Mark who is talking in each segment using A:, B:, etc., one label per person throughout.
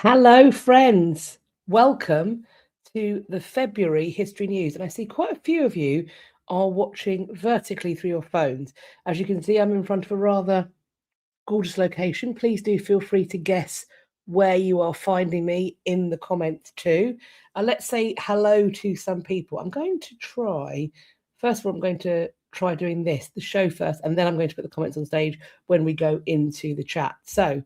A: Hello, friends. Welcome to the February History News. And I see quite a few of you are watching vertically through your phones. As you can see, I'm in front of a rather gorgeous location. Please do feel free to guess where you are finding me in the comments too. Let's say hello to some people. I'm going to try, first of all, I'm going to try doing the show first, and then I'm going to put the comments on stage when we go into the chat. So,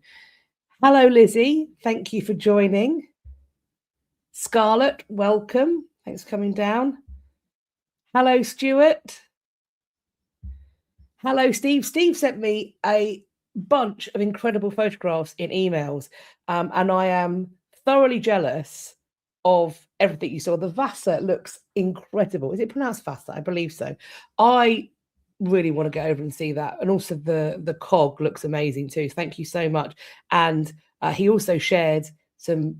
A: hello, Lizzie. Thank you for joining. Scarlett, welcome. Thanks for coming down. Hello, Stuart. Hello, Steve. Steve sent me a bunch of incredible photographs in emails, and I am thoroughly jealous of everything you saw. The Vasa looks incredible. Is it pronounced Vasa? I believe so. I really want to go over and see that. And also the cog looks amazing too. Thank you so much. And he also shared some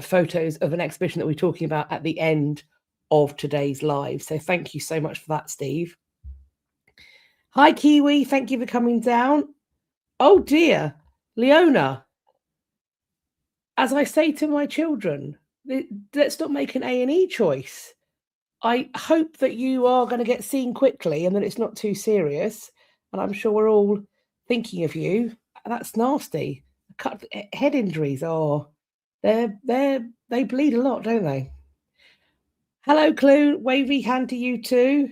A: photos of an exhibition that we're talking about at the end of today's live. So thank you so much for that, Steve. Hi, Kiwi. Thank you for coming down. Oh, dear. Leona, as I say to my children, let's not make an A&E choice. I hope that you are going to get seen quickly and that it's not too serious. And I'm sure we're all thinking of you. That's nasty. Head injuries are, they bleed a lot, don't they? Hello, Clue. Wavy hand to you too.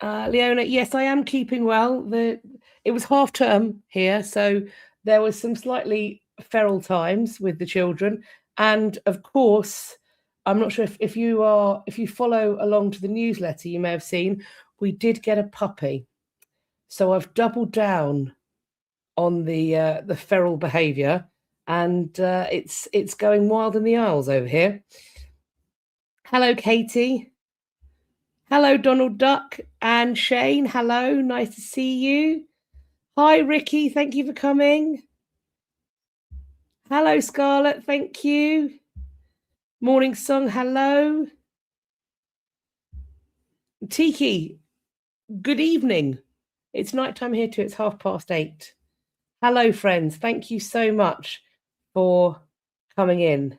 A: Leona, yes, I am keeping well. It was half term here, so there was some slightly feral times with the children. And of course, I'm not sure if you follow along to the newsletter, you may have seen we did get a puppy. So I've doubled down on the feral behaviour, and it's going wild in the aisles over here. Hello, Katie. Hello, Donald Duck and Shane. Hello, nice to see you. Hi, Ricky. Thank you for coming. Hello, Scarlett. Thank you. Morning Song. Hello. Tiki. Good evening. It's nighttime here too. It's 8:30. Hello, friends. Thank you so much for coming in.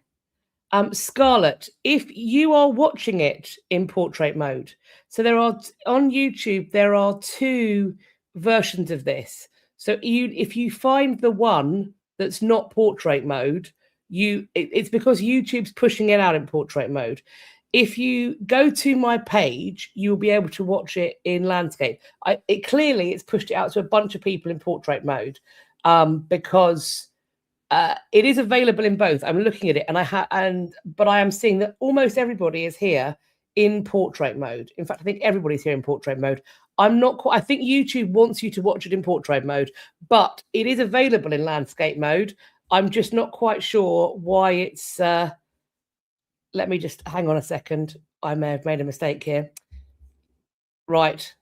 A: Scarlett, if you are watching it in portrait mode, so there are on YouTube, there are two versions of this. So if you find the one that's not portrait mode, it's because YouTube's pushing it out in portrait mode. If you go to my page, you'll be able to watch it in landscape. It's pushed it out to a bunch of people in portrait mode, because it is available in both. I'm looking at it, but I am seeing that almost everybody is here in portrait mode. In fact, I think everybody's here in portrait mode. I think YouTube wants you to watch it in portrait mode, but it is available in landscape mode. I'm just not quite sure why it's. Let me just hang on a second. I may have made a mistake here. Right,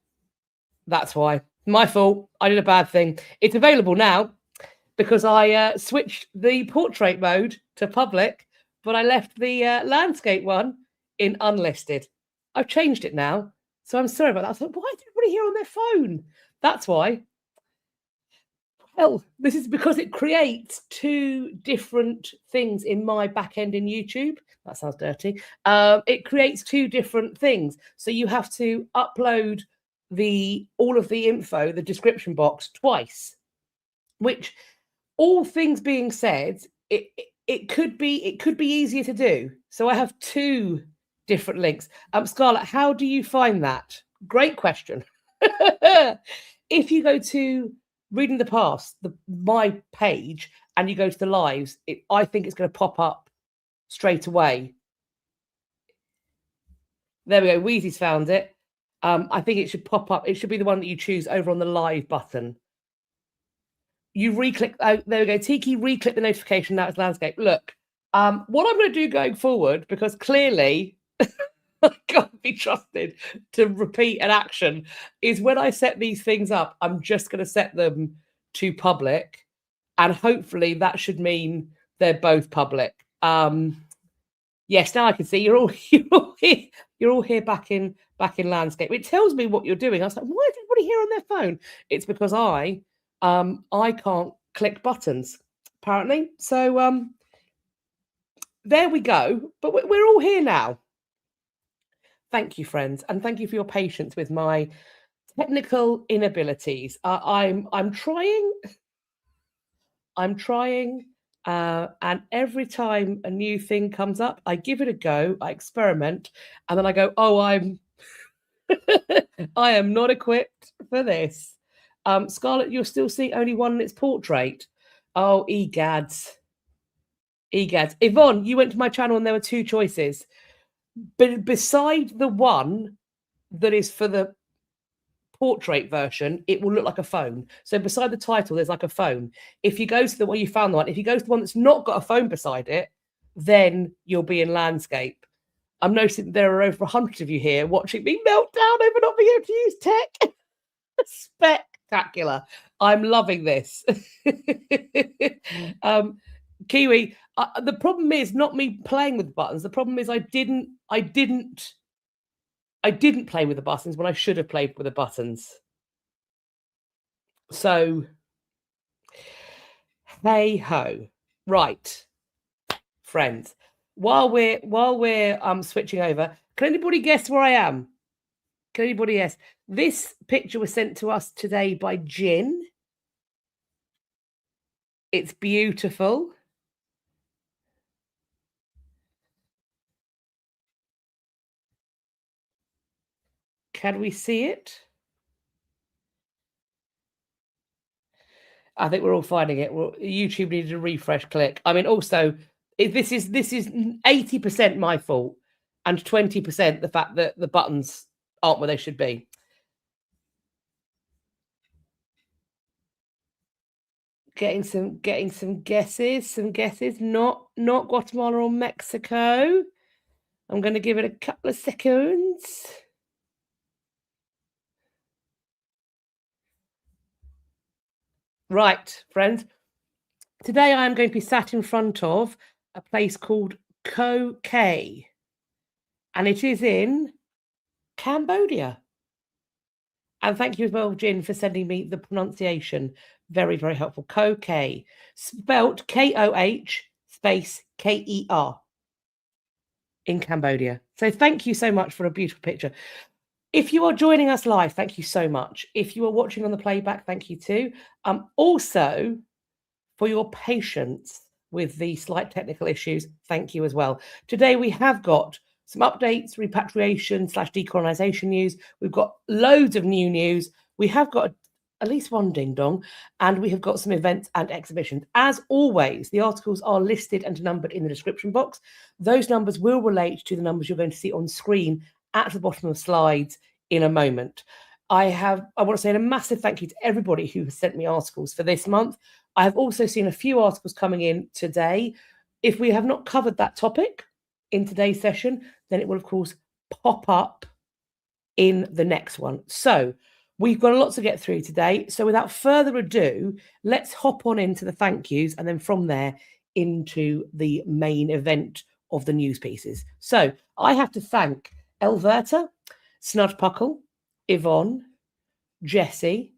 A: that's why. My fault. I did a bad thing. It's available now, because I switched the portrait mode to public, but I left the landscape one in unlisted. I've changed it now, so I'm sorry about that. I thought, why is everybody here on their phone? That's why. Well, this is because it creates two different things in my back end in YouTube. That sounds dirty. It creates two different things. So you have to upload all of the info, the description box, twice, which, all things being said, it could be easier to do. So I have two different links. Scarlett, how do you find that? Great question. If you go to Reading the Past, my page, and you go to the lives, I think it's going to pop up straight away. There we go. Wheezy's found it. I think it should pop up. It should be the one that you choose over on the live button. You re-click. Oh, there we go. Tiki, re-click the notification. Now it's landscape. Look, what I'm going to do going forward, because clearly I can't be trusted to repeat an action, is when I set these things up, I'm just going to set them to public, and hopefully that should mean they're both public. Yes, now I can see you're all here back in landscape. It tells me what you're doing. I was like, why is everybody here on their phone? It's because I can't click buttons. apparently. So there we go. But we're all here now. Thank you, friends, and thank you for your patience with my technical inabilities. I'm trying. And every time a new thing comes up, I give it a go, I experiment, and then I go, oh, I am not equipped for this. Scarlett, you'll still see only one in its portrait. Oh, egads. Yvonne, you went to my channel and there were two choices. But beside the one that is for the portrait version, it will look like a phone. So beside the title, there's like a phone. If you go to the one you found the one, if you go to the one that's not got a phone beside it, then you'll be in landscape. I'm noticing there are over 100 of you here watching me melt down over not being able to use tech. Spectacular. I'm loving this. Kiwi, the problem is not me playing with the buttons. The problem is I didn't play with the buttons when I should have played with the buttons. So, hey ho. Right, friends. While we're switching over, can anybody guess where I am? Can anybody guess? This picture was sent to us today by Jin. It's beautiful. Can we see it? I think we're all finding it. Well, YouTube needed a refresh click. I mean, also, this is 80% my fault and 20% the fact that the buttons aren't where they should be. Getting some guesses. Not Guatemala or Mexico. I'm going to give it a couple of seconds. Right, friends. Today I am going to be sat in front of a place called Ko Kay, and it is in Cambodia. And thank you as well, Jin, for sending me the pronunciation. Very, very helpful. Ko Kay, spelt K-O-H space K-E-R in Cambodia. So thank you so much for a beautiful picture. If you are joining us live, thank you so much. If you are watching on the playback, thank you too. Also, for your patience with the slight technical issues, thank you as well. Today we have got some updates, repatriation / decolonization news. We've got loads of new news. We have got at least one ding dong, and we have got some events and exhibitions. As always, the articles are listed and numbered in the description box. Those numbers will relate to the numbers you're going to see on screen at the bottom of the slides in a moment. I want to say a massive thank you to everybody who has sent me articles for this month. I have also seen a few articles coming in today. If we have not covered that topic in today's session, then it will, of course, pop up in the next one. So we've got a lot to get through today. So without further ado, let's hop on into the thank yous and then from there into the main event of the news pieces. So I have to thank Elverta, Snudpuckle, Yvonne, Jessie,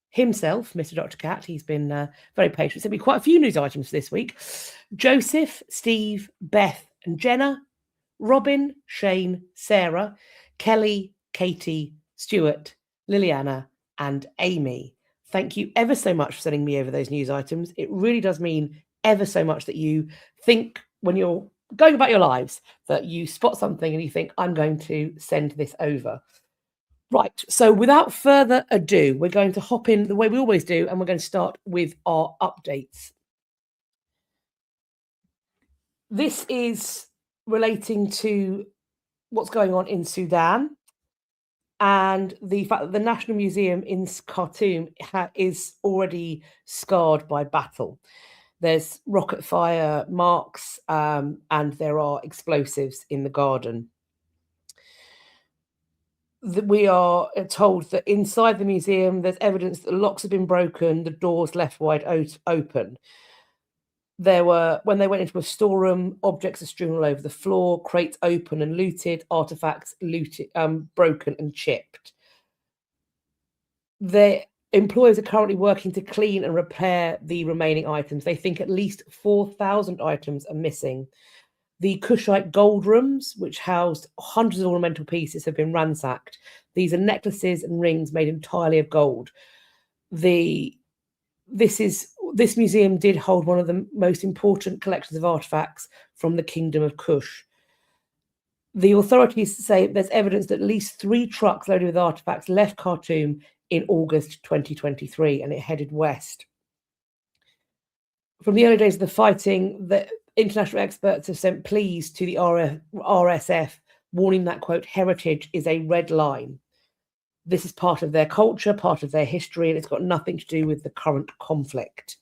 A: himself, Mr. Dr. Cat. He's been very patient. There'll be quite a few news items this week. Joseph, Steve, Beth and Jenna, Robyn, Shane, Sarah, Kelly, Katie, Stuart, Liliana and Amy. Thank you ever so much for sending me over those news items. It really does mean ever so much that you think when you're going about your lives that you spot something and you think, I'm going to send this over. Right, so without further ado, we're going to hop in the way we always do, and we're going to start with our updates. This is relating to what's going on in Sudan and the fact that the National Museum in Khartoum is already scarred by battle. There's rocket fire marks and there are explosives in the garden. We are told that inside the museum, there's evidence that the locks have been broken, the doors left wide open. When they went into a storeroom, objects are strewn all over the floor, crates open and looted, artifacts looted, broken and chipped. Employers are currently working to clean and repair the remaining items. They think at least 4,000 items are missing. The Kushite gold rooms, which housed hundreds of ornamental pieces, have been ransacked. These are necklaces and rings made entirely of gold. This museum did hold one of the most important collections of artifacts from the Kingdom of Kush. The authorities say there's evidence that at least 3 trucks loaded with artifacts left Khartoum in August 2023, and it headed west. From the early days of the fighting, the international experts have sent pleas to the RSF, warning that, quote, heritage is a red line. This is part of their culture, part of their history, and it's got nothing to do with the current conflict.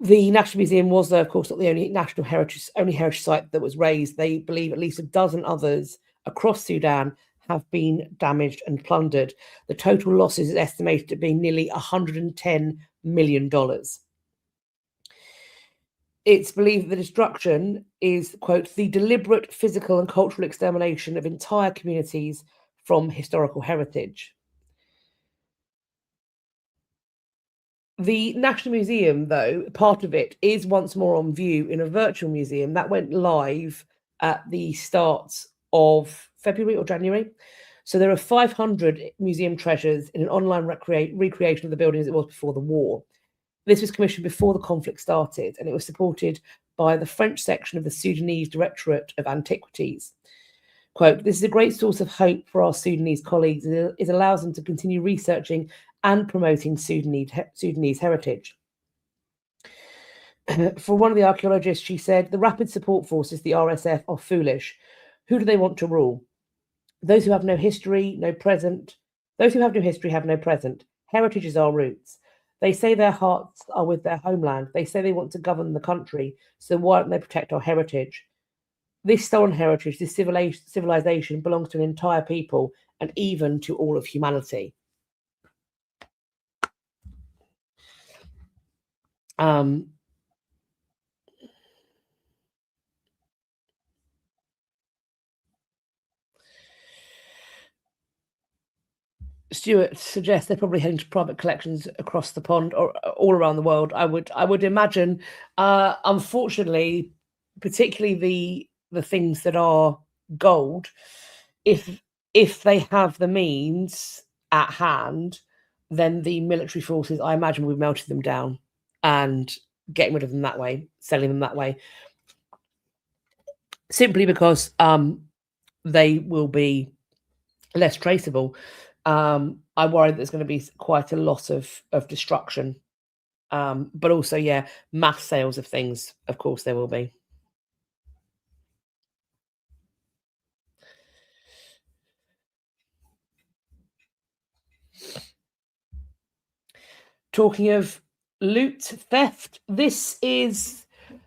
A: The National Museum was, though, of course, not the only heritage site that was razed. They believe at least a dozen others across Sudan have been damaged and plundered. The total losses is estimated at being nearly $110 million. It's believed that the destruction is, quote, the deliberate physical and cultural extermination of entire communities from historical heritage. The National Museum, though, part of it is once more on view in a virtual museum that went live at the start of February or January. So there are 500 museum treasures in an online recreation of the building as it was before the war. This was commissioned before the conflict started, and it was supported by the French section of the Sudanese Directorate of Antiquities. Quote, this is a great source of hope for our Sudanese colleagues. It allows them to continue researching and promoting Sudanese heritage. For one of the archaeologists, she said, the Rapid Support Forces, the RSF, are foolish. Who do they want to rule? Those who have no history, no present. Those who have no history have no present. Heritage is our roots. They say their hearts are with their homeland. They say they want to govern the country. So why don't they protect our heritage? This stolen heritage, this civilization belongs to an entire people and even to all of humanity. Stuart suggests they're probably heading to private collections across the pond or all around the world. I would imagine. Unfortunately, particularly the things that are gold, if they have the means at hand, then the military forces, I imagine, we've melted them down and getting rid of them that way, selling them that way, simply because they will be less traceable. I worry that there's going to be quite a lot of destruction, but also, yeah, mass sales of things. Of course, there will be. Talking of loot, theft, this is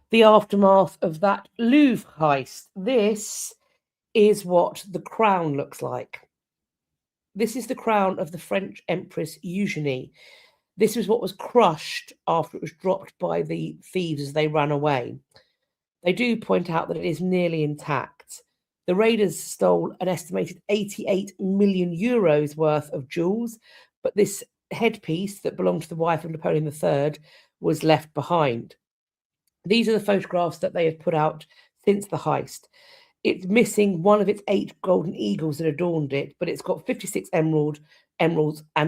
A: the aftermath of that Louvre heist. This is what the crown looks like. This is the crown of the French Empress Eugenie. This was what was crushed after it was dropped by the thieves as they ran away. They do point out that it is nearly intact. The raiders stole an estimated 88 million euros worth of jewels, but this headpiece that belonged to the wife of Napoleon III was left behind. These are the photographs that they have put out since the heist. It's missing one of its 8 golden eagles that adorned it, but it's got 56 emeralds and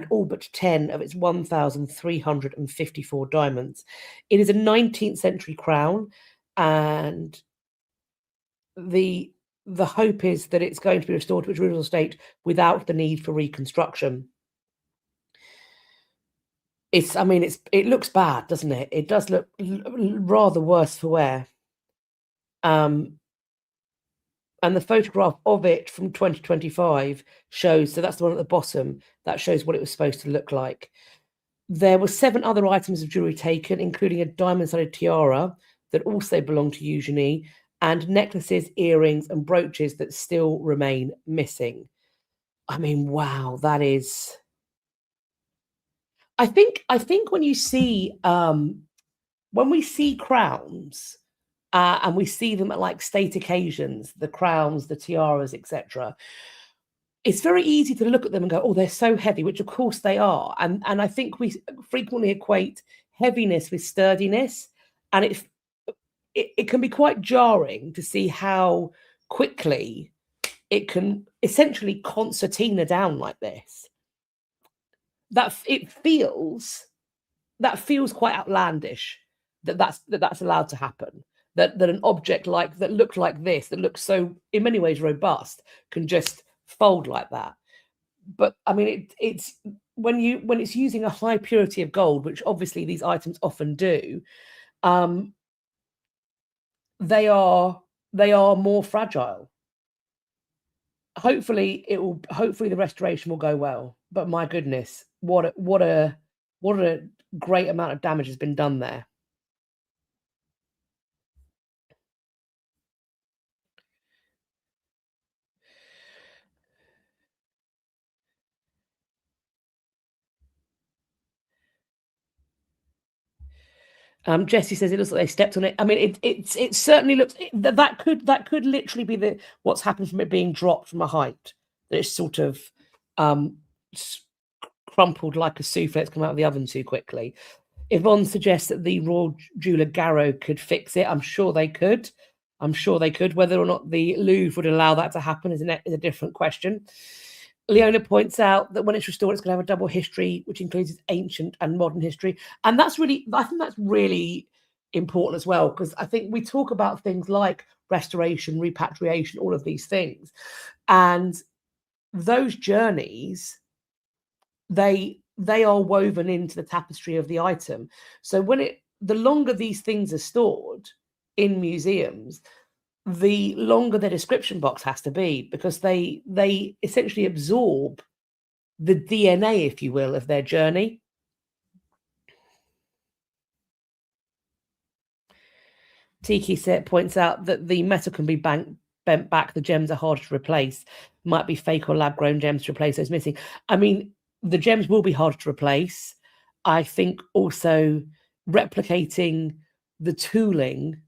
A: all but 10 of its 1,354 diamonds. It is a 19th century crown, and the hope is that it's going to be restored to its original state without the need for reconstruction. It looks bad, doesn't it? It does look rather worse for wear. And the photograph of it from 2025 shows, so that's the one at the bottom, that shows what it was supposed to look like. There were 7 other items of jewellery taken, including a diamond-studded tiara that also belonged to Eugenie, and necklaces, earrings, and brooches that still remain missing. I mean, wow, that is... I think when you see, when we see crowns, and we see them at like state occasions, the crowns, the tiaras, etc., it's very easy to look at them and go, oh, they're so heavy, which of course they are. And I think we frequently equate heaviness with sturdiness. And it can be quite jarring to see how quickly it can essentially concertina down like this. That feels quite outlandish that's allowed to happen. That an object that looks like this, that looks so in many ways robust, can just fold like that. But I mean, it's when it's using a high purity of gold, which obviously these items often do, they are more fragile. Hopefully the restoration will go well. But my goodness, what a great amount of damage has been done there. Jessie says it looks like they stepped on it. I mean, it certainly looks that could literally be what's happened from it being dropped from a height. That it's sort of crumpled like a souffle that's come out of the oven too quickly. Yvonne suggests that the royal jeweler Garrow could fix it. I'm sure they could. Whether or not the Louvre would allow that to happen is a different question. Leona points out that when it's restored, it's going to have a double history, which includes its ancient and modern history. And I think that's really important as well, because I think we talk about things like restoration, repatriation, all of these things. And those journeys, they are woven into the tapestry of the item. So the longer these things are stored in museums, the longer their description box has to be, because they essentially absorb the DNA, if you will, of their journey. Tiki points out that the metal can be bent back. The gems are harder to replace. Might be fake or lab-grown gems to replace those missing. I mean, the gems will be harder to replace. I think also replicating the tooling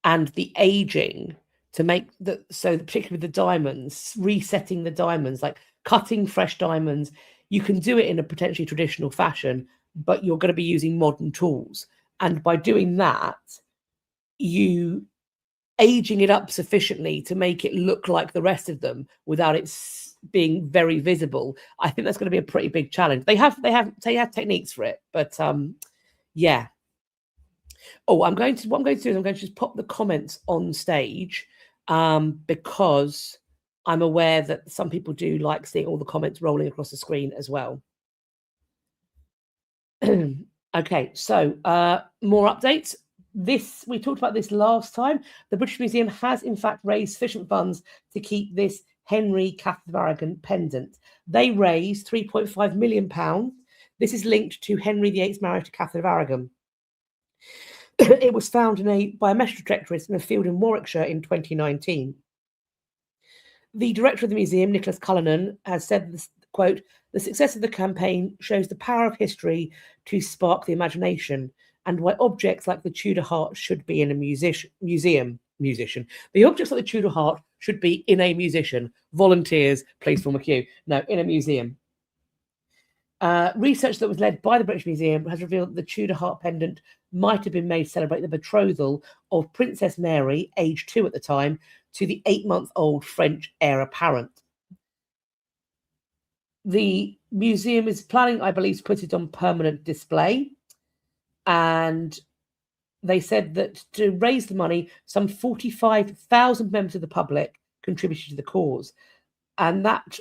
A: and the aging to make particularly with the diamonds, resetting the diamonds, like cutting fresh diamonds, you can do it in a potentially traditional fashion, but you're going to be using modern tools. And by doing that, you aging it up sufficiently to make it look like the rest of them without it being very visible. I think that's going to be a pretty big challenge. They have techniques for it, but yeah. Oh, what I'm going to do is I'm going to just pop the comments on stage, because I'm aware that some people do like seeing all the comments rolling across the screen as well. Okay, so more updates. We talked about this last time. The British Museum has in fact raised sufficient funds to keep this Henry, Catherine of Aragon pendant. They raised £3.5 million. This is linked to Henry VIII's marriage to Catherine of Aragon. It was found by a metal detectorist in a field in Warwickshire in 2019. The director of the museum, Nicholas Cullinan, has said this, quote, "The success of the campaign shows the power of history to spark the imagination, and why objects like the Tudor heart should be in a museum. The objects like the Tudor heart should be in a musician. Volunteers, please form a queue. No, in a museum." Research that was led by the British Museum has revealed that the Tudor heart pendant might have been made to celebrate the betrothal of Princess Mary, age 2 at the time, to the 8-month-old French heir apparent. The museum is planning, I believe, to put it on permanent display. And they said that to raise the money, some 45,000 members of the public contributed to the cause. And that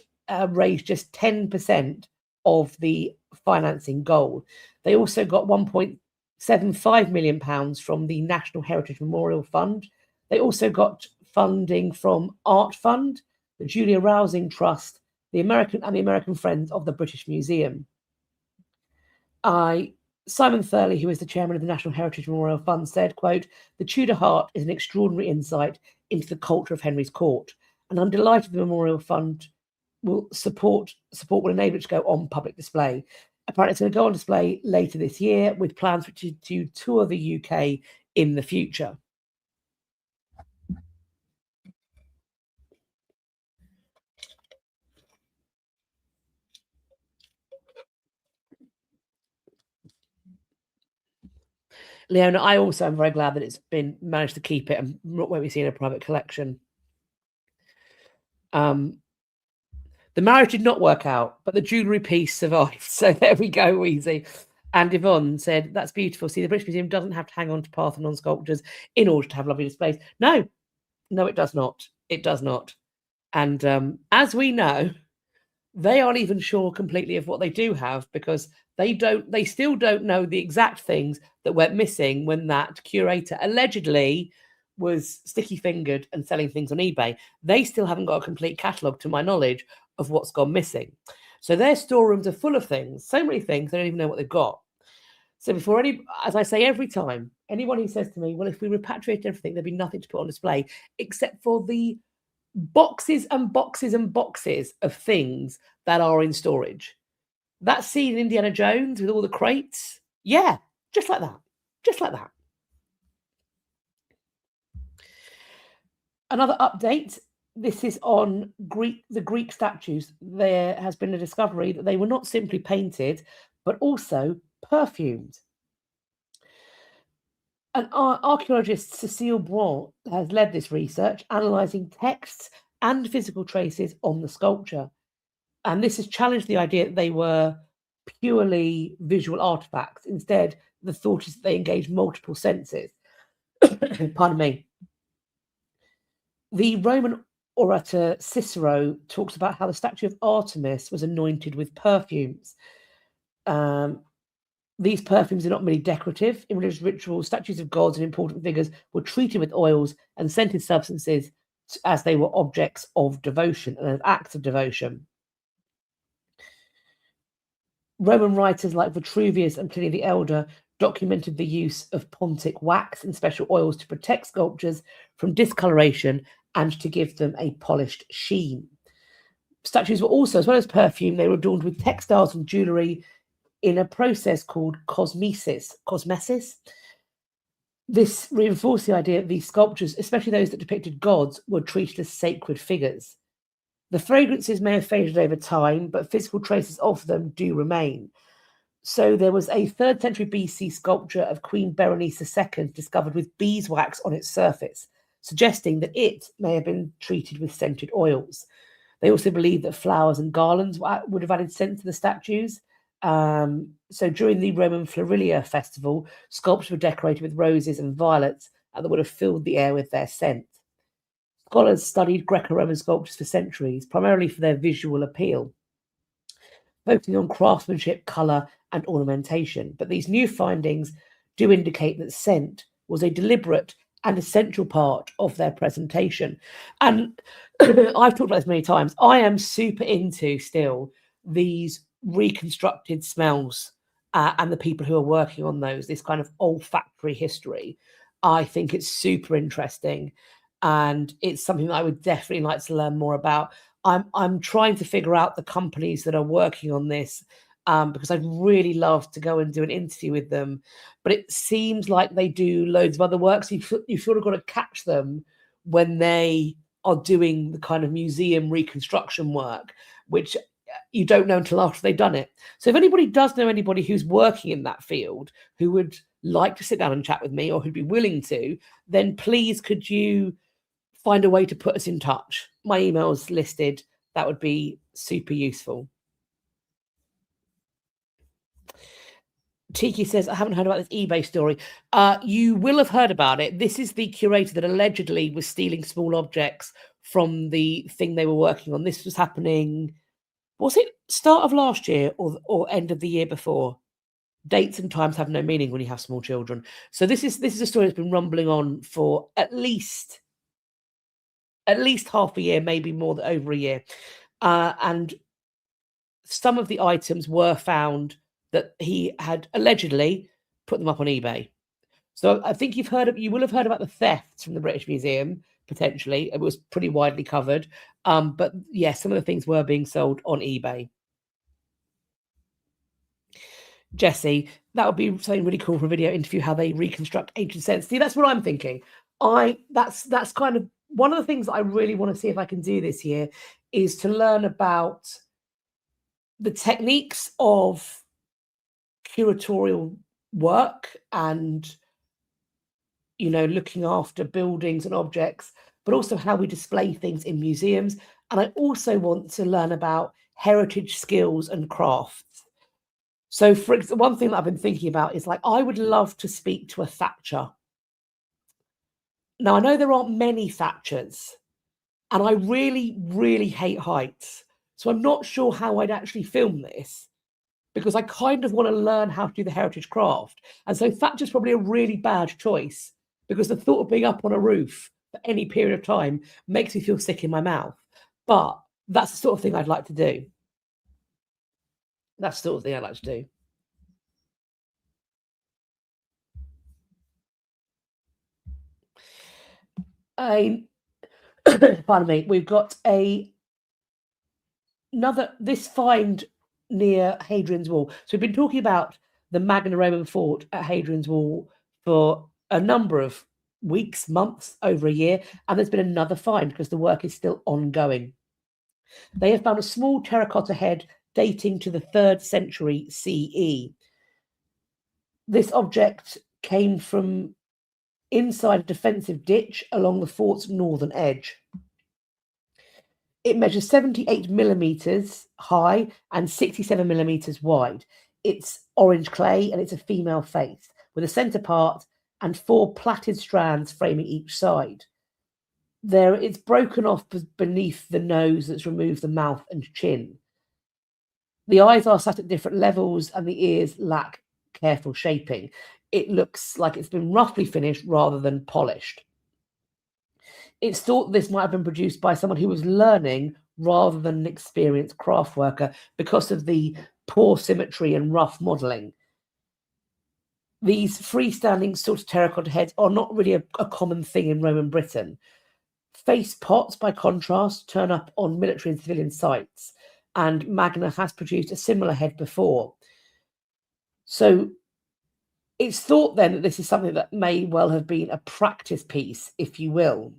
A: raised just 10% of the financing goal. They also got £1.75 million from the National Heritage Memorial Fund. They also got funding from Art Fund, the Julia Rousing Trust, the American Friends of the British Museum. Simon Thurley, who is the chairman of the National Heritage Memorial Fund, said, quote, "The Tudor heart is an extraordinary insight into the culture of Henry's court, and I'm delighted the Memorial Fund will support will enable it to go on public display. Apparently, it's going to go on display later this year with plans to tour the UK in the future." Leona, I also am very glad that it's been managed to keep it and not won't be seen in a private collection. The marriage did not work out, but the jewellery piece survived. So there we go, Wheezy. And Yvonne said, that's beautiful. See, the British Museum doesn't have to hang on to Parthenon sculptures in order to have lovely displays. No, it does not. It does not. And as we know, they aren't even sure completely of what they do have, because they still don't know the exact things that went missing when that curator allegedly was sticky-fingered and selling things on eBay. They still haven't got a complete catalogue, to my knowledge, of what's gone missing. So their storerooms are full of things, so many things, they don't even know what they've got. So as I say every time, anyone who says to me, well, if we repatriate everything, there'd be nothing to put on display except for the boxes and boxes and boxes of things that are in storage. That scene in Indiana Jones with all the crates, yeah, just like that. Just like that. Another update. This is on the Greek statues. There has been a discovery that they were not simply painted, but also perfumed. And archaeologist Cecile Brant has led this research, analysing texts and physical traces on the sculpture. And this has challenged the idea that they were purely visual artifacts. Instead, the thought is that they engage multiple senses. Pardon me. The Roman orator Cicero talks about how the statue of Artemis was anointed with perfumes. These perfumes are not merely decorative. In religious rituals, statues of gods and important figures were treated with oils and scented substances as they were objects of devotion and as acts of devotion. Roman writers like Vitruvius and Pliny the Elder documented the use of pontic wax and special oils to protect sculptures from discoloration and to give them a polished sheen. Statues were also, as well as perfume, they were adorned with textiles and jewellery in a process called cosmesis. This reinforced the idea that these sculptures, especially those that depicted gods, were treated as sacred figures. The fragrances may have faded over time, but physical traces of them do remain. So there was a 3rd century BC sculpture of Queen Berenice II discovered with beeswax on its surface, suggesting that it may have been treated with scented oils. They also believed that flowers and garlands would have added scent to the statues. So during the Roman Florilia festival, sculptures were decorated with roses and violets that would have filled the air with their scent. Scholars studied Greco-Roman sculptures for centuries, primarily for their visual appeal, focusing on craftsmanship, colour, and ornamentation. But these new findings do indicate that scent was a deliberate and essential part of their presentation. And I've talked about this many times. I am super into still these reconstructed smells and the people who are working on those, this kind of olfactory history. I think it's super interesting. And it's something that I would definitely like to learn more about. I'm trying to figure out the companies that are working on this, because I'd really love to go and do an interview with them. But it seems like they do loads of other work. So you've sort of got to catch them when they are doing the kind of museum reconstruction work, which you don't know until after they've done it. So if anybody does know anybody who's working in that field who would like to sit down and chat with me, or who'd be willing to, then please could you find a way to put us in touch. My email's listed. That would be super useful. Tiki says, I haven't heard about this eBay story. You will have heard about it. This is the curator that allegedly was stealing small objects from the thing they were working on. This was happening, was it start of last year or end of the year before? Dates and times have no meaning when you have small children. So this is a story that's been rumbling on for at least half a year, maybe more than over a year. And some of the items were found that he had allegedly put them up on eBay. So I think you will have heard about the thefts from the British Museum, potentially. It was pretty widely covered. But yeah, some of the things were being sold on eBay. Jessie, that would be something really cool for a video interview, how they reconstruct ancient scents. See, that's what I'm thinking. That's kind of one of the things that I really want to see if I can do this year, is to learn about the techniques of curatorial work and looking after buildings and objects, but also how we display things in museums. And I also want to learn about heritage skills and crafts. So, for example, one thing that I've been thinking about is, like, I would love to speak to a thatcher. Now, I know there aren't many thatchers, and I really, really hate heights. So I'm not sure how I'd actually film this, because I kind of want to learn how to do the heritage craft. And so thatcher's probably a really bad choice, because the thought of being up on a roof for any period of time makes me feel sick in my mouth. But that's the sort of thing I'd like to do. That's the sort of thing I'd like to do. Pardon me, we've got this find near Hadrian's Wall. So we've been talking about the Magna Roman fort at Hadrian's Wall for a number of weeks, months, over a year, and there's been another find because the work is still ongoing. They have found a small terracotta head dating to the 3rd century CE. This object came from inside a defensive ditch along the fort's northern edge. It measures 78 millimeters high and 67 millimeters wide. It's orange clay and it's a female face with a center part and 4 plaited strands framing each side. It's broken off beneath the nose that's removed the mouth and chin. The eyes are sat at different levels and the ears lack careful shaping. It looks like it's been roughly finished rather than polished. It's thought this might have been produced by someone who was learning rather than an experienced craft worker because of the poor symmetry and rough modelling. These freestanding sort of terracotta heads are not really a common thing in Roman Britain. Face pots, by contrast, turn up on military and civilian sites, and Magna has produced a similar head before. So it's thought then that this is something that may well have been a practice piece, if you will.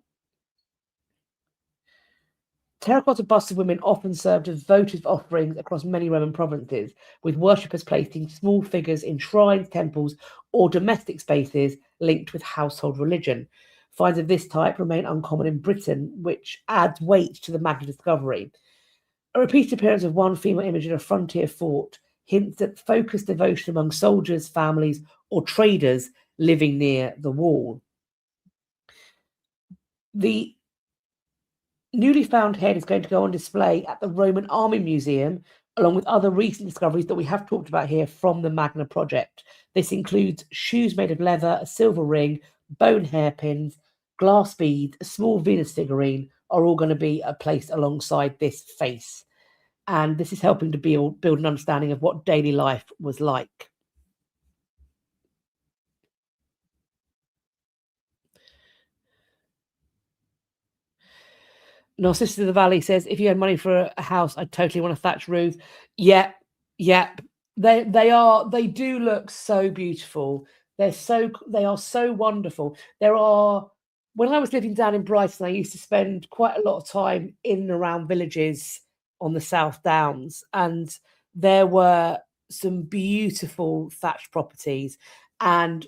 A: Terracotta busts of women often served as votive offerings across many Roman provinces, with worshippers placing small figures in shrines, temples, or domestic spaces linked with household religion. Finds of this type remain uncommon in Britain, which adds weight to the Magna discovery. A repeated appearance of one female image in a frontier fort hints at focused devotion among soldiers, families, or traders living near the wall. The newly found head is going to go on display at the Roman Army Museum, along with other recent discoveries that we have talked about here from the Magna project. This includes shoes made of leather, a silver ring, bone hairpins, glass beads, a small Venus figurine are all going to be placed alongside this face. And this is helping to build an understanding of what daily life was like. Narcissus of the Valley says, if you had money for a house, I'd totally want a thatched roof. Yep. They do look so beautiful. They are so wonderful. When I was living down in Brighton, I used to spend quite a lot of time in and around villages on the South Downs, and there were some beautiful thatched properties. And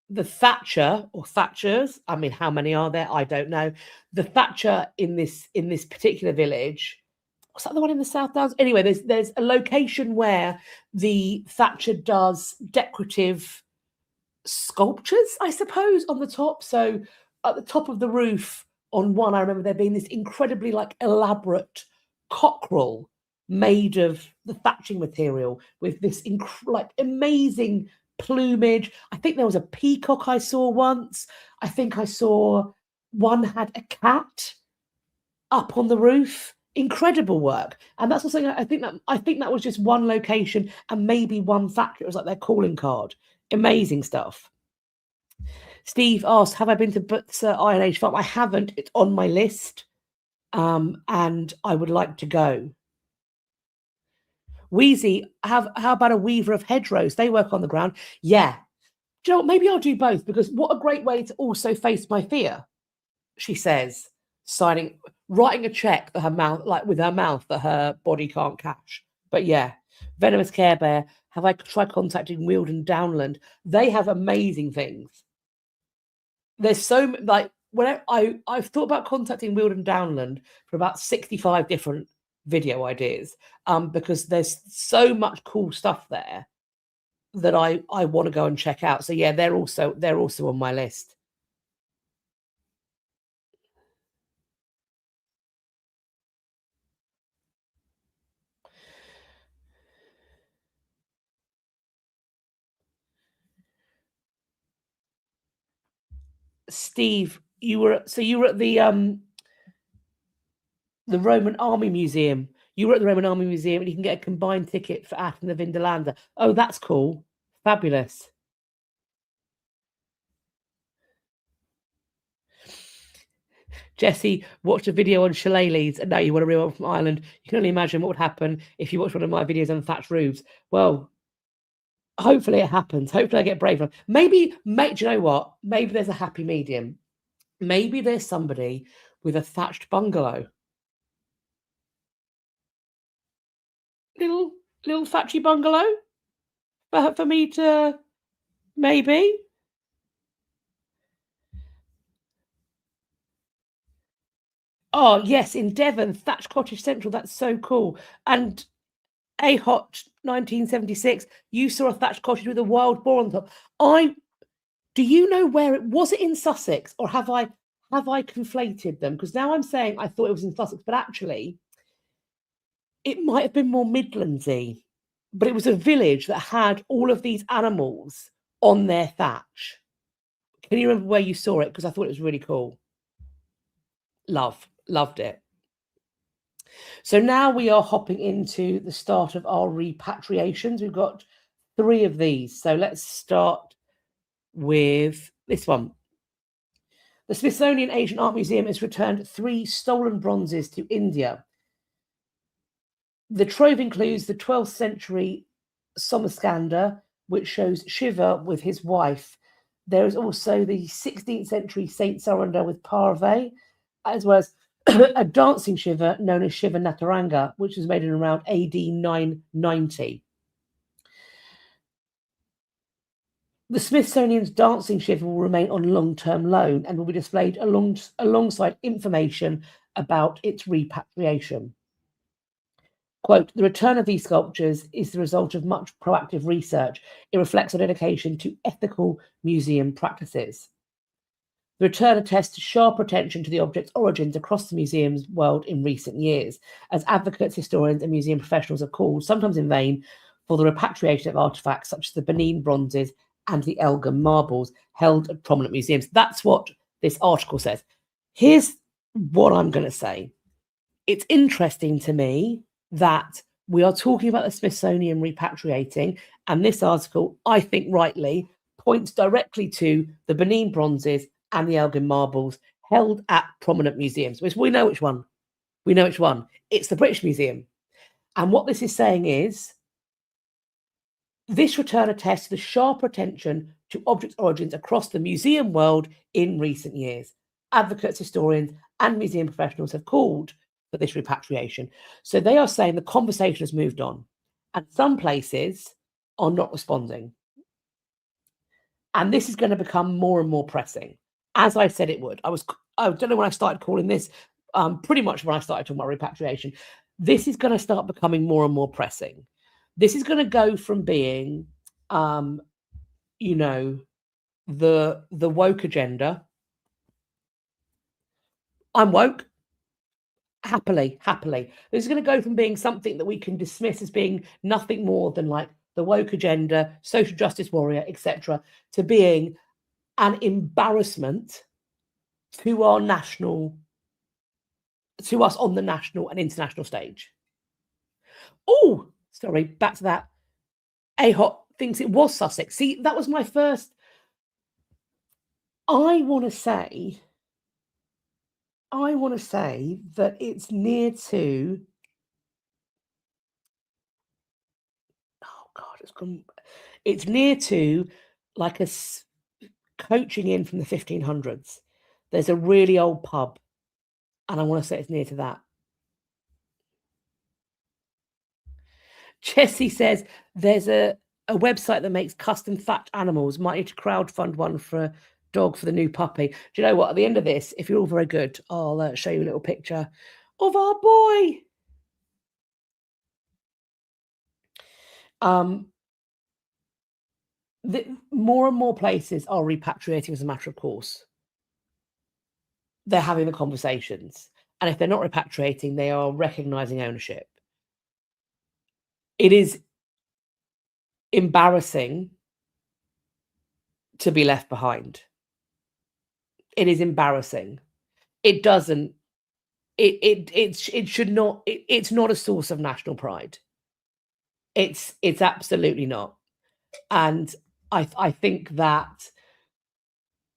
A: the thatcher or thatchers, I mean, how many are there? I don't know. The thatcher in this particular village, was that the one in the South Downs? Anyway, there's a location where the thatcher does decorative sculptures, I suppose, on the top. So at the top of the roof on one, I remember there being this incredibly elaborate cockerel made of the thatching material with this amazing plumage. I think there was a peacock I saw once. I think I saw one had a cat up on the roof. Incredible work. And that's also, I think that was just one location and maybe one factory. It was like their calling card. Amazing stuff. Steve asked, have I been to Butser Iron Age Farm? I haven't. It's on my list. And I would like to go. Wheezy, how about a weaver of hedgerows? They work on the ground. Yeah. Do you know what? Maybe I'll do both, because what a great way to also face my fear, she says, writing a check that her mouth, with her mouth, that her body can't catch. But yeah, Venomous Care Bear, have I tried contacting Weald and Downland? They have amazing things. There's so like when I've thought about contacting Wield and Downland for about 65 different video ideas, because there's so much cool stuff there that I want to go and check out. So yeah, they're also on my list. Steve, you were at the Roman Army Museum. You were at the Roman Army Museum, and you can get a combined ticket for Atten the Vindolanda. Oh, that's cool. Fabulous. Jessie watched a video on shillelaghs, and now you want to reel from Ireland. You can only imagine what would happen if you watched one of my videos on thatched roofs. Well, hopefully it happens. Hopefully I get brave enough. Maybe, do you know what? Maybe there's a happy medium. Maybe there's somebody with a thatched bungalow. Little thatchy bungalow for me to maybe. Oh yes, in Devon, Thatched Cottage Central. That's so cool. And a hot 1976. You saw a thatched cottage with a wild boar on top. Do you know where it was? It in Sussex, or have I conflated them? Because now I'm saying I thought it was in Sussex, but actually, it might have been more Midlandsy. But it was a village that had all of these animals on their thatch. Can you remember where you saw it? Because I thought it was really cool. Loved it. So now we are hopping into the start of our repatriations. We've got 3 of these. So let's start with this one. The Smithsonian Asian Art Museum has returned 3 stolen bronzes to India. The trove includes the 12th century Somaskanda, which shows Shiva with his wife. There is also the 16th century Saint Surrender with Parve, as well as a dancing Shiva known as Shiva Nataranga, which was made in around AD 990. The Smithsonian's dancing Shiva will remain on long-term loan and will be displayed alongside information about its repatriation. Quote, the return of these sculptures is the result of much proactive research. It reflects a dedication to ethical museum practices. The return attests to sharp attention to the object's origins across the museum's world in recent years, as advocates, historians, and museum professionals have called, sometimes in vain, for the repatriation of artifacts such as the Benin bronzes and the Elgin marbles held at prominent museums. That's what this article says. Here's what I'm going to say. It's interesting to me that we are talking about the Smithsonian repatriating, and this article, I think rightly, points directly to the Benin bronzes and the Elgin marbles held at prominent museums. Which we know which one. It's the British Museum. And what this is saying is this return attests to the sharper attention to objects' origins across the museum world in recent years. Advocates, historians, and museum professionals have called for this repatriation. So they are saying the conversation has moved on, and some places are not responding. And this is going to become more and more pressing, as I said it would. I don't know when I started calling this, pretty much when I started talking about repatriation. This is going to start becoming more and more pressing. This is going to go from being, the woke agenda. I'm woke. Happily. This is going to go from being something that we can dismiss as being nothing more than like the woke agenda, social justice warrior, etc., to being an embarrassment to us on the national and international stage. Oh, sorry, back to that. AHOT thinks it was Sussex. See, that was my first. I want to say that it's near to. Oh God, it's near to like a coaching in from the 1500s. There's a really old pub, and I want to say it's near to that. Jessie says there's a website that makes custom thatched animals. Might need to crowdfund one for dog for the new puppy. Do you know what? At the end of this, if you're all very good, I'll show you a little picture of our boy. More and more places are repatriating as a matter of course. They're having the conversations. And if they're not repatriating, they are recognizing ownership. It is embarrassing to be left behind. It is embarrassing. It doesn't, it should not, it's not a source of national pride. It's absolutely not. And I think that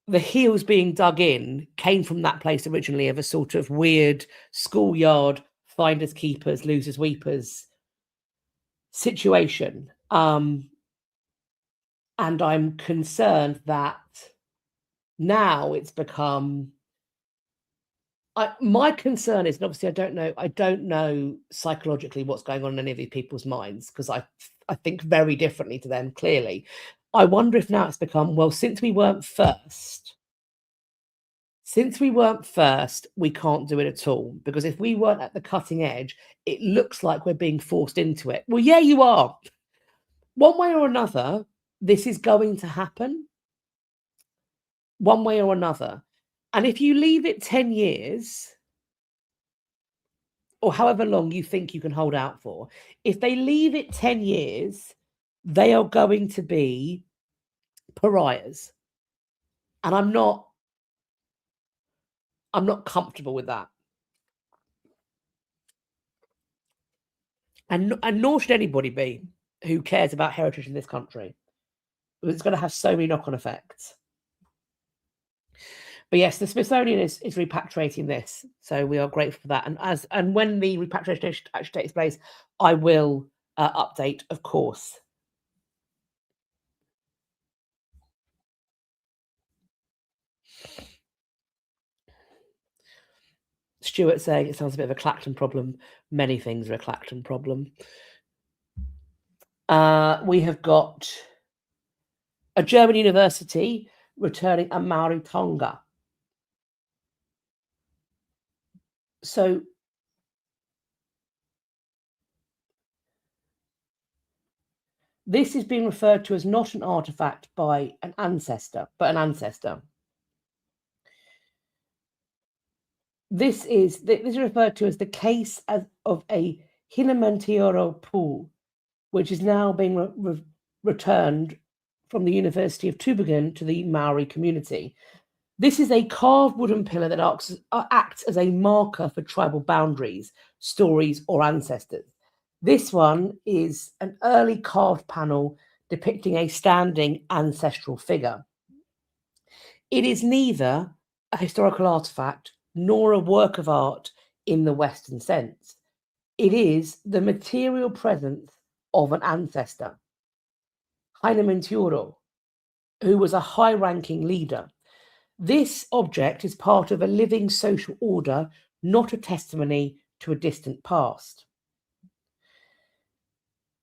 A: the heels being dug in came from that place originally of a sort of weird schoolyard, finders keepers, losers weepers situation. And I'm concerned that now it's become, my concern is, and obviously I don't know psychologically what's going on in any of these people's minds, because I think very differently to them, clearly. I wonder if now it's become, well, since we weren't first, we can't do it at all. Because if we weren't at the cutting edge, it looks like we're being forced into it. Well, yeah, you are. One way or another, this is going to happen. One way or another. And if you leave it 10 years, or however long you think you can hold out for, if they leave it 10 years, they are going to be pariahs. And I'm not comfortable with that. And nor should anybody be who cares about heritage in this country. It's going to have so many knock-on effects. But yes, the Smithsonian is repatriating this, so we are grateful for that. And when the repatriation actually takes place, I will update, of course. Stuart saying it sounds a bit of a Clacton problem. Many things are a Clacton problem. We have got a German university returning a Maori tonga. So this is being referred to as not an artifact by an ancestor, but an ancestor. This is referred to as the case of a Hinamantiro pool, which is now being returned from the University of Tübingen to the Maori community. This is a carved wooden pillar that acts as a marker for tribal boundaries, stories, or ancestors. This one is an early carved panel depicting a standing ancestral figure. It is neither a historical artifact nor a work of art in the Western sense. It is the material presence of an ancestor, Hinamantiro, who was a high-ranking leader. This object is part of a living social order, not a testimony to a distant past.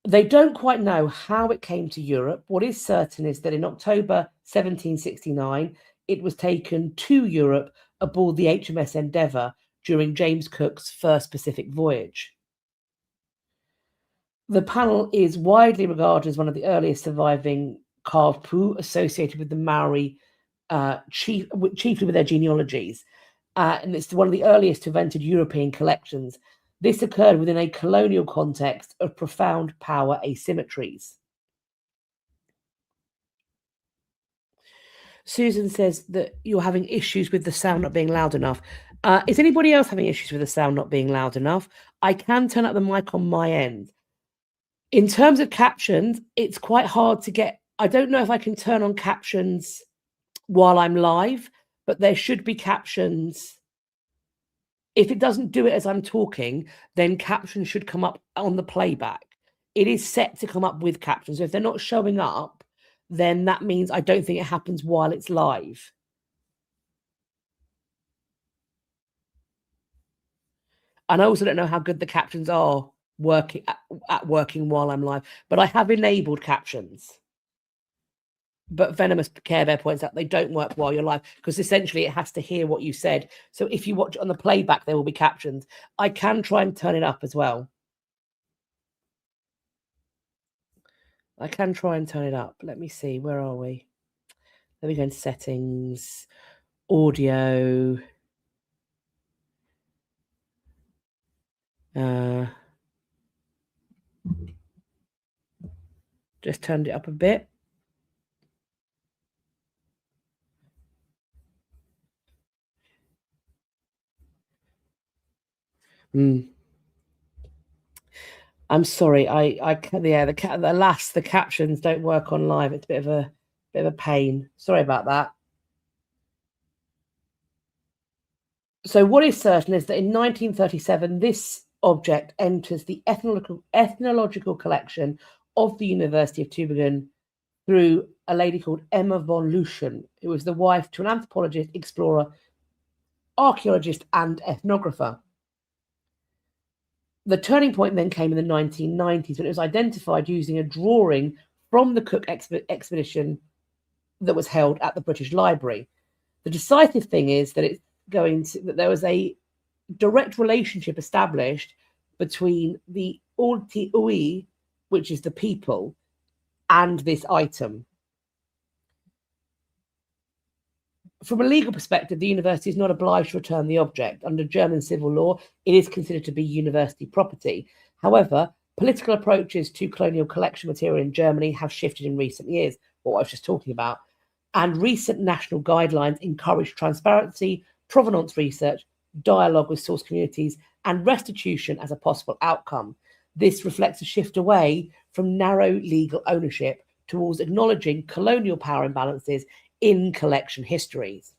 A: They don't quite know how it came to Europe. What is certain is that in October 1769, it was taken to Europe aboard the HMS Endeavour during James Cook's first Pacific voyage. The panel is widely regarded as one of the earliest surviving carved pu associated with the Maori, chiefly with their genealogies. And it's one of the earliest to have entered European collections. This occurred within a colonial context of profound power asymmetries. Susan says that you're having issues with the sound not being loud enough. Is anybody else having issues with the sound not being loud enough? I can turn up the mic on my end. In terms of captions, it's quite hard to get. I don't know if I can turn on captions while I'm live, but there should be captions. If it doesn't do it as I'm talking, then captions should come up on the playback. It is set to come up with captions. So if they're not showing up, then that means I don't think it happens while it's live. And I also don't know how good the captions are working while I'm live, but I have enabled captions. But Venomous Care Bear points out they don't work while you're live, because essentially it has to hear what you said. So if you watch it on the playback, there will be captions. I can try and turn it up as well. I can try and turn it up. Let me see. Where are we? Let me go into settings, audio. Just turned it up a bit. I'm sorry. Alas, the captions don't work on live. It's a bit of a pain. Sorry about that. So what is certain is that in 1937, this object enters the ethnological collection of the University of Tübingen through a lady called Emma von Luschen, who was the wife to an anthropologist, explorer, archaeologist, and ethnographer. The turning point then came in the 1990s when it was identified using a drawing from the Cook expedition that was held at the British Library. The decisive thing is that that there was a direct relationship established between the Ulti Ui, which is the people, and this item. From a legal perspective, the university is not obliged to return the object. Under German civil law, it is considered to be university property. However, political approaches to colonial collection material in Germany have shifted in recent years, what I was just talking about, and recent national guidelines encourage transparency, provenance research, dialogue with source communities, and restitution as a possible outcome. This reflects a shift away from narrow legal ownership towards acknowledging colonial power imbalances in collection histories.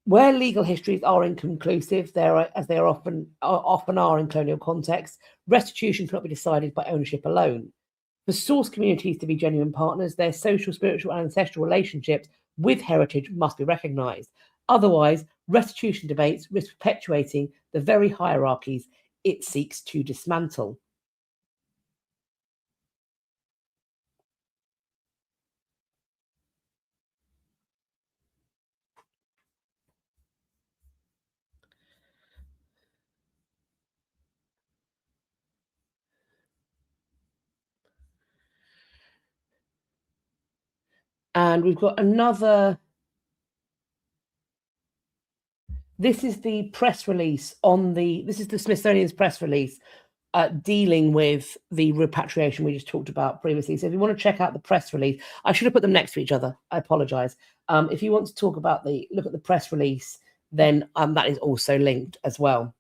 A: Where legal histories are inconclusive, as they often are in colonial contexts, restitution cannot be decided by ownership alone. For source communities to be genuine partners, their social, spiritual, and ancestral relationships with heritage must be recognised. Otherwise, restitution debates risk perpetuating the very hierarchies it seeks to dismantle. And we've got another. This is the press release this is the Smithsonian's press release dealing with the repatriation we just talked about previously. So if you want to check out the press release, I should have put them next to each other. I apologize. If you want to look at the press release, then that is also linked as well.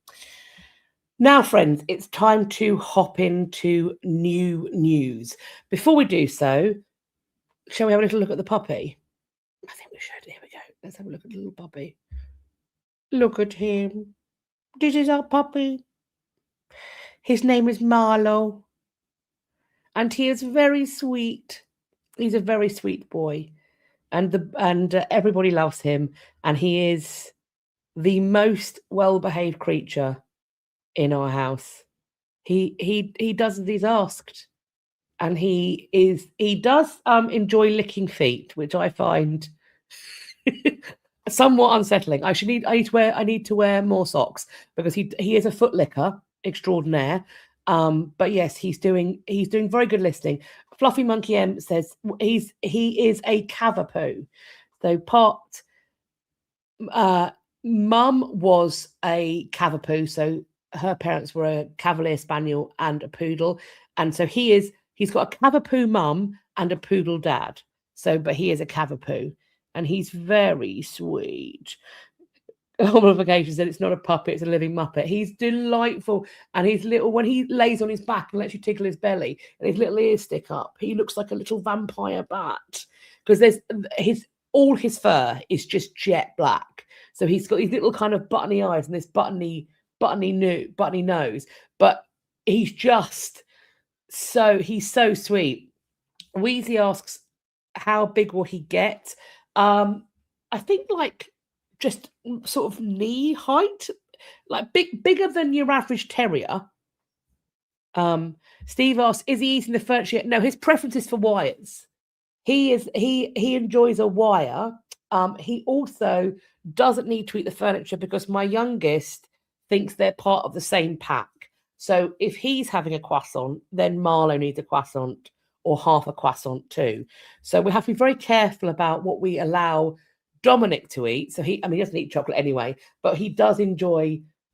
A: Now, friends, it's time to hop into new news. Before we do so, shall we have a little look at the puppy? I think we should. Here we go. Let's have a look at the little puppy. Look at him. This is our puppy. His name is Marlowe. And he is very sweet. He's a very sweet boy. And everybody loves him. And he is the most well-behaved creature in our house. He does as he's asked. And he does enjoy licking feet, which I find somewhat unsettling. I need to wear more socks because he is a foot licker extraordinaire. But yes, he's doing very good listening. Fluffy Monkey M says he is a cavapoo. So part mum was a cavapoo, so her parents were a Cavalier Spaniel and a poodle, and so he's got a cavapoo mum and a poodle dad. So, but he is a cavapoo, and he's very sweet. Homologication said it's not a puppet, it's a living muppet. He's delightful, and he's little when he lays on his back and lets you tickle his belly, and his little ears stick up. He looks like a little vampire bat because all his fur is just jet black. So he's got these little kind of buttony eyes and this buttony nose, but he's so sweet. Weezy asks, how big will he get? I think like just sort of knee height, like bigger than your average terrier. Steve asks, is he eating the furniture yet? No, his preference is for Wyatts. He enjoys a wire. He also doesn't need to eat the furniture because my youngest thinks they're part of the same pack. So if he's having a croissant, then Marlo needs a croissant or half a croissant too. So we have to be very careful about what we allow Dominic to eat. So he doesn't eat chocolate anyway, but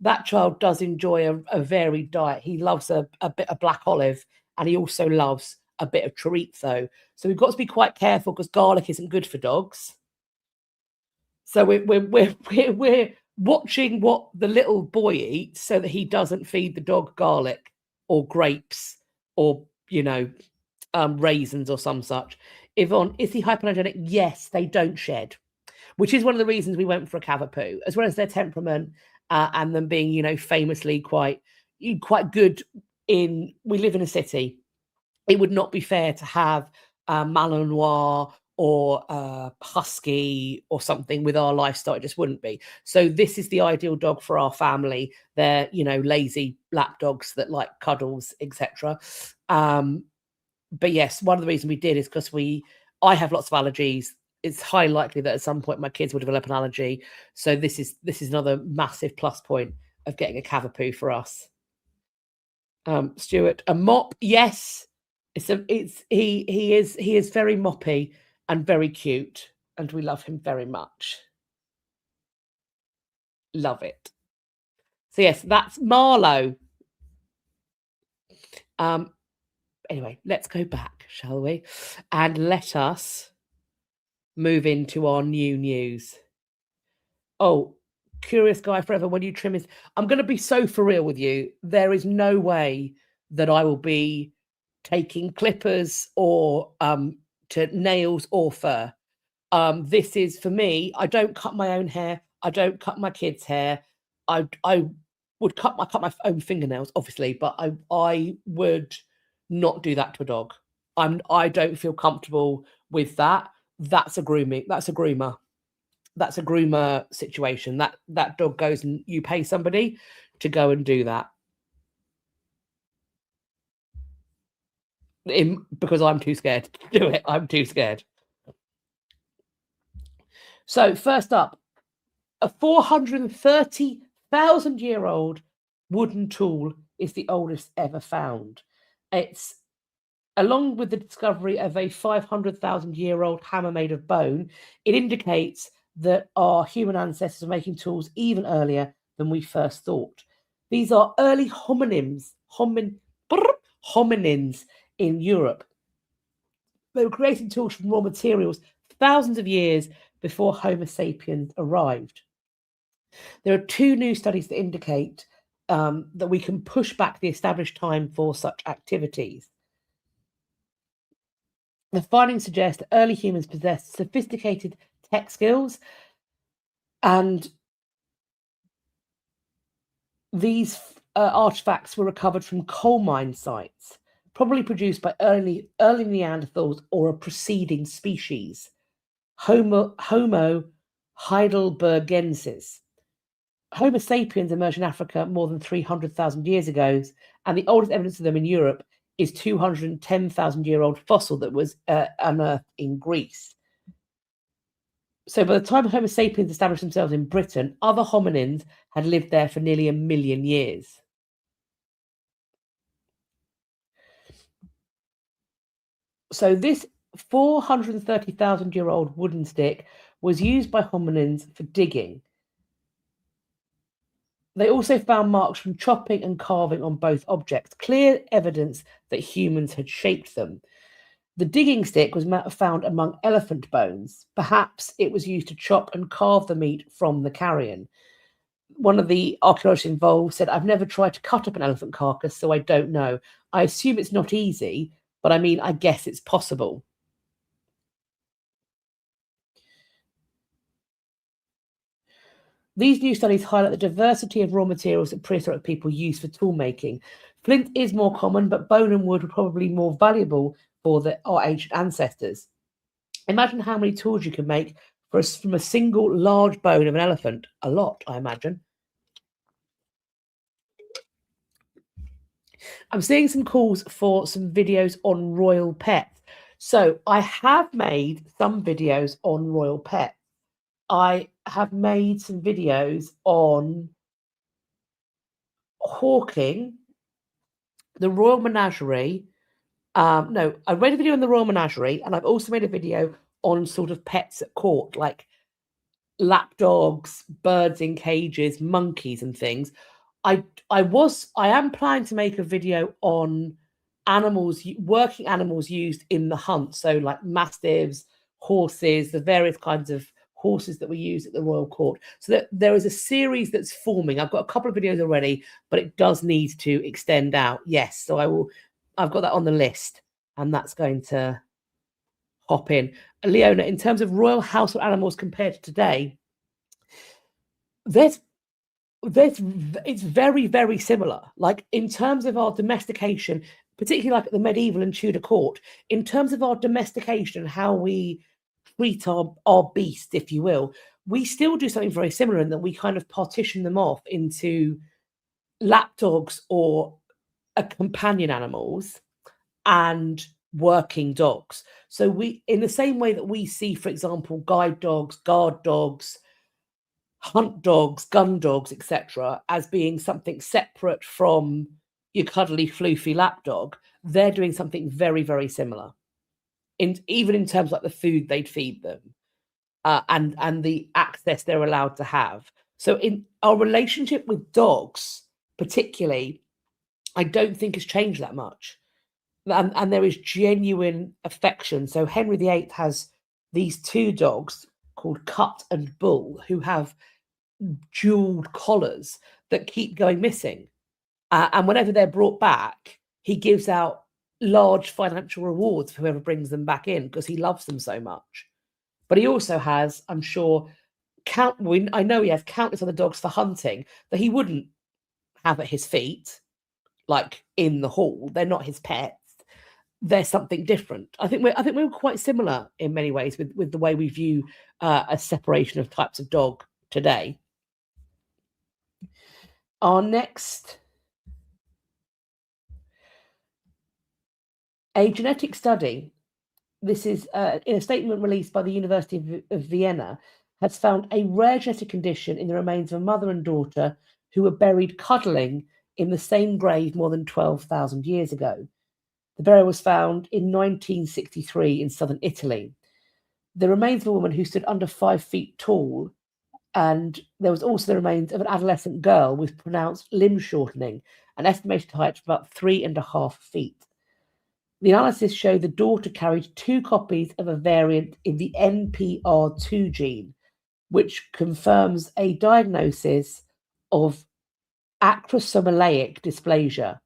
A: that child does enjoy a varied diet. He loves a bit of black olive, and he also loves a bit of chorizo. So we've got to be quite careful because garlic isn't good for dogs. So we're watching what the little boy eats so that he doesn't feed the dog garlic or grapes or raisins or some such. Yvonne, is he hypoallergenic? Yes, they don't shed, which is one of the reasons we went for a Cavapoo, as well as their temperament and them being, famously quite good in. We live in a city. It would not be fair to have Malinois or husky or something with our lifestyle. It just wouldn't be. So this is the ideal dog for our family. They're lazy lap dogs that like cuddles, etc. But yes, one of the reasons we did is because I have lots of allergies. It's highly likely that at some point my kids will develop an allergy. So this is another massive plus point of getting a Cavapoo for us. Stuart, a mop, yes. He is very moppy and very cute, and we love him very much. Love it. So yes, that's Marlo. Anyway, let's go back, shall we? And let us move into our new news. Oh, curious guy forever. When you trim his, I'm going to be so for real with you. There is no way that I will be taking clippers or to nails or fur. This is for me. I don't cut my own hair. I don't cut my kids' hair. I would cut my own fingernails, obviously, but I would not do that to a dog. I don't feel comfortable with that. That's a grooming. That's a groomer. That's a groomer situation. That dog goes and you pay somebody to go and do that. Because I'm too scared to do it. I'm too scared. So first up, a 430,000-year-old wooden tool is the oldest ever found. It's along with the discovery of a 500,000-year-old hammer made of bone. It indicates that our human ancestors were making tools even earlier than we first thought. These are early hominins in Europe. They were creating tools from raw materials thousands of years before Homo sapiens arrived. There are 2 new studies that indicate that we can push back the established time for such activities. The findings suggest that early humans possessed sophisticated tech skills, and these artifacts were recovered from coal mine sites, probably produced by early Neanderthals or a preceding species, Homo heidelbergensis. Homo sapiens emerged in Africa more than 300,000 years ago, and the oldest evidence of them in Europe is 210,000-year-old fossil that was unearthed in Greece. So by the time Homo sapiens established themselves in Britain, other hominins had lived there for nearly 1 million years. So this 430,000-year-old wooden stick was used by hominins for digging. They also found marks from chopping and carving on both objects, clear evidence that humans had shaped them. The digging stick was found among elephant bones. Perhaps it was used to chop and carve the meat from the carrion. One of the archaeologists involved said, "I've never tried to cut up an elephant carcass, so I don't know. I assume it's not easy, but I guess it's possible." These new studies highlight the diversity of raw materials that prehistoric people used for tool making. Flint is more common, but bone and wood were probably more valuable for our ancient ancestors. Imagine how many tools you could make from a single large bone of an elephant. A lot, I imagine. I'm seeing some calls for some videos on royal pets. So I have made some videos on royal pets. I have made some videos on hawking, the royal menagerie. No, I made a video on the royal menagerie, and I've also made a video on sort of pets at court, like lapdogs, birds in cages, monkeys, and things. I am planning to make a video on working animals used in the hunt. So like mastiffs, horses, the various kinds of horses that we use at the royal court. So that there is a series that's forming. I've got a couple of videos already, but it does need to extend out. Yes, so I've got that on the list, and that's going to hop in. Leona, in terms of royal household animals compared to today, it's very, very similar. Like in terms of our domestication, particularly like at the medieval and Tudor court, in terms of our domestication and how we treat our beast, if you will, we still do something very similar in that we kind of partition them off into lapdogs or companion animals and working dogs. So we, in the same way that we see, for example, guide dogs, guard dogs, hunt dogs, gun dogs, etc., as being something separate from your cuddly, floofy lapdog, they're doing something very, very similar. Even in terms of like the food they'd feed them, and the access they're allowed to have. So in our relationship with dogs, particularly, I don't think has changed that much. And there is genuine affection. So Henry VIII has these two dogs called Cut and Bull who have jeweled collars that keep going missing. And whenever they're brought back, he gives out large financial rewards for whoever brings them back in because he loves them so much. But he also has, I'm sure, I know he has countless other dogs for hunting that he wouldn't have at his feet, like in the hall. They're not his pets. They're something different. I think we're quite similar in many ways with the way we view a separation of types of dog today. Our next, a genetic study. This is in a statement released by the University of Vienna, has found a rare genetic condition in the remains of a mother and daughter who were buried cuddling in the same grave more than 12,000 years ago. The burial was found in 1963 in southern Italy. The remains of a woman who stood under 5 feet tall, and there was also the remains of an adolescent girl with pronounced limb shortening, an estimated height of about 3.5 feet. The analysis showed the daughter carried 2 copies of a variant in the NPR2 gene, which confirms a diagnosis of acromesomelic dysplasia,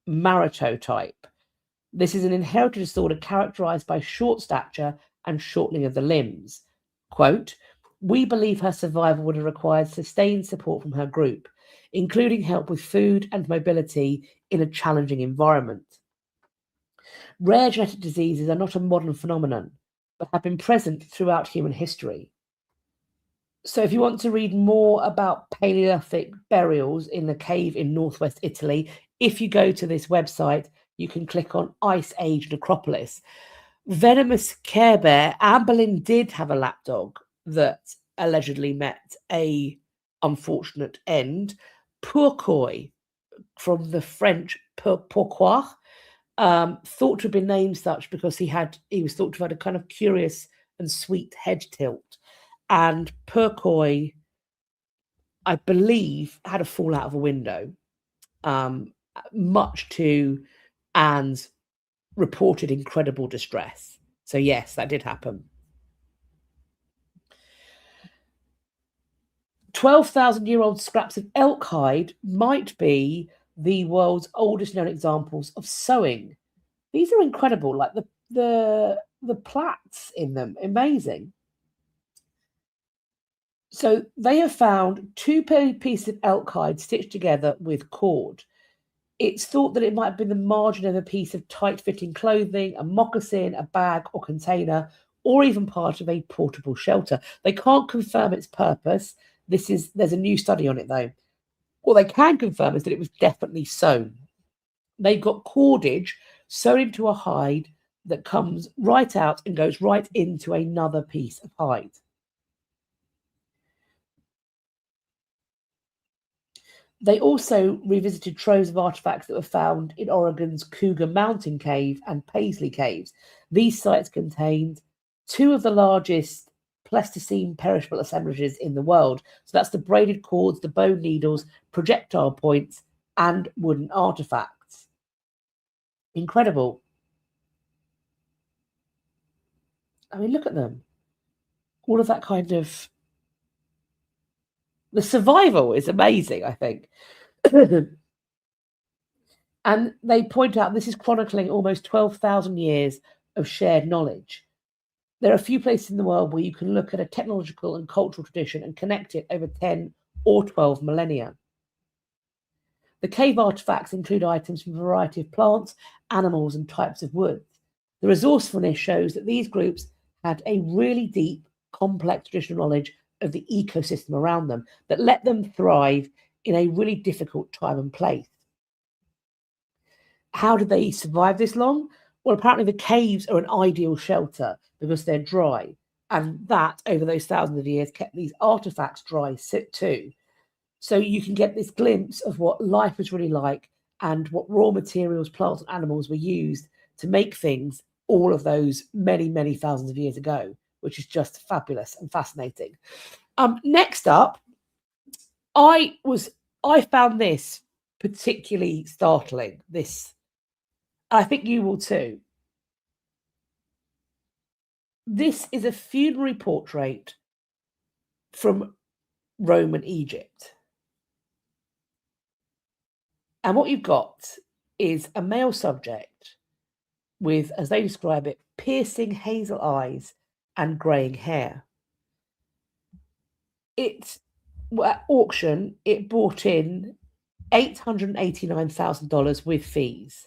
A: maratotype. This is an inherited disorder characterized by short stature and shortening of the limbs. Quote, "We believe her survival would have required sustained support from her group, including help with food and mobility in a challenging environment. Rare genetic diseases are not a modern phenomenon, but have been present throughout human history." So if you want to read more about Paleolithic burials in the cave in northwest Italy, if you go to this website, you can click on Ice Age Necropolis. Venomous Care Bear, Anne Boleyn did have a lapdog that allegedly met a unfortunate end. Pourquoi, from the French pourquoi, thought to have been named such because he was thought to have had a kind of curious and sweet head tilt. And Pourquoi, I believe, had a fall out of a window, much to Anne's reported incredible distress. So yes, that did happen. 12,000-year-old scraps of elk hide might be the world's oldest known examples of sewing. These are incredible, like the plaits in them, amazing. So they have found 2 pieces of elk hide stitched together with cord. It's thought that it might have been the margin of a piece of tight-fitting clothing, a moccasin, a bag or container, or even part of a portable shelter. They can't confirm its purpose. There's a new study on it, though. What they can confirm is that it was definitely sewn. They got cordage sewn into a hide that comes right out and goes right into another piece of hide. They also revisited troves of artifacts that were found in Oregon's Cougar Mountain Cave and Paisley Caves. These sites contained two of the largest Pleistocene perishable assemblages in the world. So that's the braided cords, the bone needles, projectile points, and wooden artifacts. Incredible. I mean, look at them. All of that kind of... The survival is amazing, I think. And they point out this is chronicling almost 12,000 years of shared knowledge. There are a few places in the world where you can look at a technological and cultural tradition and connect it over 10 or 12 millennia. The cave artifacts include items from a variety of plants, animals, and types of wood. The resourcefulness shows that these groups had a really deep, complex traditional knowledge of the ecosystem around them that let them thrive in a really difficult time and place. How did they survive this long? Well, apparently the caves are an ideal shelter because they're dry, and that, over those thousands of years, kept these artifacts dry too. So you can get this glimpse of what life was really like and what raw materials, plants, and animals were used to make things all of those many, many thousands of years ago, which is just fabulous and fascinating. Next up, I found this particularly startling. I think you will too. This is a funerary portrait from Roman Egypt. And what you've got is a male subject with, as they describe it, piercing hazel eyes and greying hair. At auction, it brought in $889,000 with fees.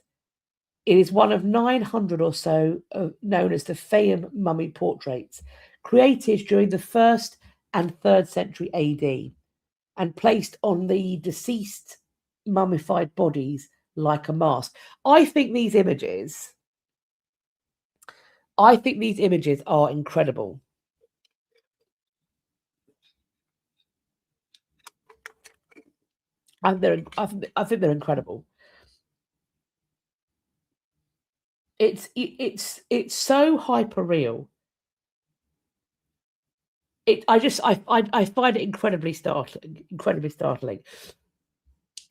A: It is one of 900 or so known as the Fayum mummy portraits, created during the 1st and 3rd century AD and placed on the deceased mummified bodies like a mask. I think these images are incredible. I think they're incredible. It's so hyper real. I find it incredibly startling.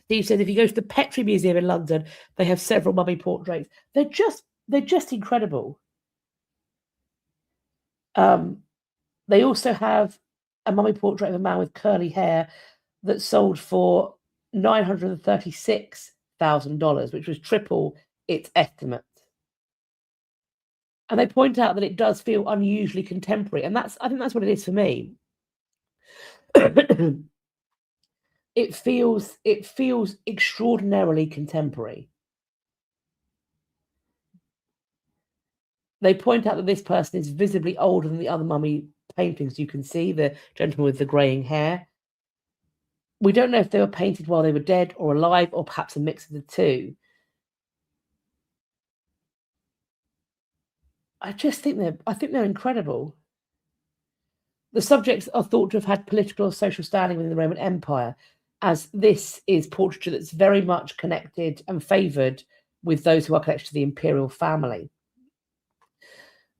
A: Steve says if you go to the Petrie Museum in London, they have several mummy portraits. They're just incredible. They also have a mummy portrait of a man with curly hair that sold for $936,000, which was triple its estimate. And they point out that it does feel unusually contemporary, and I think that's what it is for me. It feels extraordinarily contemporary. They point out that this person is visibly older than the other mummy paintings. You can see the gentleman with the greying hair. We don't know if they were painted while they were dead or alive, or perhaps a mix of the two. I think they're incredible. The subjects are thought to have had political or social standing within the Roman Empire, as this is portraiture that's very much connected and favoured with those who are connected to the imperial family.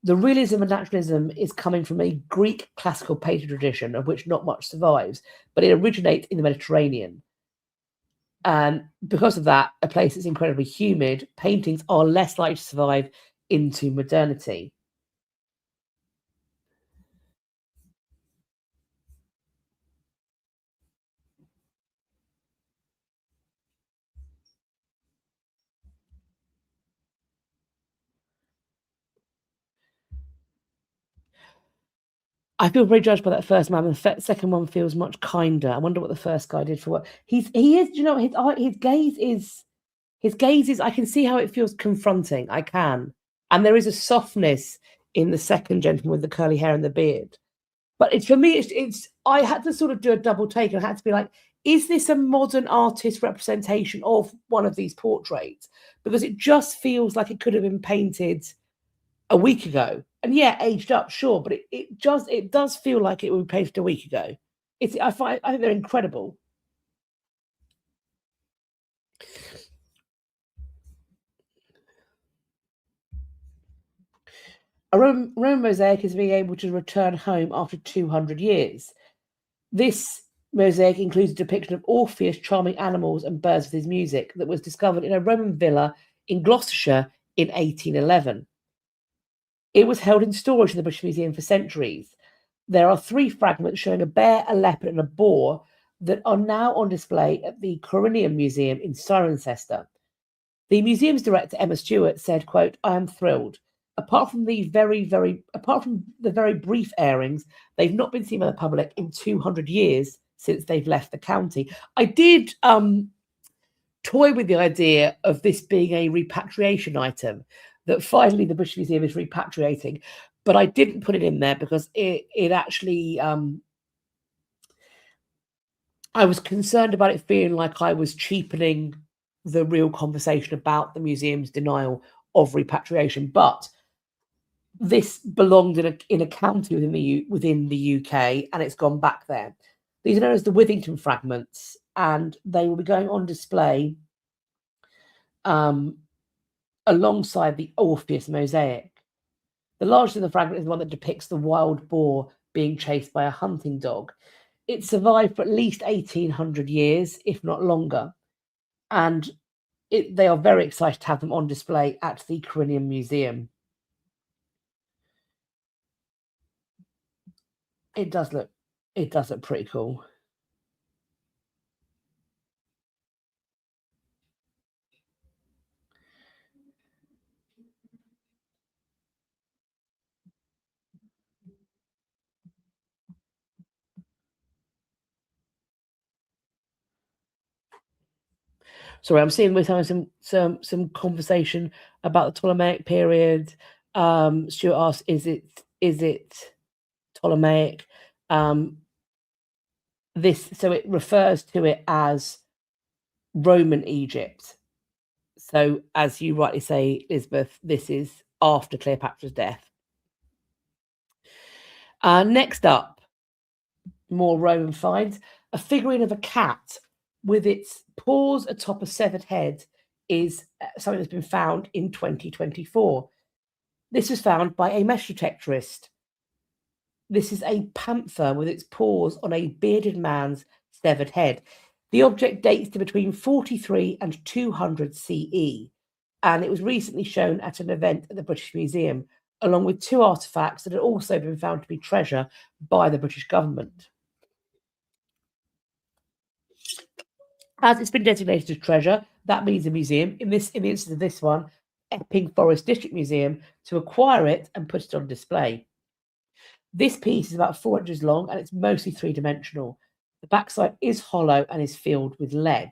A: The realism and naturalism is coming from a Greek classical painting tradition of which not much survives, but it originates in the Mediterranean. And because of that, a place that's incredibly humid, paintings are less likely to survive into modernity. I feel very judged by that first man. The second one feels much kinder. I wonder what the first guy did for what he is. You know, his gaze is. I can see how it feels confronting. I can, and there is a softness in the second gentleman with the curly hair and the beard. But it's for me. It's. I had to sort of do a double take, and I had to be like, is this a modern artist representation of one of these portraits? Because it just feels like it could have been painted a week ago. And yeah, aged up, sure, but it does feel like it was placed a week ago. I think they're incredible. A Roman mosaic is being able to return home after 200 years. This mosaic includes a depiction of Orpheus charming animals and birds with his music that was discovered in a Roman villa in Gloucestershire in 1811. It was held in storage in the British Museum for centuries. There are 3 fragments showing a bear, a leopard, and a boar that are now on display at the Corinium Museum in Cirencester. The museum's director, Emma Stuart, said, quote, "I am thrilled. Apart from the very brief airings, they've not been seen by the public in 200 years since they've left the county." I did toy with the idea of this being a repatriation item, that finally the British Museum is repatriating, but I didn't put it in there because it actually, I was concerned about it feeling like I was cheapening the real conversation about the museum's denial of repatriation. But this belonged in a county within the UK, and it's gone back there. These are known as the Withington fragments, and they will be going on display alongside the Orpheus mosaic. The largest of the fragment is the one that depicts the wild boar being chased by a hunting dog. It survived for at least 1800 years, if not longer, and they are very excited to have them on display at the Corinium Museum. It does look pretty cool. Sorry, I'm seeing we're having some conversation about the Ptolemaic period. Stuart asks, is it Ptolemaic? So it refers to it as Roman Egypt. So as you rightly say, Elizabeth, this is after Cleopatra's death. Next up, more Roman finds. A figurine of a cat with its paws atop a severed head is something that's been found in 2024. This was found by a metal detectorist. This is a panther with its paws on a bearded man's severed head. The object dates to between 43 and 200 CE, and it was recently shown at an event at the British Museum, along with 2 artefacts that had also been found to be treasure by the British government. As it's been designated as treasure, that means a museum, in the instance of this one, Epping Forest District Museum, to acquire it and put it on display. This piece is about 4 inches long and it's mostly 3-dimensional. The backside is hollow and is filled with lead.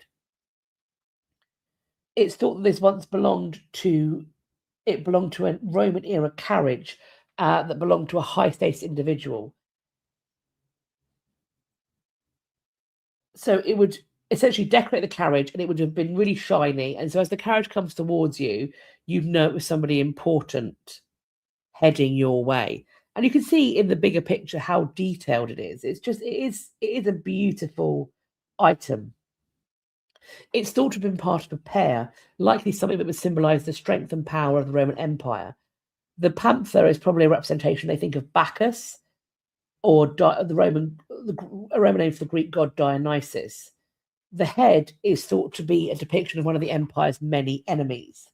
A: It's thought that this once belonged to a Roman era carriage that belonged to a high status individual. So it would essentially decorate the carriage and it would have been really shiny. And so as the carriage comes towards you, you'd know it was somebody important heading your way. And you can see in the bigger picture how detailed it is. It is a beautiful item. It's thought to have been part of a pair, likely something that would symbolize the strength and power of the Roman Empire. The panther is probably a representation, they think, of Bacchus, or a Roman name for the Greek god Dionysus. The head is thought to be a depiction of one of the empire's many enemies.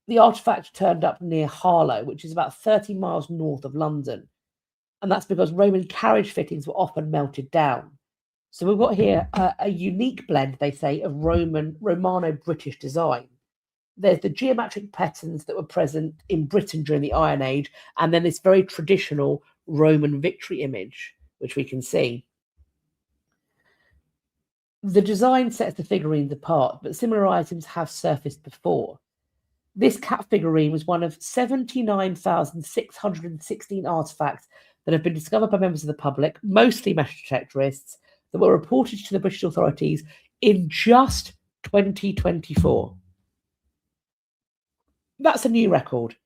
A: The artifact turned up near Harlow, which is about 30 miles north of London, and that's because Roman carriage fittings were often melted down. So we've got here a unique blend, they say, of Romano-British design. There's the geometric patterns that were present in Britain during the Iron Age, and then this very traditional Roman victory image, which we can see. The design sets the figurines apart, but similar items have surfaced before. This cat figurine was one of 79,616 artifacts that have been discovered by members of the public, mostly metal detectorists, that were reported to the British authorities in just 2024. That's a new record.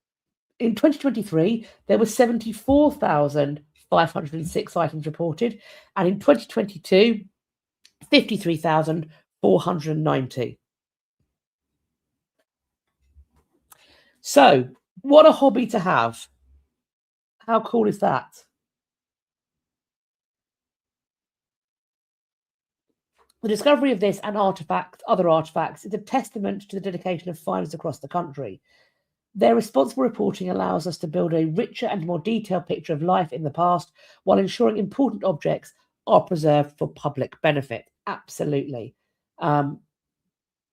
A: In 2023, there were 74,506 items reported, and in 2022, 53,490. So, what a hobby to have. How cool is that? The discovery of this and other artifacts, is a testament to the dedication of finders across the country. Their responsible reporting allows us to build a richer and more detailed picture of life in the past while ensuring important objects are preserved for public benefit. Absolutely.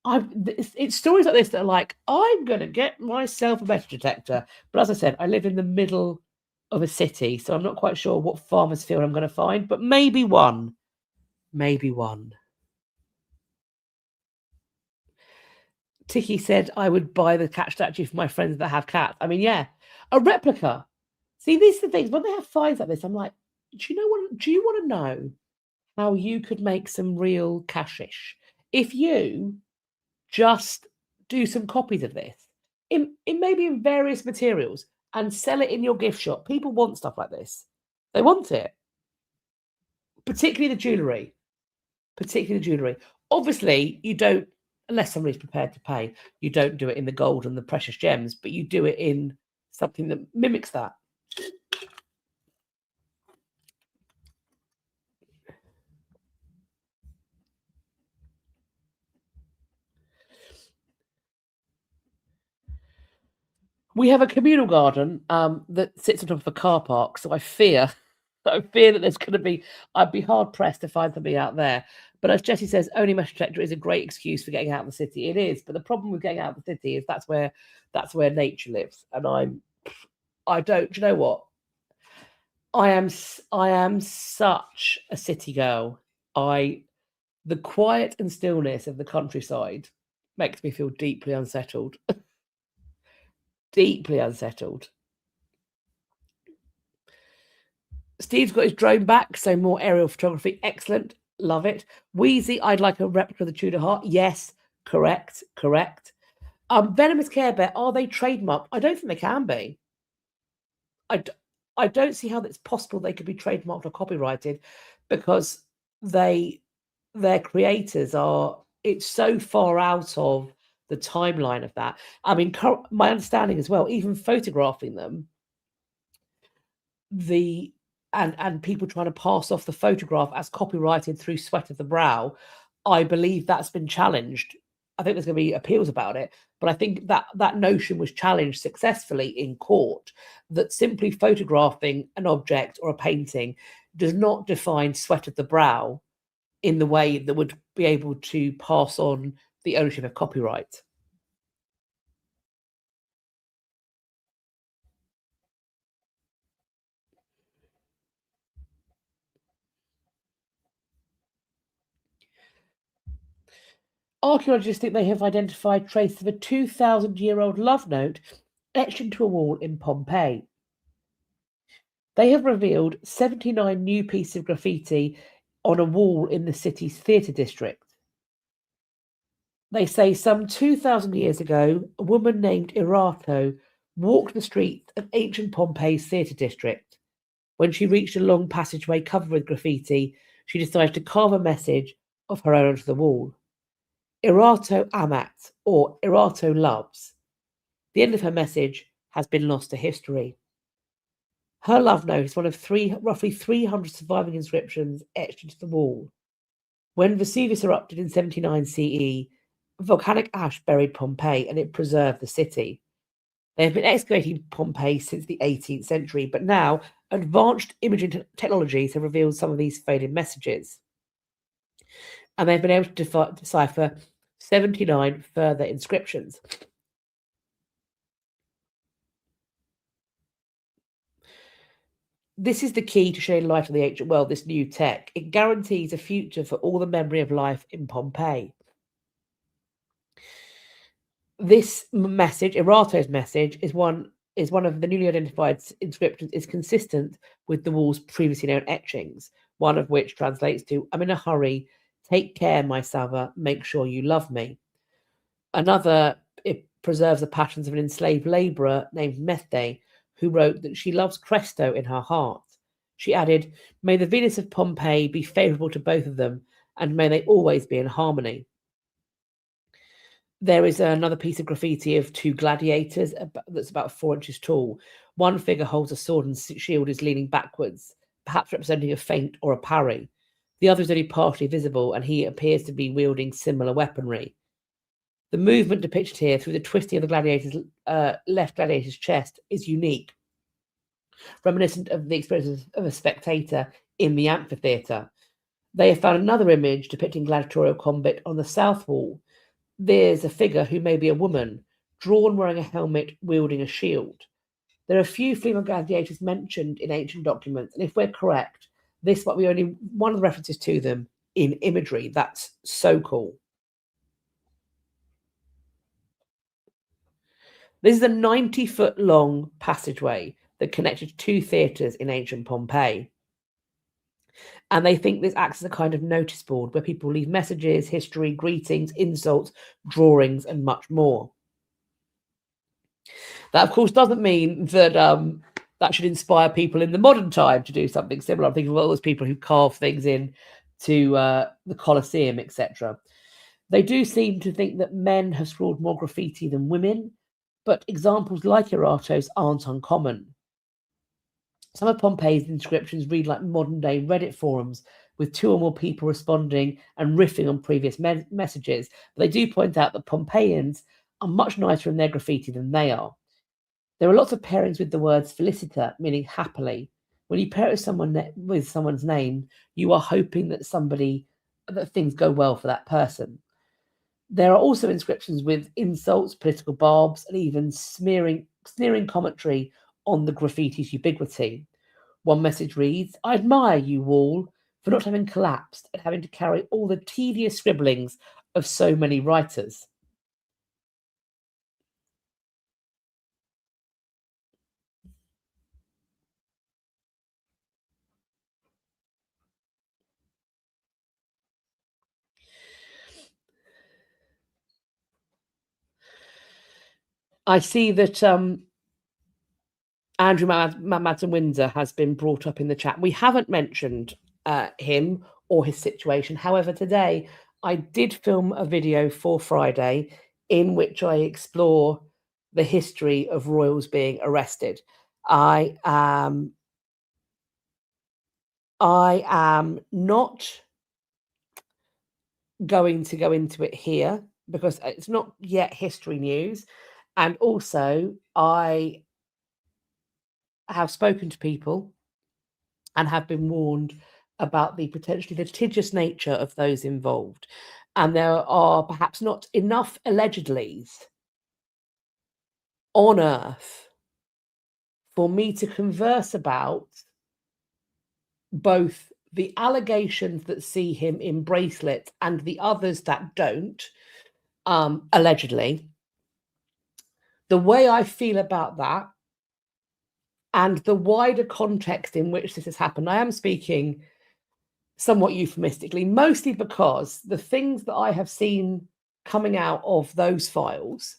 A: It's stories like this that are like, I'm going to get myself a metal detector. But as I said, I live in the middle of a city, so I'm not quite sure what farmer's field I'm going to find, but maybe one. Maybe one. Tiki said I would buy the cat statue for my friends that have cats. I mean, yeah, a replica. See, these are the things, when they have finds like this, I'm like, do you want to know how you could make some real cashish if you just do some copies of this in maybe in various materials and sell it in your gift shop? People want stuff like this. They want it. Particularly the jewellery. Obviously, you don't, unless somebody's prepared to pay, you don't do it in the gold and the precious gems, but you do it in something that mimics that. We have a communal garden that sits on top of a car park, so I fear that there's going to be, I'd be hard pressed to find something out there. But as Jessie says, owning a metal detector is a great excuse for getting out of the city. It is, but the problem with getting out of the city is that's where nature lives, and I don't. Do you know what? I am such a city girl. The quiet and stillness of the countryside makes me feel deeply unsettled. Deeply unsettled. Steve's got his drone back, so more aerial photography. Excellent. Love it. Wheezy, I'd like a replica of the Tudor heart. Yes, correct. Venomous Care Bear, are they trademarked? I don't think they can be. I don't see how it's possible they could be trademarked or copyrighted, because their creators are, it's so far out of the timeline of that. I mean, my understanding as well, even photographing them, and people trying to pass off the photograph as copyrighted through sweat of the brow, I believe that's been challenged. I think there's going to be appeals about it, but I think that notion was challenged successfully in court, that simply photographing an object or a painting does not define sweat of the brow in the way that would be able to pass on the ownership of copyright. Archaeologists think they have identified traces of a 2,000-year-old love note etched into a wall in Pompeii. They have revealed 79 new pieces of graffiti on a wall in the city's theatre district. They say some 2,000 years ago, a woman named Erato walked the streets of ancient Pompeii's theatre district. When she reached a long passageway covered with graffiti, she decided to carve a message of her own onto the wall. Erato amat, or Erato loves. The end of her message has been lost to history. Her love note is one of roughly 300 surviving inscriptions etched into the wall. When Vesuvius erupted in 79 CE, volcanic ash buried Pompeii and it preserved the city. They have been excavating Pompeii since the 18th century, but now advanced imaging technologies have revealed some of these faded messages. And they've been able to decipher 79 further inscriptions. This is the key to shedding light on the ancient world, this new tech. It guarantees a future for all the memory of life in Pompeii. This message, Erato's message, is one of the newly identified inscriptions, is consistent with the wall's previously known etchings, one of which translates to, I'm in a hurry, take care, my Sava, make sure you love me. Another, it preserves the patterns of an enslaved labourer named Methde, who wrote that she loves Cresto in her heart. She added, "May the Venus of Pompeii be favourable to both of them, and may they always be in harmony." There is another piece of graffiti of two gladiators that's about 4 inches tall. One figure holds a sword and shield is leaning backwards, perhaps representing a feint or a parry. The other is only partially visible, and he appears to be wielding similar weaponry. The movement depicted here through the twisting of the gladiator's left gladiator's chest is unique, reminiscent of the experience of a spectator in the amphitheatre. They have found another image depicting gladiatorial combat on the south wall. There's a figure who may be a woman, drawn wearing a helmet, wielding a shield. There are a few female gladiators mentioned in ancient documents, and if we're correct, this might be only one of the references to them in imagery. That's so cool. This is a 90-foot long passageway that connected two theatres in ancient Pompeii. And they think this acts as a kind of notice board where people leave messages, history, greetings, insults, drawings, and much more. That, of course, doesn't mean that that should inspire people in the modern time to do something similar. I'm thinking of all those people who carve things in to the Colosseum, etc. They do seem to think that men have scrawled more graffiti than women, but examples like Erato's aren't uncommon. Some of Pompeii's inscriptions read like modern-day Reddit forums, with two or more people responding and riffing on previous messages. But they do point out that Pompeians are much nicer in their graffiti than they are. There are lots of pairings with the words felicita, meaning happily. When you pair it with someone's name, you are hoping that things go well for that person. There are also inscriptions with insults, political barbs, and even sneering commentary on the graffiti's ubiquity. One message reads, "I admire you, wall, for not having collapsed and having to carry all the tedious scribblings of so many writers." I see that Andrew Madsen Windsor has been brought up in the chat. We haven't mentioned him or his situation. However, today I did film a video for Friday in which I explore the history of royals being arrested. I am not going to go into it here because it's not yet history news. And also, I have spoken to people and have been warned about the potentially litigious nature of those involved. And there are perhaps not enough allegedlys on Earth for me to converse about both the allegations that see him in bracelets and the others that don't, allegedly, the way I feel about that, and the wider context in which this has happened. I am speaking somewhat euphemistically, mostly because the things that I have seen coming out of those files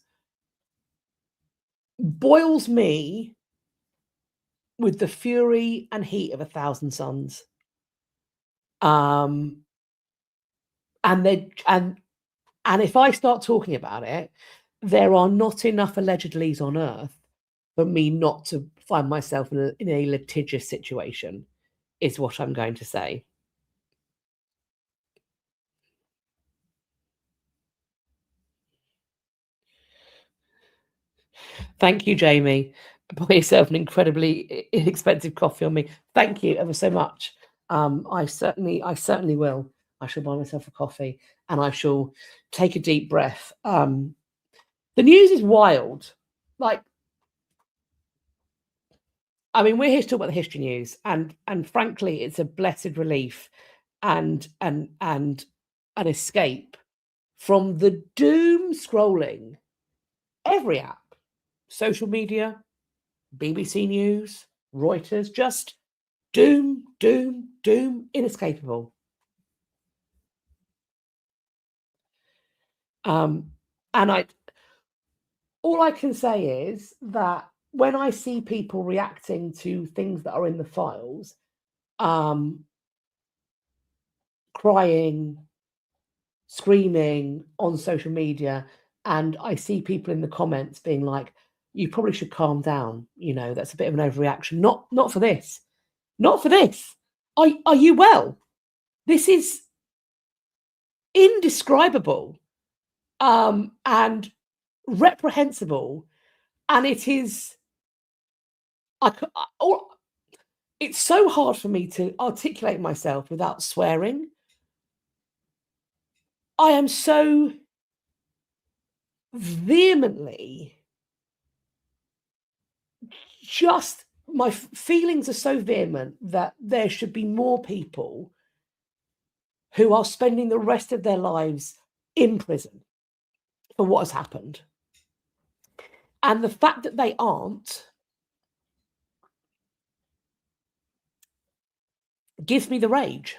A: boils me with the fury and heat of 1,000 suns. And if I start talking about it, there are not enough allegedlys on Earth for me not to find myself in a litigious situation, is what I'm going to say. Thank you, Jamie. Buy yourself an incredibly inexpensive coffee on me. Thank you ever so much. I certainly will. I shall buy myself a coffee and I shall take a deep breath. The news is wild. Like, I mean, we're here to talk about the history news, and frankly, it's a blessed relief and an escape from the doom scrolling every app, social media, BBC News, Reuters, just doom, doom, doom, inescapable. And all I can say is that when I see people reacting to things that are in the files, crying, screaming on social media, and I see people in the comments being like, you probably should calm down, that's a bit of an overreaction. Not for this. Not for this. Are you well? This is indescribable and reprehensible, and it is it's so hard for me to articulate myself without swearing. I am so vehemently my feelings are so vehement that there should be more people who are spending the rest of their lives in prison for what has happened. And the fact that they aren't gives me the rage.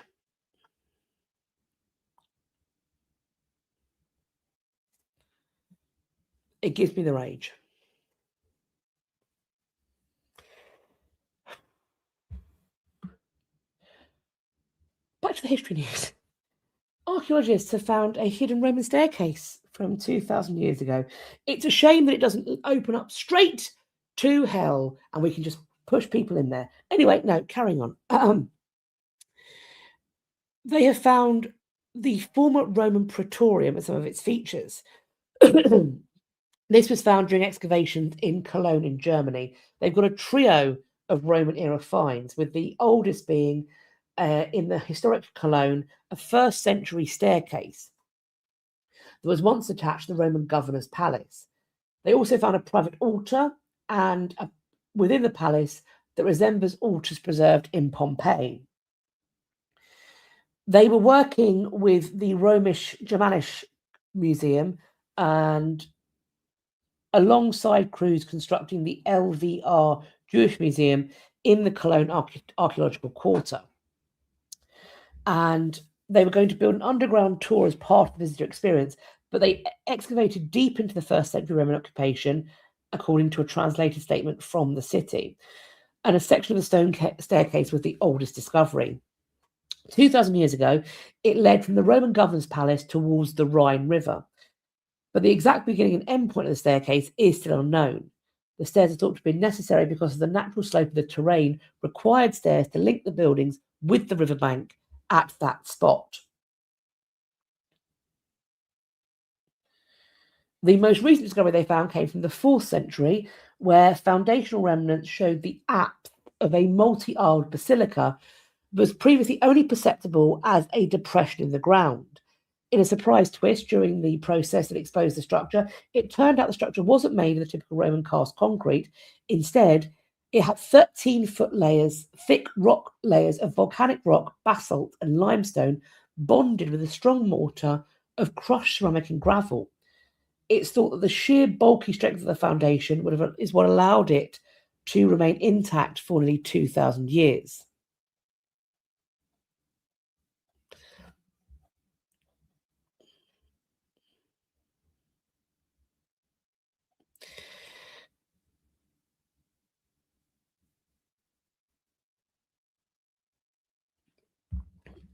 A: It gives me the rage. Back to the history news. Archaeologists have found a hidden Roman staircase from 2,000 years ago. It's a shame that it doesn't open up straight to hell and we can just push people in there. Anyway, no, carrying on. They have found the former Roman praetorium and some of its features. This was found during excavations in Cologne in Germany. They've got a trio of Roman-era finds, with the oldest being in the historic Cologne, a first-century staircase that was once attached to the Roman governor's palace. They also found a private altar and within the palace that resembles altars preserved in Pompeii. They were working with the Romish-Germanisch Museum and alongside crews constructing the LVR Jewish Museum in the Cologne Archaeological Quarter. And they were going to build an underground tour as part of the visitor experience, but they excavated deep into the first century Roman occupation, according to a translated statement from the city. And a section of the stone staircase was the oldest discovery. 2,000 years ago, it led from the Roman governor's palace towards the Rhine River. But the exact beginning and end point of the staircase is still unknown. The stairs are thought to be necessary because of the natural slope of the terrain required stairs to link the buildings with the riverbank at that spot. The most recent discovery they found came from the 4th century, where foundational remnants showed the apse of a multi-aisled basilica was previously only perceptible as a depression in the ground. In a surprise twist during the process that exposed the structure, it turned out the structure wasn't made of the typical Roman cast concrete. Instead, it had 13-foot layers, thick rock layers of volcanic rock, basalt, and limestone bonded with a strong mortar of crushed ceramic and gravel. It's thought that the sheer bulky strength of the foundation is what allowed it to remain intact for nearly 2,000 years.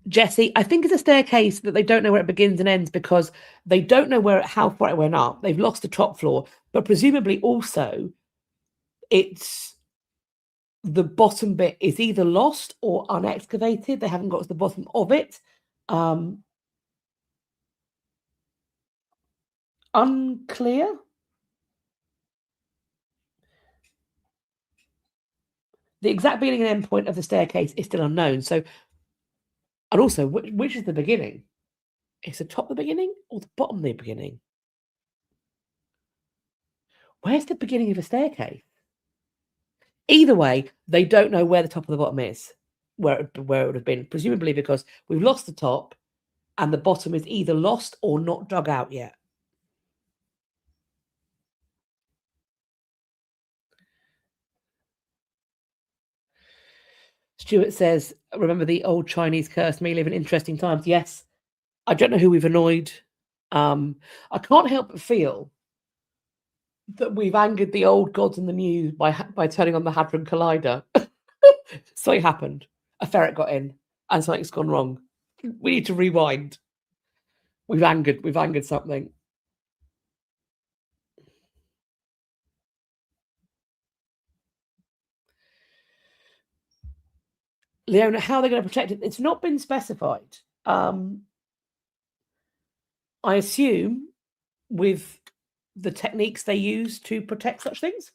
A: Jessie, I think it's a staircase that they don't know where it begins and ends because they don't know how far it went up. They've lost the top floor, but presumably also it's the bottom bit is either lost or unexcavated. They haven't got to the bottom of it. Unclear. The exact beginning and end point of the staircase is still unknown. So, and also, which is the beginning? Is the top the beginning or the bottom the beginning? Where's the beginning of a staircase? Either way, they don't know where the top of the bottom is, where it would have been, presumably because we've lost the top and the bottom is either lost or not dug out yet. Stuart says, remember the old Chinese curse, may live in interesting times. Yes, I don't know who we've annoyed. I can't help but feel that we've angered the old gods and the new by turning on the Hadron Collider. Something happened. A ferret got in, and something's gone wrong. We need to rewind. We've angered something. Leona, how are they going to protect it? It's not been specified. I assume with the techniques they use to protect such things.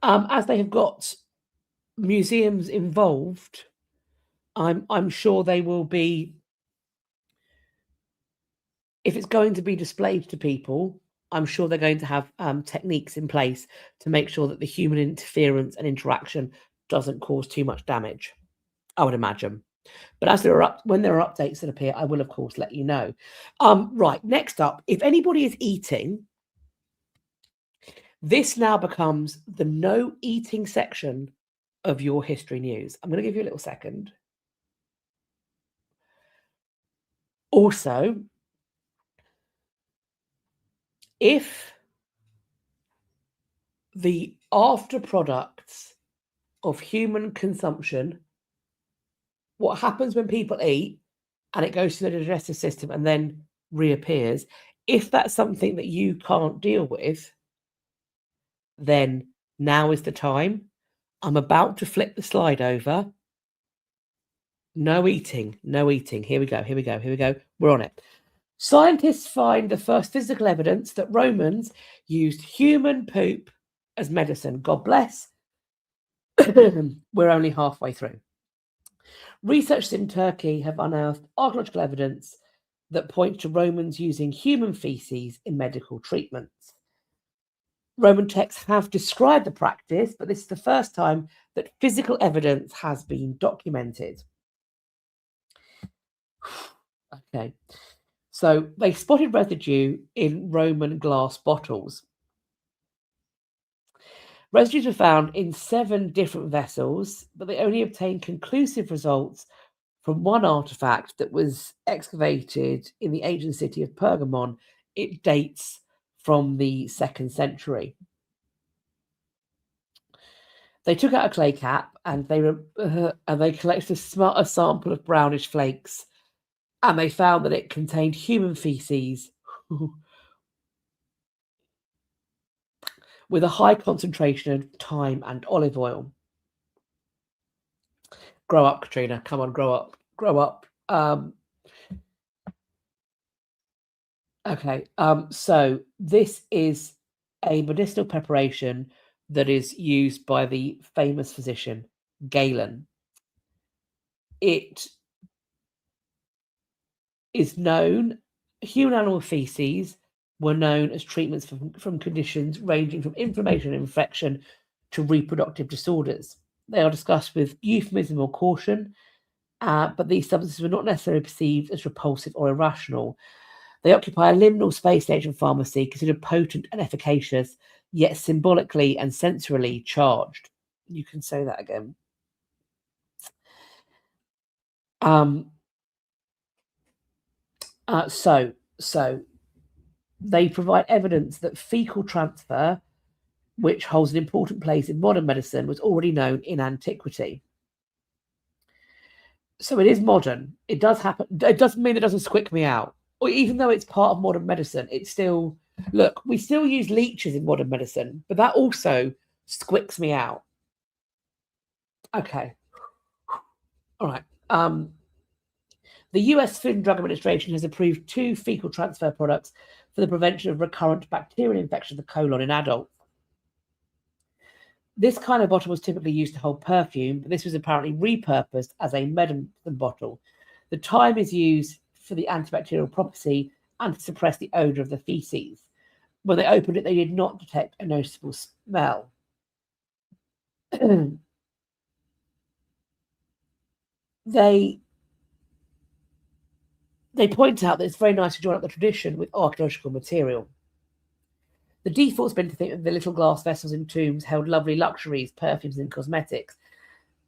A: As they have got museums involved, I'm sure they will be, if it's going to be displayed to people, I'm sure they're going to have techniques in place to make sure that the human interference and interaction doesn't cause too much damage, I would imagine. But as when there are updates that appear, I will, of course, let you know. Right, next up, if anybody is eating, this now becomes the no eating section of your history news. I'm going to give you a little second. Also, if the after products of human consumption, what happens when people eat and it goes through the digestive system and then reappears, if that's something that you can't deal with, then now is the time. I'm about to flip the slide over. No eating, no eating. Here we go. We're on it. Scientists find the first physical evidence that Romans used human poop as medicine. God bless. We're only halfway through. Researchers in Turkey have unearthed archaeological evidence that points to Romans using human feces in medical treatments. Roman texts have described the practice, but this is the first time that physical evidence has been documented. Okay, so they spotted residue in Roman glass bottles. Residues were found in 7 different vessels, but they only obtained conclusive results from one artifact that was excavated in the ancient city of Pergamon. It dates from the 2nd century. They took out a clay cap and they collected a sample of brownish flakes, and they found that it contained human feces with a high concentration of thyme and olive oil. Grow up, Katrina. Come on, grow up. Okay, so this is a medicinal preparation that is used by the famous physician Galen. It is known, human animal feces were known as treatments from conditions ranging from inflammation and infection to reproductive disorders. They are discussed with euphemism or caution, but these substances were not necessarily perceived as repulsive or irrational. They occupy a liminal space in ancient pharmacy, considered potent and efficacious, yet symbolically and sensorily charged. You can say that again. So they provide evidence that fecal transfer, which holds an important place in modern medicine, was already known in antiquity. So it is modern. It does happen. It doesn't mean it doesn't squick me out. Or even though it's part of modern medicine, it's still, look, we still use leeches in modern medicine, but that also squicks me out. Okay. All right. The US Food and Drug Administration has approved 2 fecal transfer products for the prevention of recurrent bacterial infection of the colon in adults. This kind of bottle was typically used to hold perfume, but this was apparently repurposed as a medicine bottle. The thyme is used for the antibacterial property and to suppress the odor of the feces. When they opened it, they did not detect a noticeable smell. They point out that it's very nice to join up the tradition with archaeological material. The default's been to think that the little glass vessels in tombs held lovely luxuries, perfumes, and cosmetics.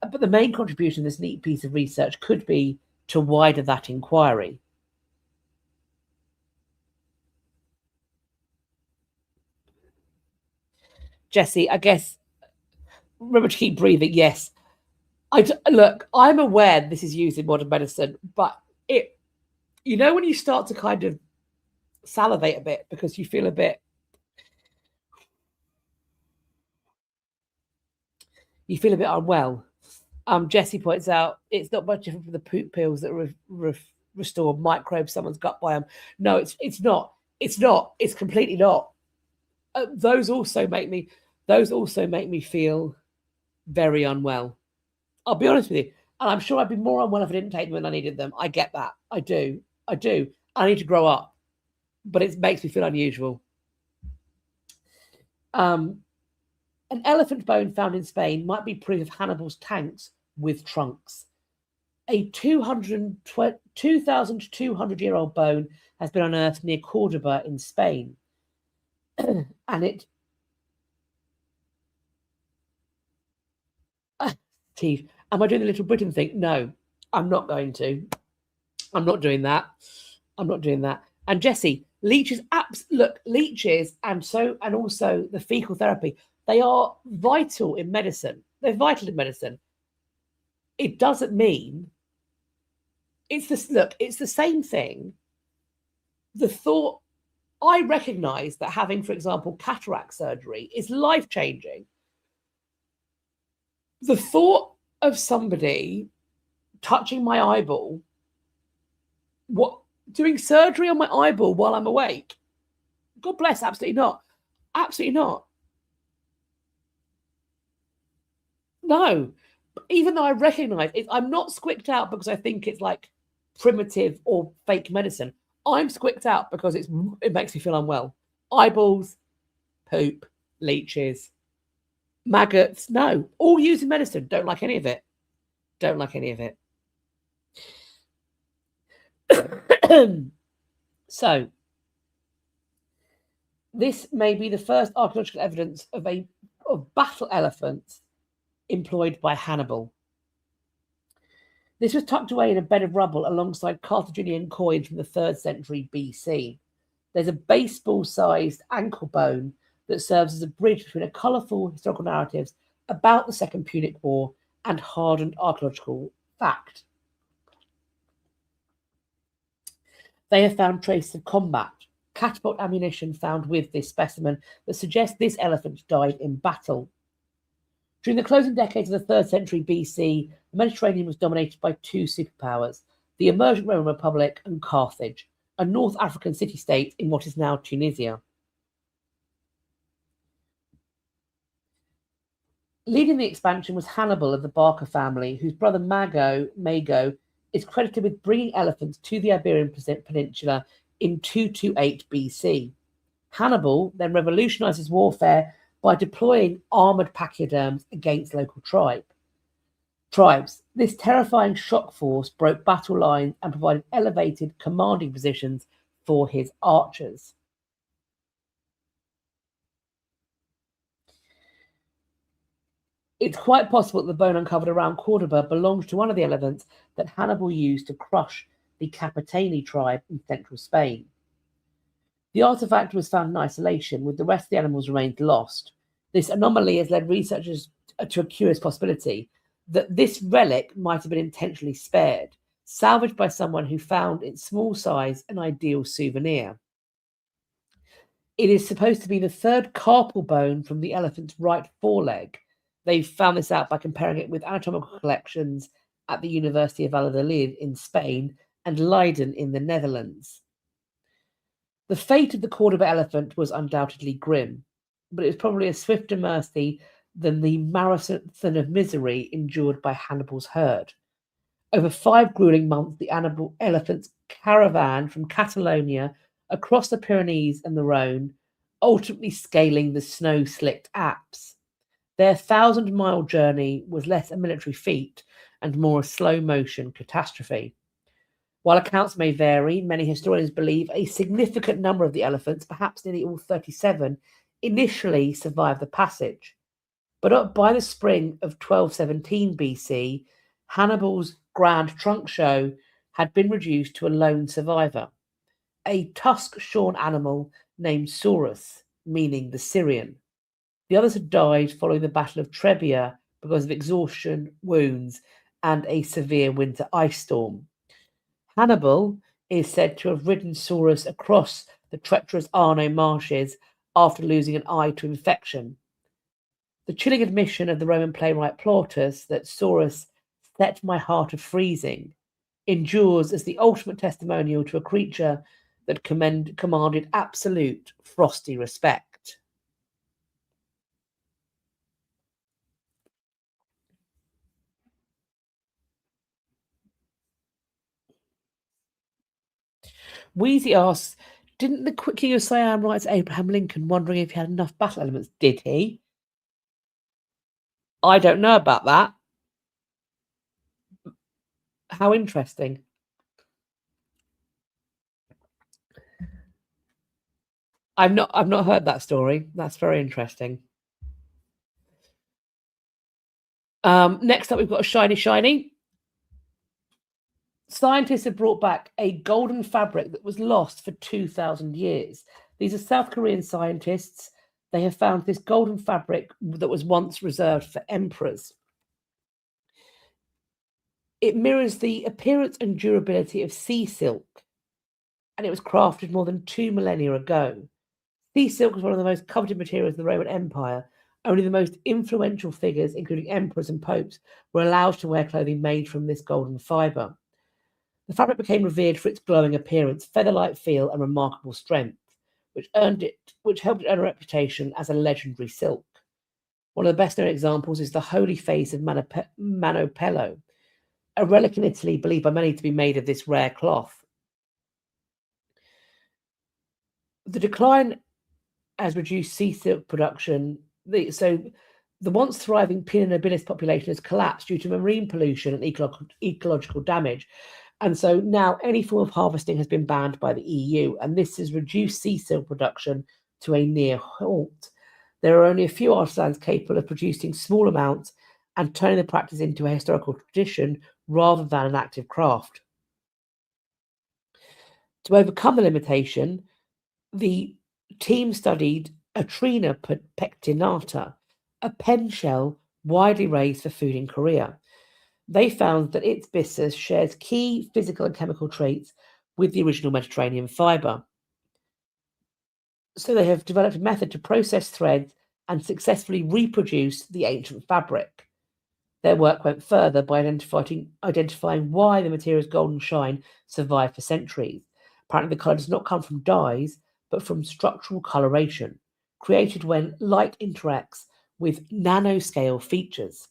A: But the main contribution of this neat piece of research could be to widen that inquiry. Jessie, I guess, remember to keep breathing. Yes. Look, I'm aware this is used in modern medicine, but when you start to kind of salivate a bit because you feel a bit unwell. Jessie points out it's not much different from the poop pills that restore microbes someone's gut biome. No, it's not. It's not. It's completely not. Those also make me feel very unwell. I'll be honest with you, and I'm sure I'd be more unwell if I didn't take them when I needed them. I get that. I do. I need to grow up, but it makes me feel unusual. An elephant bone found in Spain might be proof of Hannibal's tanks with trunks. A 2,200-year-old bone has been unearthed near Cordoba in Spain. And it... Steve, am I doing the Little Britain thing? No, I'm not going to. I'm not doing that. And Jessie, leeches and also the fecal therapy, they are vital in medicine. They're vital in medicine. It doesn't mean it's the same thing. The thought, I recognize that having, for example, cataract surgery is life-changing. The thought of somebody touching my eyeball, doing surgery on my eyeball while I'm awake, God bless, absolutely not. Absolutely not. No, even though I recognize it, I'm not squicked out because I think it's like primitive or fake medicine. I'm squicked out because it makes me feel unwell. Eyeballs, poop, leeches, maggots, no, all used in medicine. Don't like any of it. So, this may be the first archaeological evidence of battle elephants employed by Hannibal. This was tucked away in a bed of rubble alongside Carthaginian coins from the 3rd century BC. There's a baseball-sized ankle bone that serves as a bridge between colourful historical narratives about the Second Punic War and hardened archaeological fact. They have found traces of combat, catapult ammunition found with this specimen that suggests this elephant died in battle. During the closing decades of the 3rd century BC, the Mediterranean was dominated by two superpowers, the emergent Roman Republic and Carthage, a North African city-state in what is now Tunisia. Leading the expansion was Hannibal of the Barca family, whose brother Mago is credited with bringing elephants to the Iberian Peninsula in 228 BC. Hannibal then revolutionizes warfare by deploying armoured pachyderms against local tribes. This terrifying shock force broke battle lines and provided elevated commanding positions for his archers. It's quite possible that the bone uncovered around Cordoba belongs to one of the elephants that Hannibal used to crush the Capitani tribe in central Spain. The artifact was found in isolation, with the rest of the animal's remains lost. This anomaly has led researchers to a curious possibility that this relic might have been intentionally spared, salvaged by someone who found its small size an ideal souvenir. It is supposed to be the third carpal bone from the elephant's right foreleg. They found this out by comparing it with anatomical collections at the University of Valladolid in Spain and Leiden in the Netherlands. The fate of the Cordoba elephant was undoubtedly grim, but it was probably a swifter mercy than the marathon of misery endured by Hannibal's herd. Over 5 grueling months, the elephant's caravan from Catalonia across the Pyrenees and the Rhone, ultimately scaling the snow-slicked Alps. Their 1,000-mile journey was less a military feat and more a slow-motion catastrophe. While accounts may vary, many historians believe a significant number of the elephants, perhaps nearly all 37, initially survived the passage. But by the spring of 1217 BC, Hannibal's grand trunk show had been reduced to a lone survivor, a tusk-shorn animal named Saurus, meaning the Syrian. The others had died following the Battle of Trebia because of exhaustion, wounds, and a severe winter ice storm. Hannibal is said to have ridden Saurus across the treacherous Arno marshes after losing an eye to infection. The chilling admission of the Roman playwright Plautus that Saurus set my heart a freezing endures as the ultimate testimonial to a creature that commanded absolute frosty respect. Wheezy asks, didn't the King of Siam write to Abraham Lincoln wondering if he had enough battle elements? Did he? I don't know about that. How interesting. I've not heard that story. That's very interesting. Next up, we've got a shiny. Scientists have brought back a golden fabric that was lost for 2,000 years. These are South Korean scientists. They have found this golden fabric that was once reserved for emperors. It mirrors the appearance and durability of sea silk, and it was crafted more than 2 millennia ago. Sea silk was one of the most coveted materials of the Roman Empire. Only the most influential figures, including emperors and popes, were allowed to wear clothing made from this golden fibre. The fabric became revered for its glowing appearance, feather-like feel, and remarkable strength, which helped it earn a reputation as a legendary silk. One of the best-known examples is the holy face of Manopello, a relic in Italy believed by many to be made of this rare cloth. The decline has reduced sea silk production. The once thriving Pinna nobilis population has collapsed due to marine pollution and ecological damage. And so now any form of harvesting has been banned by the EU, and this has reduced sea silk production to a near halt. There are only a few artisans capable of producing small amounts and turning the practice into a historical tradition rather than an active craft. To overcome the limitation, the team studied Atrina pectinata, a pen shell widely raised for food in Korea. They found that its byssus shares key physical and chemical traits with the original Mediterranean fibre. So they have developed a method to process threads and successfully reproduce the ancient fabric. Their work went further by identifying why the material's golden shine survived for centuries. Apparently the colour does not come from dyes, but from structural coloration, created when light interacts with nanoscale features.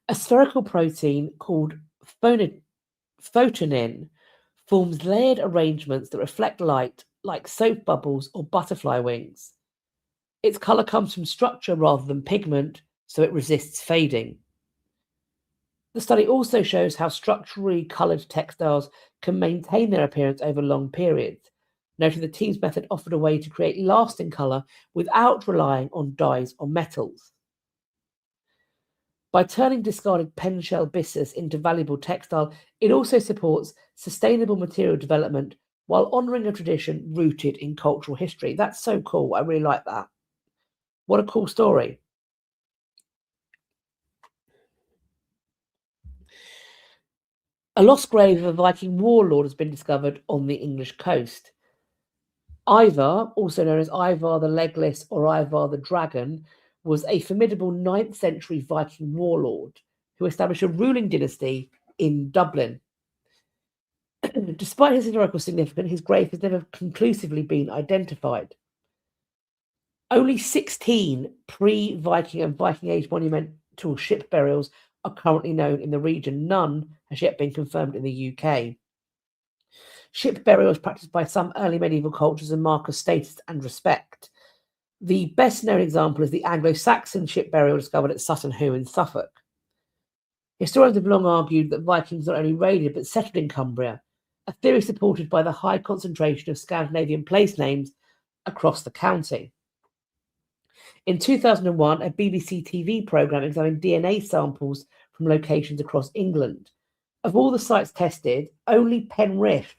A: A spherical protein called photonin forms layered arrangements that reflect light like soap bubbles or butterfly wings. Its colour comes from structure rather than pigment, so it resists fading. The study also shows how structurally coloured textiles can maintain their appearance over long periods, noting the team's method offered a way to create lasting colour without relying on dyes or metals. By turning discarded pen shell byssus into valuable textile, it also supports sustainable material development while honouring a tradition rooted in cultural history. That's so cool. I really like that. What a cool story. A lost grave of a Viking warlord has been discovered on the English coast. Ivar, also known as Ivar the Legless or Ivar the Dragon, was a formidable 9th century Viking warlord who established a ruling dynasty in Dublin. Despite his historical significance, his grave has never conclusively been identified. Only 16 pre-Viking and Viking Age monumental ship burials are currently known in the region. None has yet been confirmed in the UK. Ship burial is practiced by some early medieval cultures and mark of status and respect. The best known example is the Anglo-Saxon ship burial discovered at Sutton Hoo in Suffolk. Historians have long argued that Vikings not only raided but settled in Cumbria, a theory supported by the high concentration of Scandinavian place names across the county. In 2001, a BBC TV programme examined DNA samples from locations across England. Of all the sites tested, only Penrith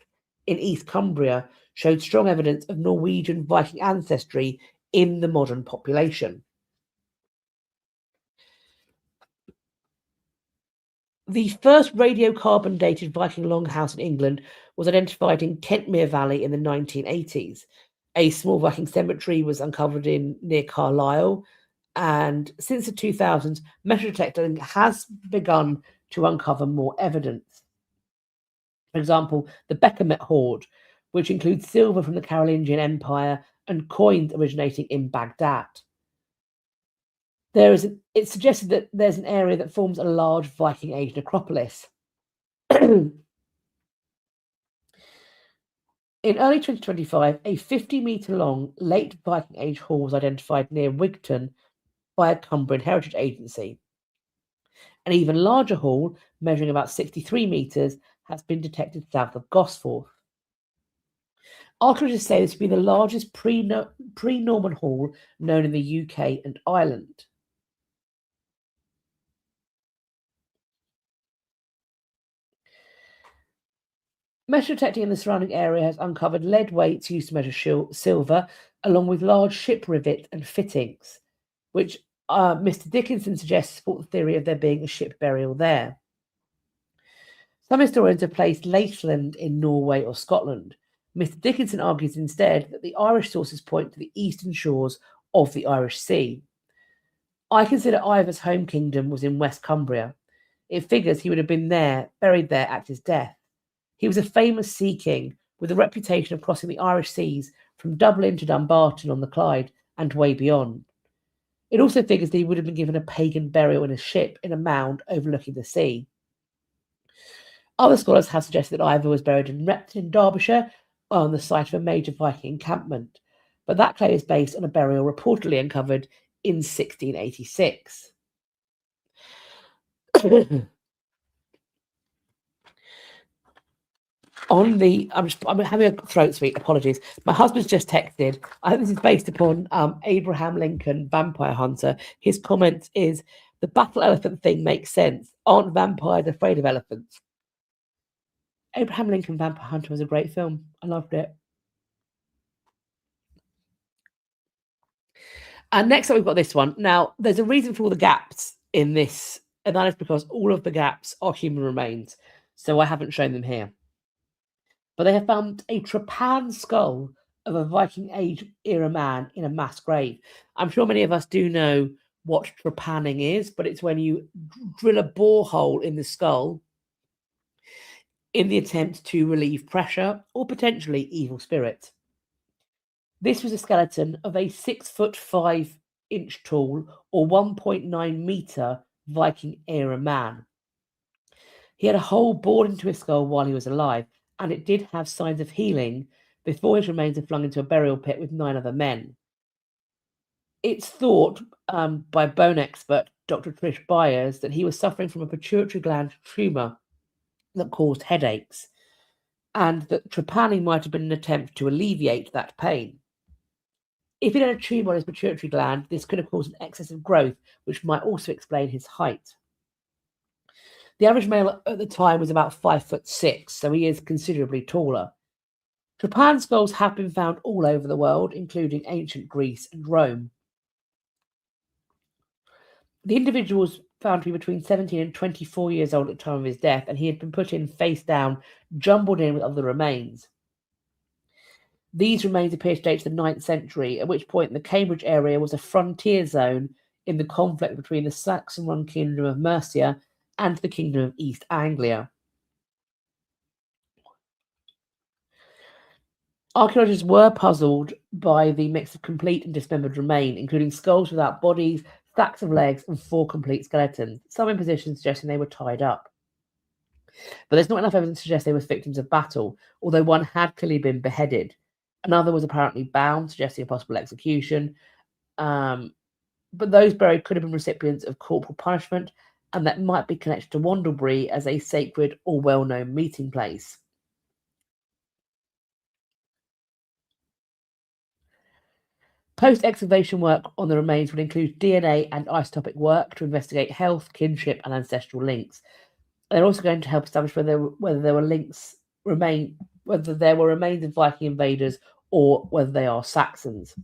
A: in East Cumbria showed strong evidence of Norwegian Viking ancestry in the modern population. The first radiocarbon dated Viking longhouse in England was identified in Kentmere Valley in the 1980s. A small Viking cemetery was uncovered near Carlisle, and since the 2000s, metal detecting has begun to uncover more evidence. For example, the Bechemet hoard, which includes silver from the Carolingian Empire and coins originating in Baghdad. It's suggested that there's an area that forms a large Viking Age necropolis. In early 2025, a 50-metre long late Viking Age hall was identified near Wigton by a Cumbrian Heritage Agency. An even larger hall, measuring about 63 metres, has been detected south of Gosforth. Archaeologists say this to be the largest pre-Norman hall known in the UK and Ireland. Metal detecting in the surrounding area has uncovered lead weights used to measure silver, along with large ship rivets and fittings, which Mr. Dickinson suggests support the theory of there being a ship burial there. Some historians have placed Lakeland in Norway or Scotland. Mr. Dickinson argues instead that the Irish sources point to the eastern shores of the Irish Sea. I consider Ivor's home kingdom was in West Cumbria. It figures he would have been buried there at his death. He was a famous sea king with a reputation of crossing the Irish seas from Dublin to Dumbarton on the Clyde and way beyond. It also figures that he would have been given a pagan burial in a ship in a mound overlooking the sea. Other scholars have suggested that Ivor was buried in Repton in Derbyshire on the site of a major Viking encampment, but that claim is based on a burial reportedly uncovered in 1686. I'm having a throat sweet. Apologies. My husband's just texted. I think this is based upon Abraham Lincoln, Vampire Hunter. His comment is, the battle elephant thing makes sense. Aren't vampires afraid of elephants? Abraham Lincoln, Vampire Hunter was a great film. I loved it. And next up, we've got this one. Now, there's a reason for all the gaps in this, and that is because all of the gaps are human remains. So I haven't shown them here. But they have found a trepan skull of a Viking Age era man in a mass grave. I'm sure many of us do know what trepanning is, but it's when you drill a borehole in the skull in the attempt to relieve pressure or potentially evil spirits. This was a skeleton of a 6'5" tall or 1.9 meter Viking era man. He had a hole bored into his skull while he was alive, and it did have signs of healing before his remains are flung into a burial pit with 9 other men. It's thought by bone expert Dr. Trish Byers that he was suffering from a pituitary gland tumour that caused headaches, and that trepanning might have been an attempt to alleviate that pain. If he had a tumour on his pituitary gland, this could have caused an excess of growth, which might also explain his height. The average male at the time was about 5'6", so he is considerably taller. Trepan skulls have been found all over the world, including ancient Greece and Rome. The individual was found to be between 17 and 24 years old at the time of his death, and he had been put in face down, jumbled in with other remains. These remains appear to date to the 9th century, at which point the Cambridge area was a frontier zone in the conflict between the Saxon-run Kingdom of Mercia and the Kingdom of East Anglia. Archaeologists were puzzled by the mix of complete and dismembered remains, including skulls without bodies, stacks of legs, and 4 complete skeletons, some in positions suggesting they were tied up. But there's not enough evidence to suggest they were victims of battle, although one had clearly been beheaded. Another was apparently bound, suggesting a possible execution. But those buried could have been recipients of corporal punishment, and that might be connected to Wandlebury as a sacred or well-known meeting place. Post-excavation work on the remains would include DNA and isotopic work to investigate health, kinship, and ancestral links. They're also going to help establish whether there were remains of Viking invaders or whether they are Saxons.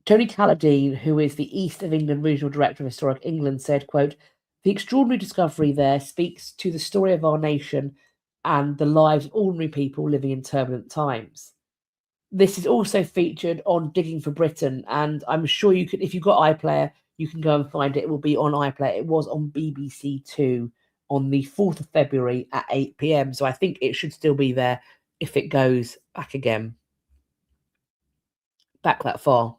A: Tony Calladine, who is the East of England Regional Director of Historic England, said, quote, "The extraordinary discovery there speaks to the story of our nation and the lives of ordinary people living in turbulent times." This is also featured on Digging for Britain, and I'm sure you could, if you've got iPlayer, you can go and find it. It will be on iPlayer. It was on BBC Two on the 4th of February at 8 p.m. So I think it should still be there if it goes back again. Back that far.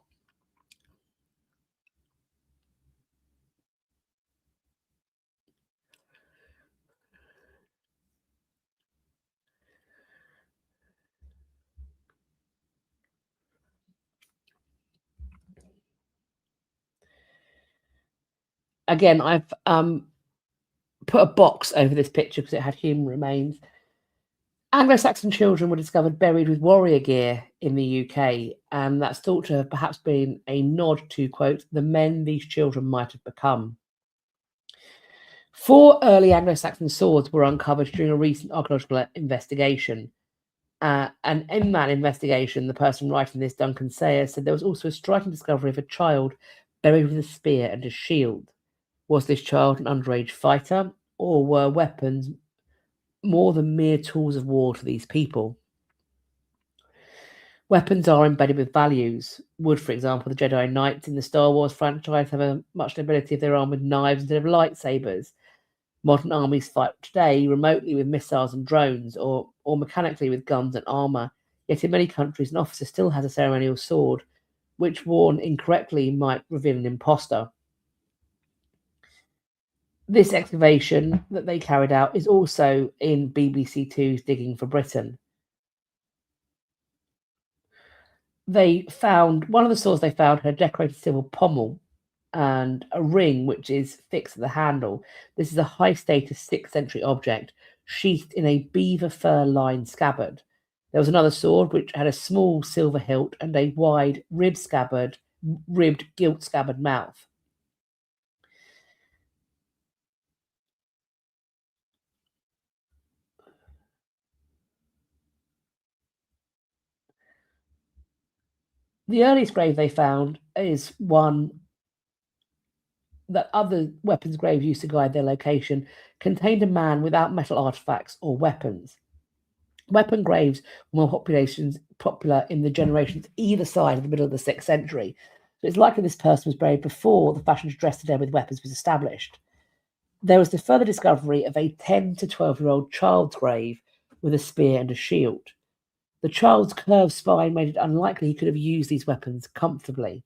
A: Again, I've put a box over this picture because it had human remains. Anglo-Saxon children were discovered buried with warrior gear in the UK, and that's thought to have perhaps been a nod to, quote, the men these children might have become. 4 early Anglo-Saxon swords were uncovered during a recent archaeological investigation. And in that investigation, the person writing this, Duncan Sayer, said there was also a striking discovery of a child buried with a spear and a shield. Was this child an underage fighter, or were weapons more than mere tools of war to these people? Weapons are embedded with values. Would, for example, the Jedi Knights in the Star Wars franchise have a much nobility if they were armed with knives instead of lightsabers? Modern armies fight today remotely with missiles and drones, or mechanically with guns and armour. Yet in many countries, an officer still has a ceremonial sword, which worn incorrectly might reveal an imposter. This excavation that they carried out is also in BBC Two's Digging for Britain. They found, one of the swords they found had a decorated silver pommel and a ring which is fixed at the handle. This is a high status 6th century object sheathed in a beaver fur lined scabbard. There was another sword which had a small silver hilt and a wide ribbed gilt scabbard mouth. The earliest grave they found is one that other weapons graves used to guide their location, contained a man without metal artifacts or weapons. Weapon graves were more popular in the generations either side of the middle of the 6th century. So it's likely this person was buried before the fashion to dress to death with weapons was established. There was the further discovery of a 10 to 12-year-old child's grave with a spear and a shield. The child's curved spine made it unlikely he could have used these weapons comfortably.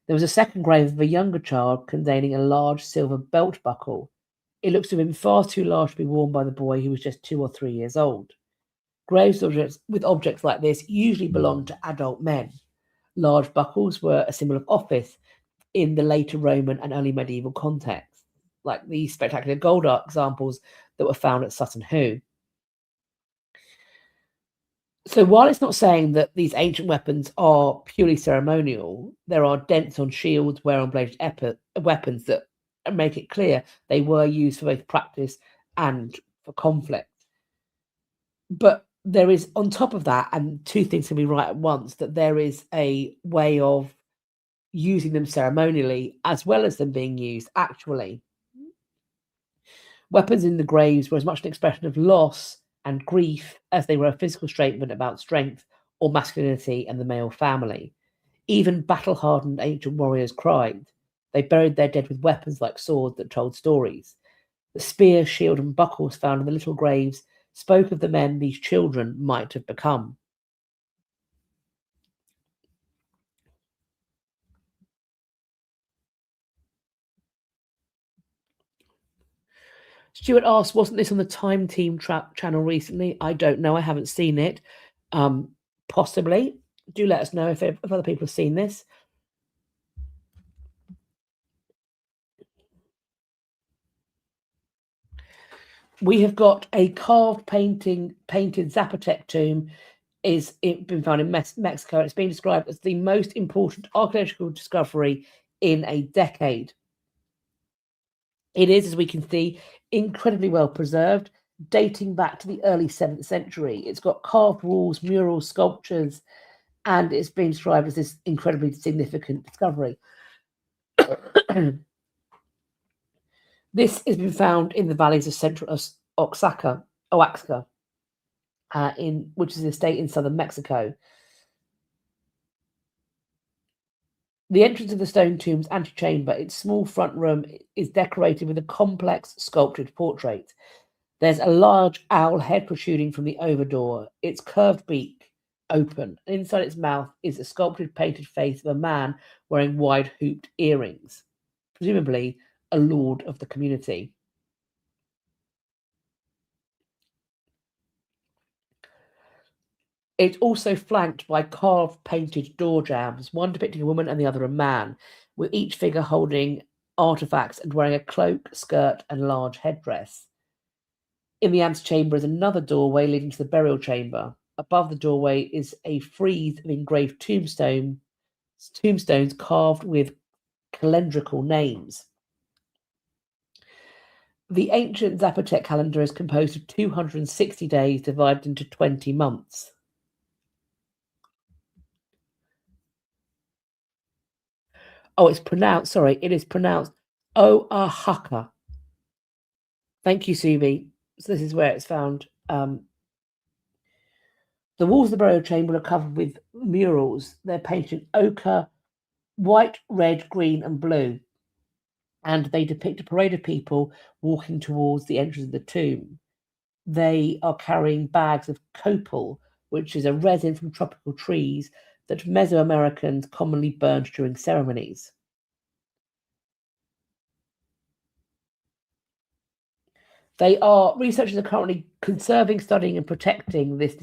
A: There was a second grave of a younger child containing a large silver belt buckle. It looks to have been far too large to be worn by the boy who was just 2 or 3 years old. Graves with objects like this usually belonged to adult men. Large buckles were a symbol of office in the later Roman and early medieval context, like the spectacular gold art examples that were found at Sutton Hoo. So while it's not saying that these ancient weapons are purely ceremonial, there are dents on shields, wear on bladed weapons that make it clear they were used for both practice and for conflict. But there is, on top of that, and two things can be right at once, that there is a way of using them ceremonially as well as them being used actually. Weapons in the graves were as much an expression of loss and grief as they were a physical statement about strength or masculinity and the male family. Even battle-hardened ancient warriors cried. They buried their dead with weapons like swords that told stories. The spear, shield, and buckles found in the little graves spoke of the men these children might have become. Stuart asked, wasn't this on the Time Team channel recently? I don't know. I haven't seen it. Possibly. Do let us know if other people have seen this. We have got a carved painted Zapotec tomb. It's been found in Mexico. It's been described as the most important archaeological discovery in a decade. It is, as we can see, incredibly well preserved, dating back to the early 7th century. It's got carved walls, murals, sculptures, and it's been described as this incredibly significant discovery. This has been found in the valleys of central Oaxaca, which is a state in southern Mexico. The entrance of the stone tomb's antechamber, its small front room, is decorated with a complex sculptured portrait. There's a large owl head protruding from the overdoor, its curved beak open, and inside its mouth is a sculpted painted face of a man wearing wide hooped earrings, presumably a lord of the community. It's also flanked by carved painted door jambs, one depicting a woman and the other a man, with each figure holding artifacts and wearing a cloak, skirt, and large headdress. In the antechamber is another doorway leading to the burial chamber. Above the doorway is a frieze of engraved tombstones carved with calendrical names. The ancient Zapotec calendar is composed of 260 days divided into 20 months. Oh, it is pronounced Oaxaca. Thank you, Subi. So this is where it's found. The walls of the burial chamber are covered with murals. They're painted ochre, white, red, green, and blue. And they depict a parade of people walking towards the entrance of the tomb. They are carrying bags of copal, which is a resin from tropical trees that Mesoamericans commonly burned during ceremonies. Researchers are currently conserving, studying, and protecting this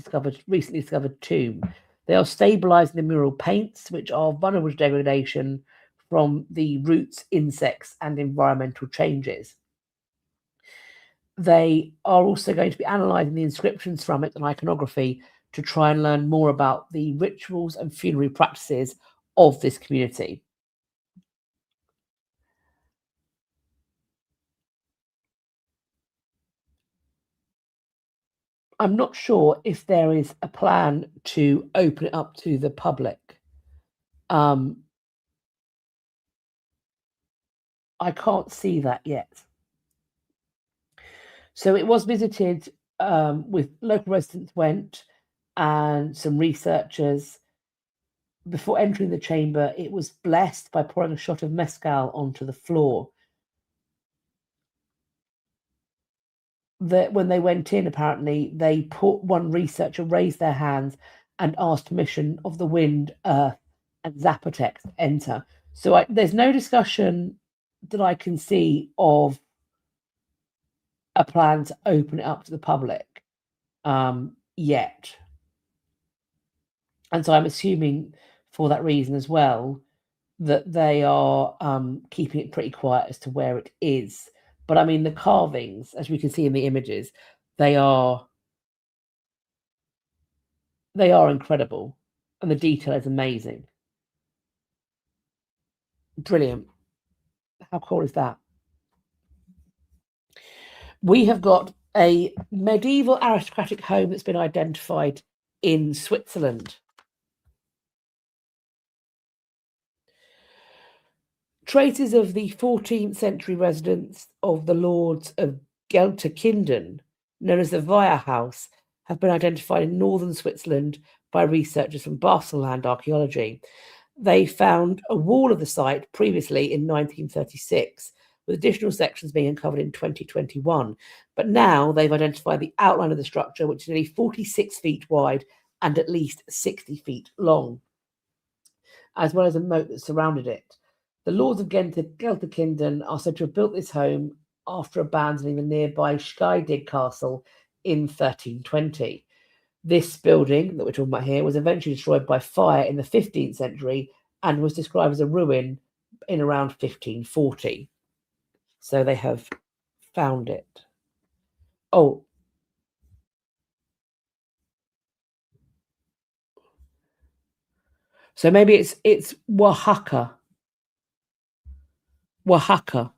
A: recently discovered tomb. They are stabilizing the mural paints, which are vulnerable to degradation from the roots, insects, and environmental changes. They are also going to be analysing the inscriptions from it and iconography to try and learn more about the rituals and funerary practices of this community. I'm not sure if there is a plan to open it up to the public. I can't see that yet. So it was visited with local residents and some researchers. Before entering the chamber, it was blessed by pouring a shot of mezcal onto the floor. When they went in, apparently, one researcher raised their hands and asked permission of the wind, earth, and Zapotec to enter. So there's no discussion that I can see of a plan to open it up to the public yet. And so I'm assuming for that reason as well that they are keeping it pretty quiet as to where it is. But I mean, the carvings, as we can see in the images, they are incredible, and the detail is amazing. Brilliant. How cool is that? We have got a medieval aristocratic home that's been identified in Switzerland. Traces of the 14th century residence of the lords of Gelterkinden, known as the Weyer House, have been identified in northern Switzerland by researchers from Basel-Land Archaeology. They found a wall of the site previously in 1936, with additional sections being uncovered in 2021. But now they've identified the outline of the structure, which is nearly 46 feet wide and at least 60 feet long, as well as a moat that surrounded it. The lords of Gelterkinden are said to have built this home after abandoning the nearby Scheidig castle in 1320. This building that we're talking about here was eventually destroyed by fire in the 15th century and was described as a ruin in around 1540. So they have found it. Oh. So maybe it's Oaxaca. Oaxaca.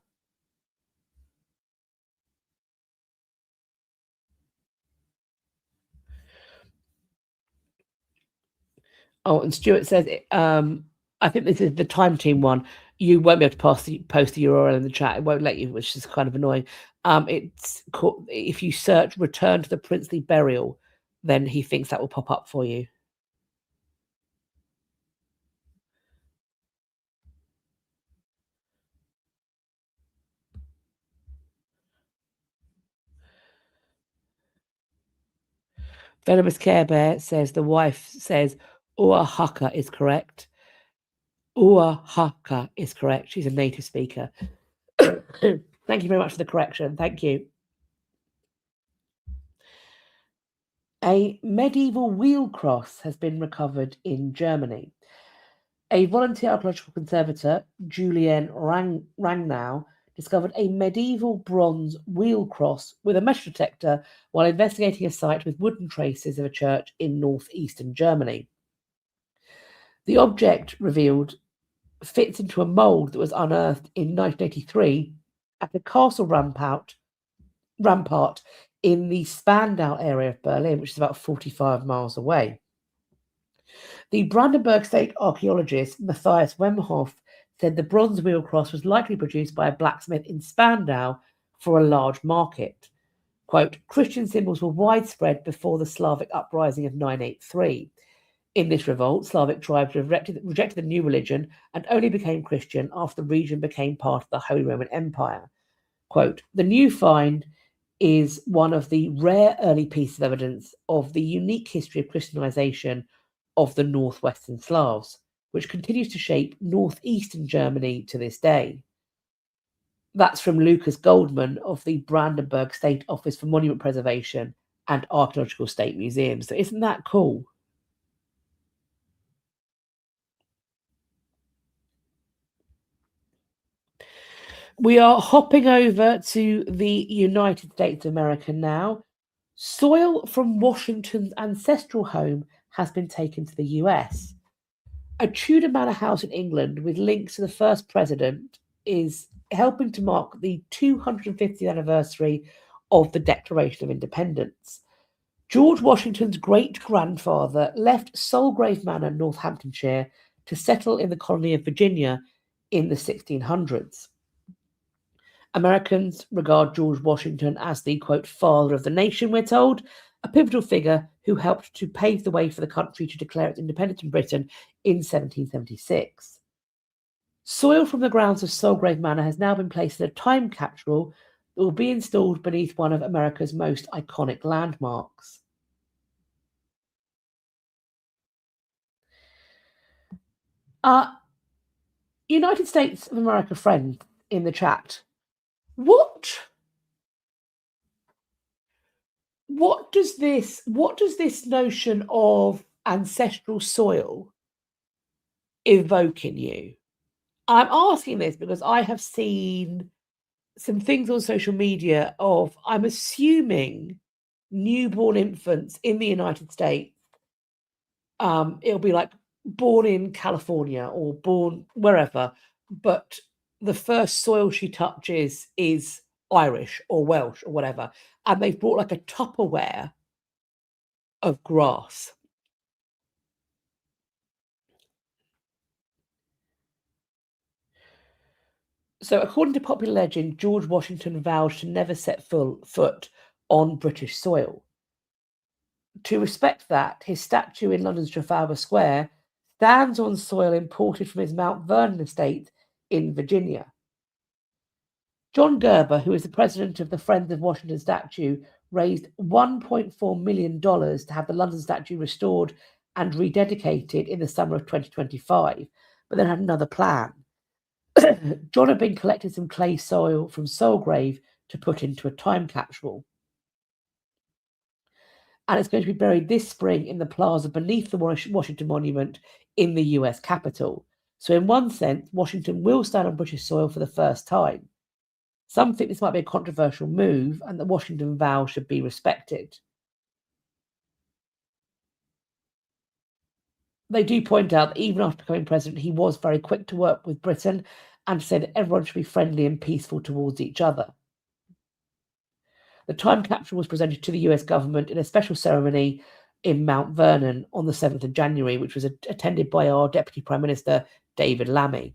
A: Oh, and Stuart says, I think this is the Time Team one. You won't be able to post the URL in the chat. It won't let you, which is kind of annoying. It's called, if you search "Return to the Princely Burial," then he thinks that will pop up for you. Venomous Care Bear says the wife says Oaxaca is correct. Oaxaca is correct. She's a native speaker. Thank you very much for the correction. Thank you. A medieval wheel cross has been recovered in Germany. A volunteer archaeological conservator, Julian Rangnau, discovered a medieval bronze wheel cross with a metal detector while investigating a site with wooden traces of a church in northeastern Germany. The object revealed fits into a mould that was unearthed in 1983 at the castle rampart in the Spandau area of Berlin, which is about 45 miles away. The Brandenburg State archaeologist Matthias Wemhoff said the bronze wheel cross was likely produced by a blacksmith in Spandau for a large market. Quote, Christian symbols were widespread before the Slavic uprising of 983. In this revolt, Slavic tribes rejected the new religion and only became Christian after the region became part of the Holy Roman Empire. Quote, the new find is one of the rare early pieces of evidence of the unique history of Christianization of the northwestern Slavs, which continues to shape northeastern Germany to this day. That's from Lucas Goldman of the Brandenburg State Office for Monument Preservation and Archaeological State Museums. So isn't that cool? We are hopping over to the United States of America now. Soil from Washington's ancestral home has been taken to the US. A Tudor manor house in England with links to the first president is helping to mark the 250th anniversary of the Declaration of Independence. George Washington's great-grandfather left Solgrave Manor, Northamptonshire, to settle in the colony of Virginia in the 1600s. Americans regard George Washington as the, quote, father of the nation, we're told, a pivotal figure who helped to pave the way for the country to declare its independence from Britain in 1776. Soil from the grounds of Solgrave Manor has now been placed in a time capsule that will be installed beneath one of America's most iconic landmarks. United States of America friend in the chat, what does this notion of ancestral soil evoke in you? I'm asking this because I have seen some things on social media of, I'm assuming, newborn infants in the United States. It'll be like born in California or born wherever, but the first soil she touches is Irish or Welsh or whatever, and they've brought like a Tupperware of grass. So, according to popular legend, George Washington vowed to never set foot on British soil. To respect that, his statue in London's Trafalgar Square stands on soil imported from his Mount Vernon estate in Virginia. John Gerber, who is the president of the Friends of Washington statue, raised $1.4 million to have the London statue restored and rededicated in the summer of 2025, but then had another plan. John had been collecting some clay soil from Solgrave to put into a time capsule. And it's going to be buried this spring in the plaza beneath the Washington Monument in the US Capitol. So in one sense, Washington will stand on British soil for the first time. Some think this might be a controversial move and that Washington vow should be respected. They do point out that even after becoming president, he was very quick to work with Britain and said that everyone should be friendly and peaceful towards each other. The time capsule was presented to the US government in a special ceremony in Mount Vernon on the 7th of January, which was attended by our Deputy Prime Minister, David Lammy.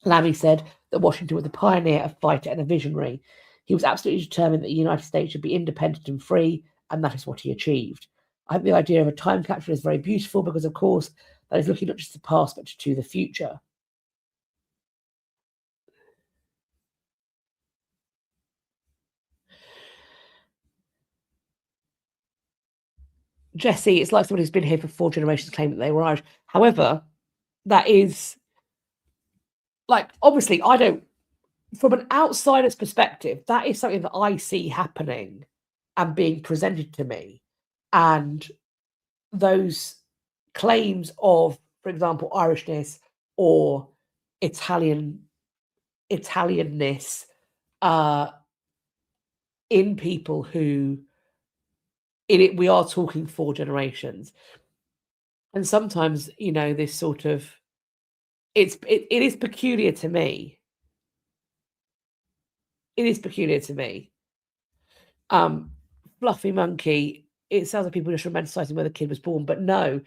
A: Lammy said that Washington was a pioneer, a fighter, and a visionary. He was absolutely determined that the United States should be independent and free, and that is what he achieved. I think the idea of a time capsule is very beautiful because, of course, that is looking not just to the past, but to the future. Jessie, it's like someone who's been here for 4 generations claimed that they were Irish. However, that is, like, obviously, I don't, from an outsider's perspective, that is something that I see happening and being presented to me. And those claims of, for example, Irishness or Italianness in people who, we are talking 4 generations. And sometimes, this sort of, it is peculiar to me. It is peculiar to me. Fluffy Monkey, it sounds like people just romanticizing where the kid was born, but no,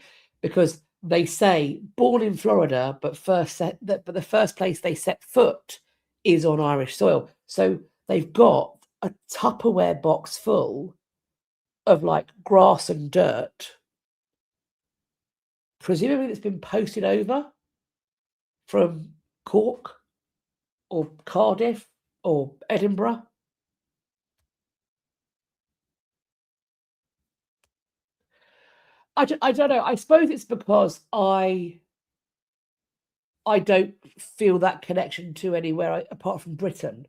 A: because they say born in Florida, but the first place they set foot is on Irish soil. So they've got a Tupperware box full of like grass and dirt, presumably that's been posted over from Cork or Cardiff or Edinburgh. I don't know. I suppose it's because I don't feel that connection to anywhere apart from Britain,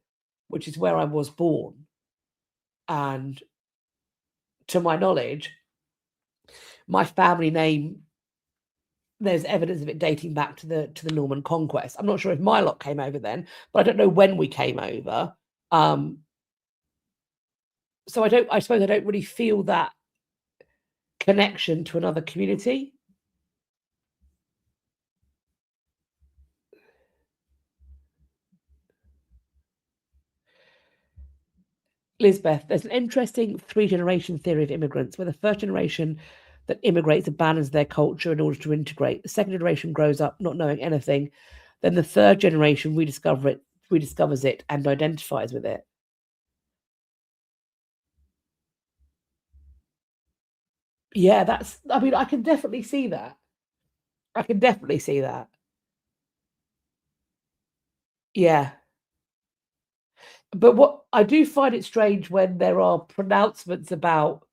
A: which is where I was born. And to my knowledge, my family name, there's evidence of it dating back to the Norman conquest. I'm not sure if my lot came over then, but I don't know when we came over. So I suppose I don't really feel that connection to another community. Lisbeth, there's an interesting 3-generation theory of immigrants, where the first generation that immigrates abandons their culture in order to integrate. The second generation grows up not knowing anything. Then the third generation rediscovers it and identifies with it. Yeah, I can definitely see that. Yeah. But what I do find it strange when there are pronouncements about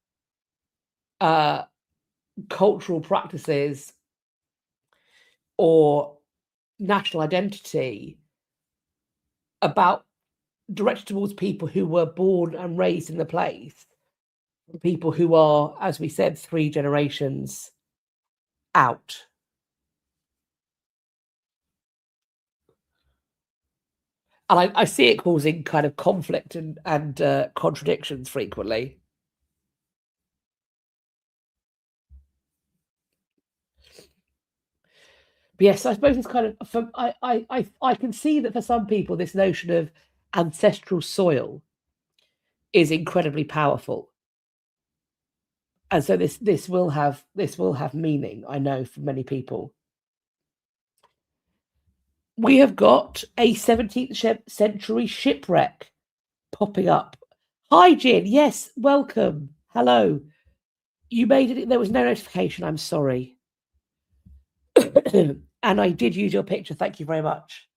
A: cultural practices or national identity directed towards people who were born and raised in the place, people who are, as we said, 3 generations out. And I see it causing kind of conflict and contradictions frequently. But yes, I suppose it's kind of, I can see that for some people, this notion of ancestral soil is incredibly powerful. And so this will have meaning, I know, for many people. We have got a 17th century shipwreck popping up. Hi, Jin. Yes, welcome. Hello. You made it. There was no notification. I'm sorry. And I did use your picture. Thank you very much.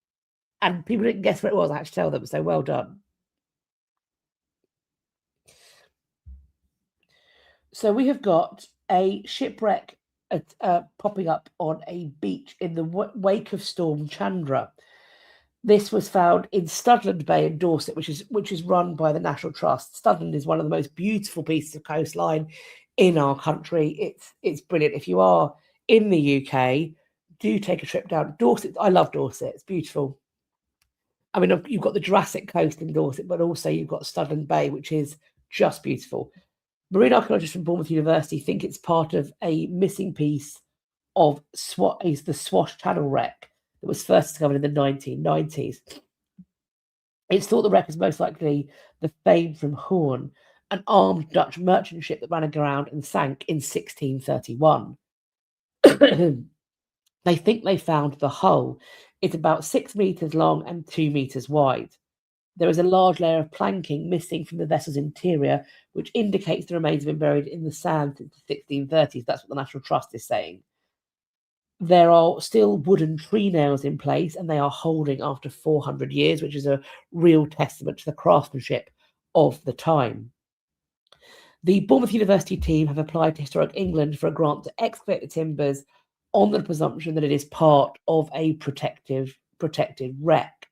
A: And people didn't guess what it was. I had to tell them. So well done. So we have got a shipwreck popping up on a beach in the wake of Storm Chandra. This was found in Studland Bay in Dorset, which is run by the National Trust. Studland is one of the most beautiful pieces of coastline in our country. It's brilliant. If you are in the UK, do take a trip down Dorset. I love Dorset. It's beautiful. I mean, you've got the Jurassic Coast in Dorset, but also you've got Studland Bay, which is just beautiful. Marine archaeologists from Bournemouth University think it's part of a missing piece of the Swash Channel wreck that was first discovered in the 1990s. It's thought the wreck is most likely the Fayum from Horn, an armed Dutch merchant ship that ran aground and sank in 1631. They think they found the hull. It's about 6 meters long and 2 meters wide. There is a large layer of planking missing from the vessel's interior, which indicates the remains have been buried in the sand since the 1630s. That's what the National Trust is saying. There are still wooden tree nails in place, and they are holding after 400 years, which is a real testament to the craftsmanship of the time. The Bournemouth University team have applied to Historic England for a grant to excavate the timbers on the presumption that it is part of a protected wreck.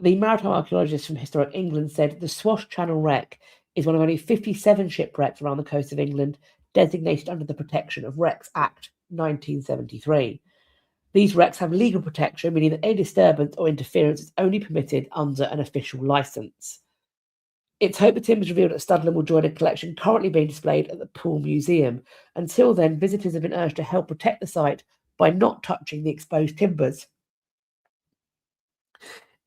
A: The maritime archaeologist from Historic England said the Swash Channel wreck is one of only 57 shipwrecks around the coast of England designated under the Protection of Wrecks Act 1973. These wrecks have legal protection, meaning that any disturbance or interference is only permitted under an official licence. It's hoped the timbers revealed at Studland will join a collection currently being displayed at the Poole Museum. Until then, visitors have been urged to help protect the site by not touching the exposed timbers.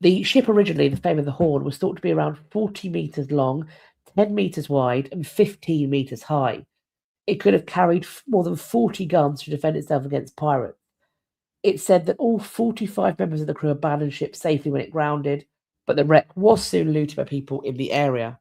A: The ship originally, the Fame of the Horn, was thought to be around 40 metres long, 10 metres wide, and 15 metres high. It could have carried more than 40 guns to defend itself against pirates. It's said that all 45 members of the crew abandoned ship safely when it grounded, but the wreck was soon looted by people in the area.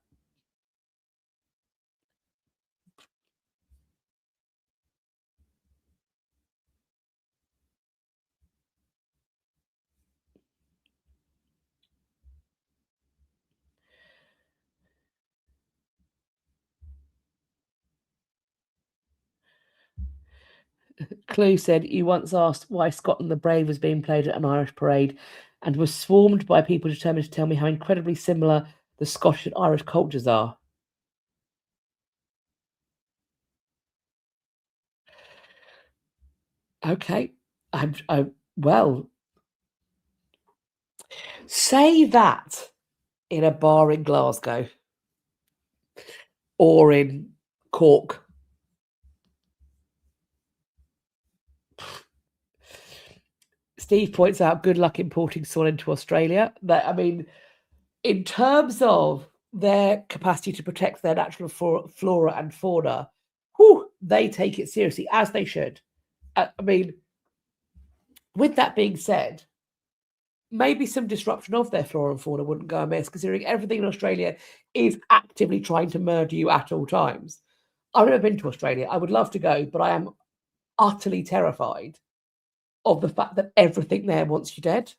A: Clue said, you once asked why Scotland the Brave was being played at an Irish parade and was swarmed by people determined to tell me how incredibly similar the Scottish and Irish cultures are. Okay. Well, say that in a bar in Glasgow or in Cork. Steve points out good luck importing soil into Australia. I mean, in terms of their capacity to protect their natural flora and fauna, they take it seriously, as they should. I mean, with that being said, maybe some disruption of their flora and fauna wouldn't go amiss, considering everything in Australia is actively trying to murder you at all times. I've never been to Australia. I would love to go, but I am utterly terrified of the fact that everything there wants you dead.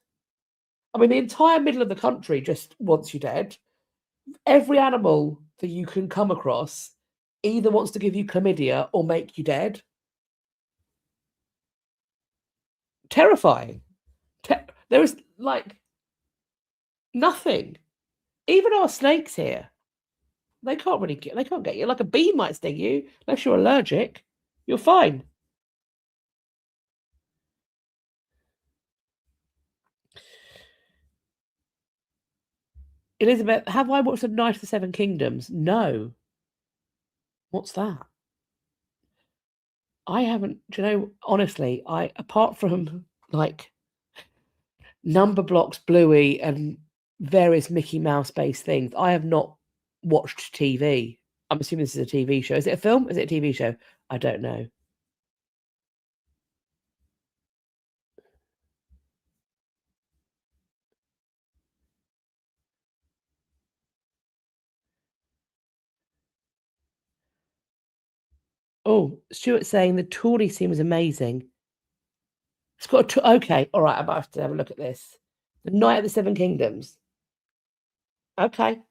A: I mean, the entire middle of the country just wants you dead. Every animal that you can come across either wants to give you chlamydia or make you dead. Terrifying. There is like nothing. Even our snakes here, they can't get you. Like a bee might sting you unless you're allergic. You're fine. Elizabeth, have I watched The Night of the Seven Kingdoms? No. What's that? I haven't. Do you know? Honestly, apart from like Number Blocks, Bluey, and various Mickey Mouse based things, I have not watched TV. I'm assuming this is a TV show. Is it a film? Is it a TV show? I don't know. Oh, Stuart saying the Tory scene was amazing. It's got okay, all right. I'm about to have a look at this. The Night of the Seven Kingdoms. Okay,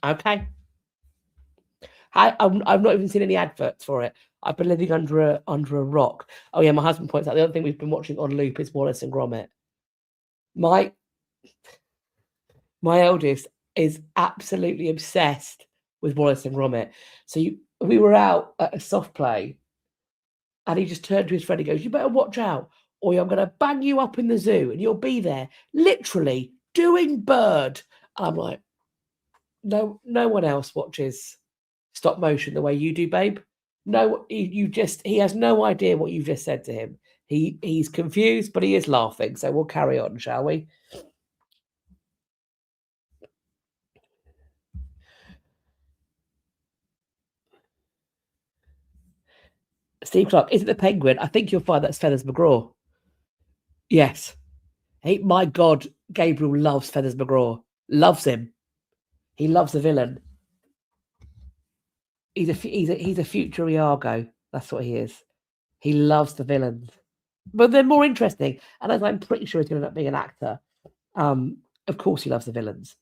A: okay. I've not even seen any adverts for it. I've been living under a rock. Oh yeah, my husband points out the other thing we've been watching on loop is Wallace and Gromit. My eldest is absolutely obsessed with Wallace and Gromit. So we were out at a soft play, and he just turned to his friend and goes, "You better watch out, or I'm going to bang you up in the zoo, and you'll be there, literally doing bird." And I'm like, no one else watches stop motion the way you do, babe. No, he has no idea what you just said to him. He's confused, but he is laughing. So we'll carry on, shall we? Steve Clark, is it the penguin? I think you'll find that's Feathers McGraw. Yes. My God, Gabriel loves Feathers McGraw. Loves him. He loves the villain. He's a future Iago. That's what he is. He loves the villains. But they're more interesting. And as I'm pretty sure he's going to end up being an actor, of course he loves the villains.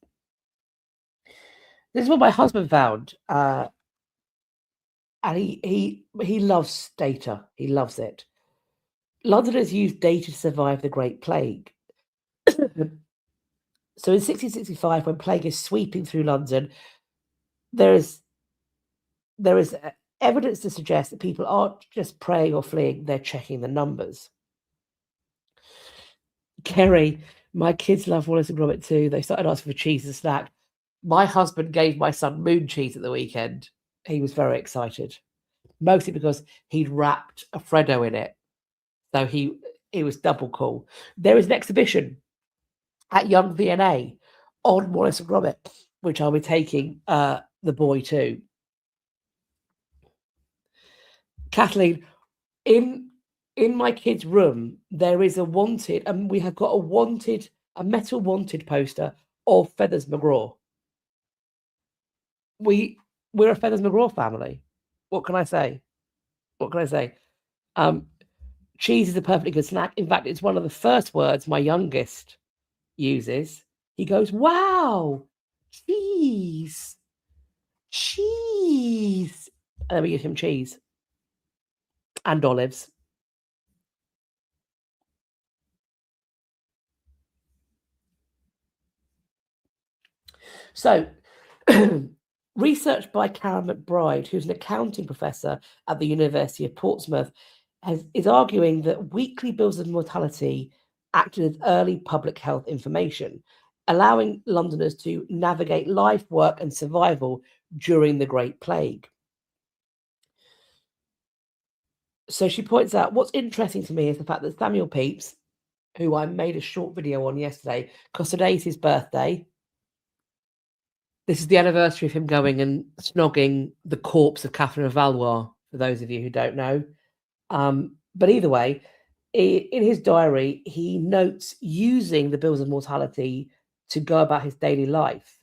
A: This is what my husband found. And he loves data. He loves it. Londoners used data to survive the Great Plague. So in 1665, when plague is sweeping through London, there is evidence to suggest that people aren't just praying or fleeing, they're checking the numbers. Kerry, my kids love Wallace and Gromit too. They started asking for cheese and snack. My husband gave my son moon cheese at the weekend. He was very excited, mostly because he'd wrapped a Freddo in it. So it was double cool. There is an exhibition at Young V&A on Wallace and Gromit, which I'll be taking the boy to. Kathleen, in my kid's room, there is a wanted, and we have got a metal wanted poster of Feathers McGraw. We're a Feathers McGraw family. What can I say? Cheese is a perfectly good snack. In fact, it's one of the first words my youngest uses. He goes, "Wow, cheese. And then we give him cheese and olives. So, research by Karen McBride, who's an accounting professor at the University of Portsmouth, is arguing that weekly bills of mortality acted as early public health information, allowing Londoners to navigate life, work, and survival during the Great Plague. So she points out, what's interesting to me is the fact that Samuel Pepys, who I made a short video on yesterday, because today's his birthday. This is the anniversary of him going and snogging the corpse of Catherine of Valois, for those of you who don't know. But either way, in his diary, he notes using the bills of mortality to go about his daily life.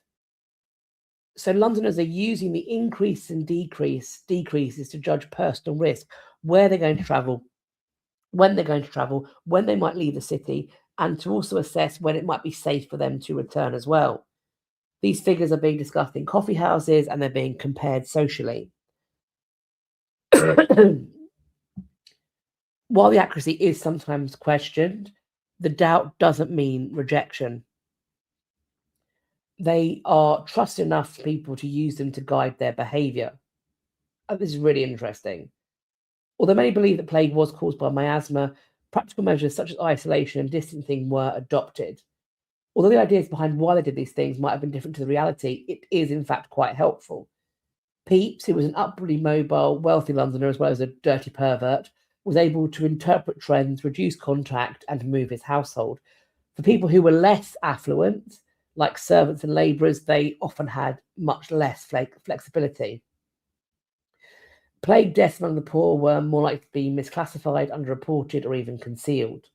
A: So Londoners are using the increase and decreases to judge personal risk, where they're going to travel, when they're going to travel, when they might leave the city, and to also assess when it might be safe for them to return as well. These figures are being discussed in coffee houses and they're being compared socially. While the accuracy is sometimes questioned, the doubt doesn't mean rejection. They are trusted enough for people to use them to guide their behaviour. This is really interesting. Although many believe that plague was caused by miasma, practical measures such as isolation and distancing were adopted. Although the ideas behind why they did these things might have been different to the reality, it is in fact quite helpful. Pepys, who was an upwardly mobile, wealthy Londoner as well as a dirty pervert, was able to interpret trends, reduce contact, and move his household. For people who were less affluent, like servants and labourers, they often had much less flexibility. Plague deaths among the poor were more likely to be misclassified, underreported, or even concealed.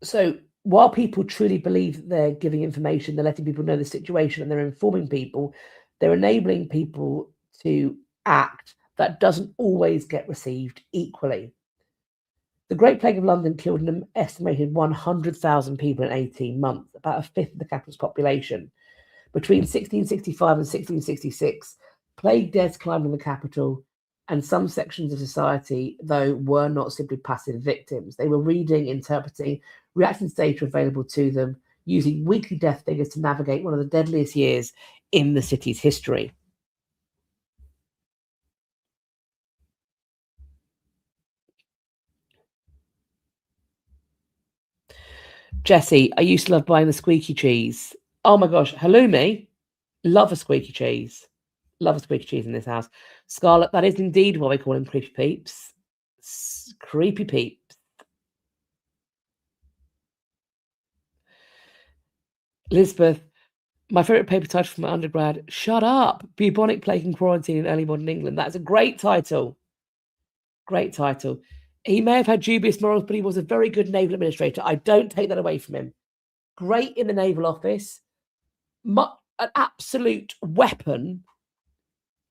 A: So while people truly believe that they're giving information, they're letting people know the situation and they're informing people, they're enabling people to act that doesn't always get received equally. The Great Plague of London killed an estimated 100,000 people in 18 months, about a fifth of the capital's population. Between 1665 and 1666, plague deaths climbed in the capital, and some sections of society, though, were not simply passive victims. They were reading, interpreting, reacting to data available to them, using weekly death figures to navigate one of the deadliest years in the city's history. Jessie, I used to love buying the squeaky cheese. Oh my gosh, halloumi. Love a squeaky cheese. Love a squeaky cheese in this house. Scarlett, that is indeed why we call him Creepy Peeps. Creepy Peeps. Elizabeth, My favourite paper title from my undergrad, Shut Up! Bubonic Plague and Quarantine in Early Modern England. That's a great title. Great title. He may have had dubious morals, but he was a very good naval administrator. I don't take that away from him. Great in the naval office. An absolute weapon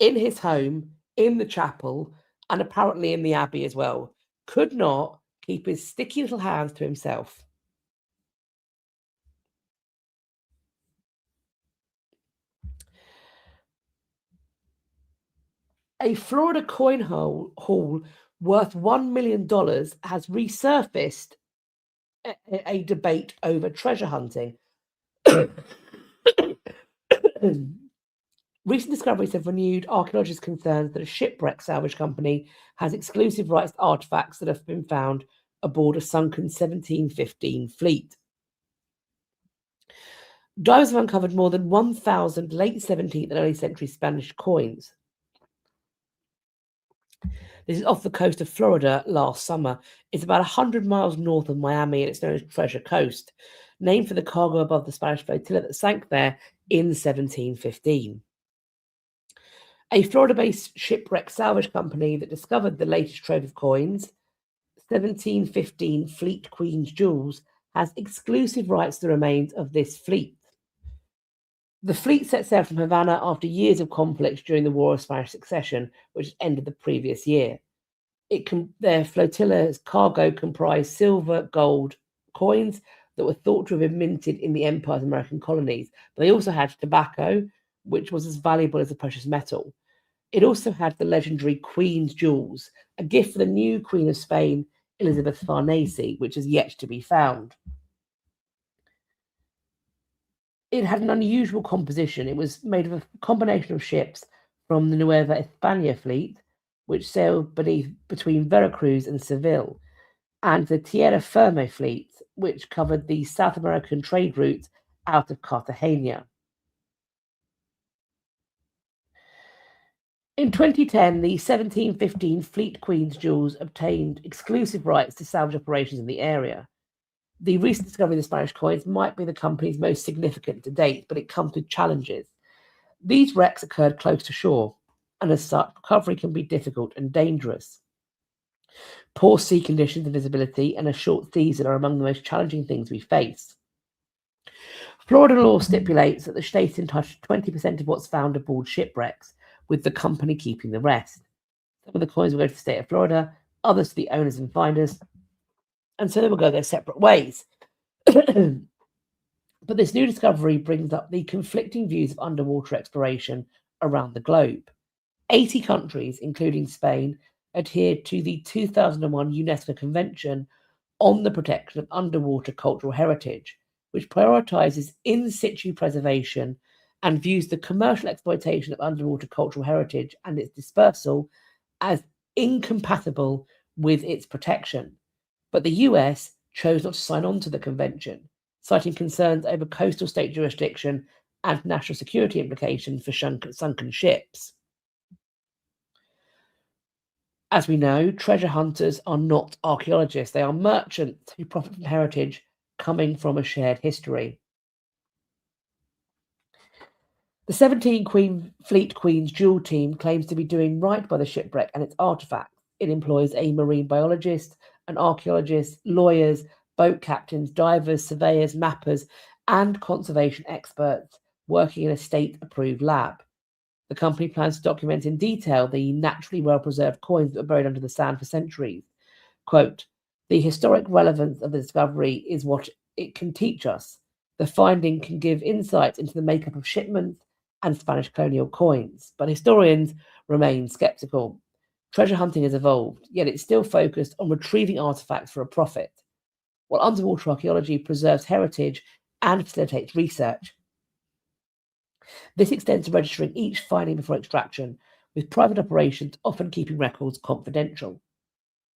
A: in his home, in the chapel, and apparently in the abbey as well. Could not keep his sticky little hands to himself. A Florida coin haul worth $1 million has resurfaced a debate over treasure hunting. Recent discoveries have renewed archaeologists' concerns that a shipwreck salvage company has exclusive rights to artifacts that have been found aboard a sunken 1715 fleet. Divers have uncovered more than 1,000 late 17th and early century Spanish coins. This is off the coast of Florida last summer. It's about 100 miles north of Miami, and it's known as Treasure Coast, named for the cargo above the Spanish flotilla that sank there in 1715. A Florida-based shipwreck salvage company that discovered the latest trove of coins, 1715 Fleet Queen's jewels, has exclusive rights to the remains of this fleet. The fleet set sail from Havana after years of conflicts during the War of Spanish Succession, which ended the previous year. Their flotilla's cargo comprised silver, gold coins that were thought to have been minted in the Empire's American colonies. But they also had tobacco, which was as valuable as a precious metal. It also had the legendary Queen's jewels, a gift for the new Queen of Spain, Elizabeth Farnese, which is yet to be found. It had an unusual composition. It was made of a combination of ships from the Nueva España fleet, which sailed between Veracruz and Seville, and the Tierra Firme fleet, which covered the South American trade route out of Cartagena. In 2010, the 1715 Fleet Queen's jewels obtained exclusive rights to salvage operations in the area. The recent discovery of the Spanish coins might be the company's most significant to date, but it comes with challenges. These wrecks occurred close to shore, and as such, recovery can be difficult and dangerous. Poor sea conditions and visibility and a short season are among the most challenging things we face. Florida law stipulates that the state entitled to 20% of what's found aboard shipwrecks, with the company keeping the rest. Some of the coins will go to the state of Florida, others to the owners and finders, and so they will go their separate ways. But this new discovery brings up the conflicting views of underwater exploration around the globe. 80 countries, including Spain, adhered to the 2001 UNESCO Convention on the Protection of Underwater Cultural Heritage, which prioritizes in situ preservation and views the commercial exploitation of underwater cultural heritage and its dispersal as incompatible with its protection. But the US chose not to sign on to the convention, citing concerns over coastal state jurisdiction and national security implications for sunken ships. As we know, treasure hunters are not archaeologists. They are merchants who profit from heritage coming from a shared history. The 17 Fleet Queen's jewel team claims to be doing right by the shipwreck and its artifacts. It employs a marine biologist, an archaeologist, lawyers, boat captains, divers, surveyors, mappers, and conservation experts working in a state-approved lab. The company plans to document in detail the naturally well-preserved coins that were buried under the sand for centuries. Quote, "The historic relevance of the discovery is what it can teach us. The finding can give insights into the makeup of shipments and Spanish colonial coins, but historians remain skeptical. Treasure hunting has evolved, yet it's still focused on retrieving artifacts for a profit, while underwater archaeology preserves heritage and facilitates research. This extends to registering each finding before extraction, with private operations often keeping records confidential.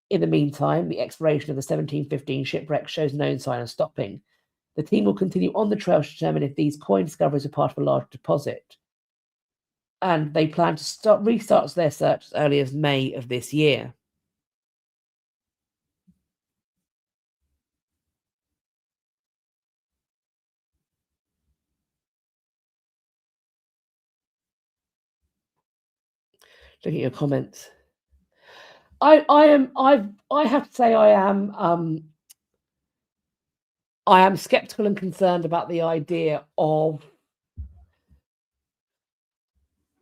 A: In the meantime, the exploration of the 1715 shipwreck shows no sign of stopping. The team will continue on the trail to determine if these coin discoveries are part of a large deposit. And they plan to restart their search as early as May of this year. Look at your comments. I have to say I am skeptical and concerned about the idea of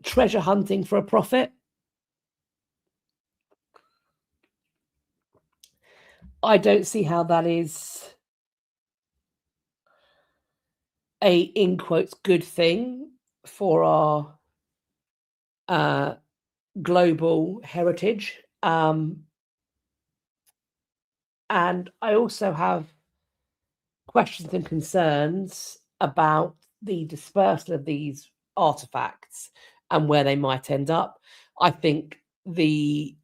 A: treasure hunting for a profit. I don't see how that is a, in quotes, good thing for our global heritage. And I also have questions and concerns about the dispersal of these artifacts and where they might end up. I think if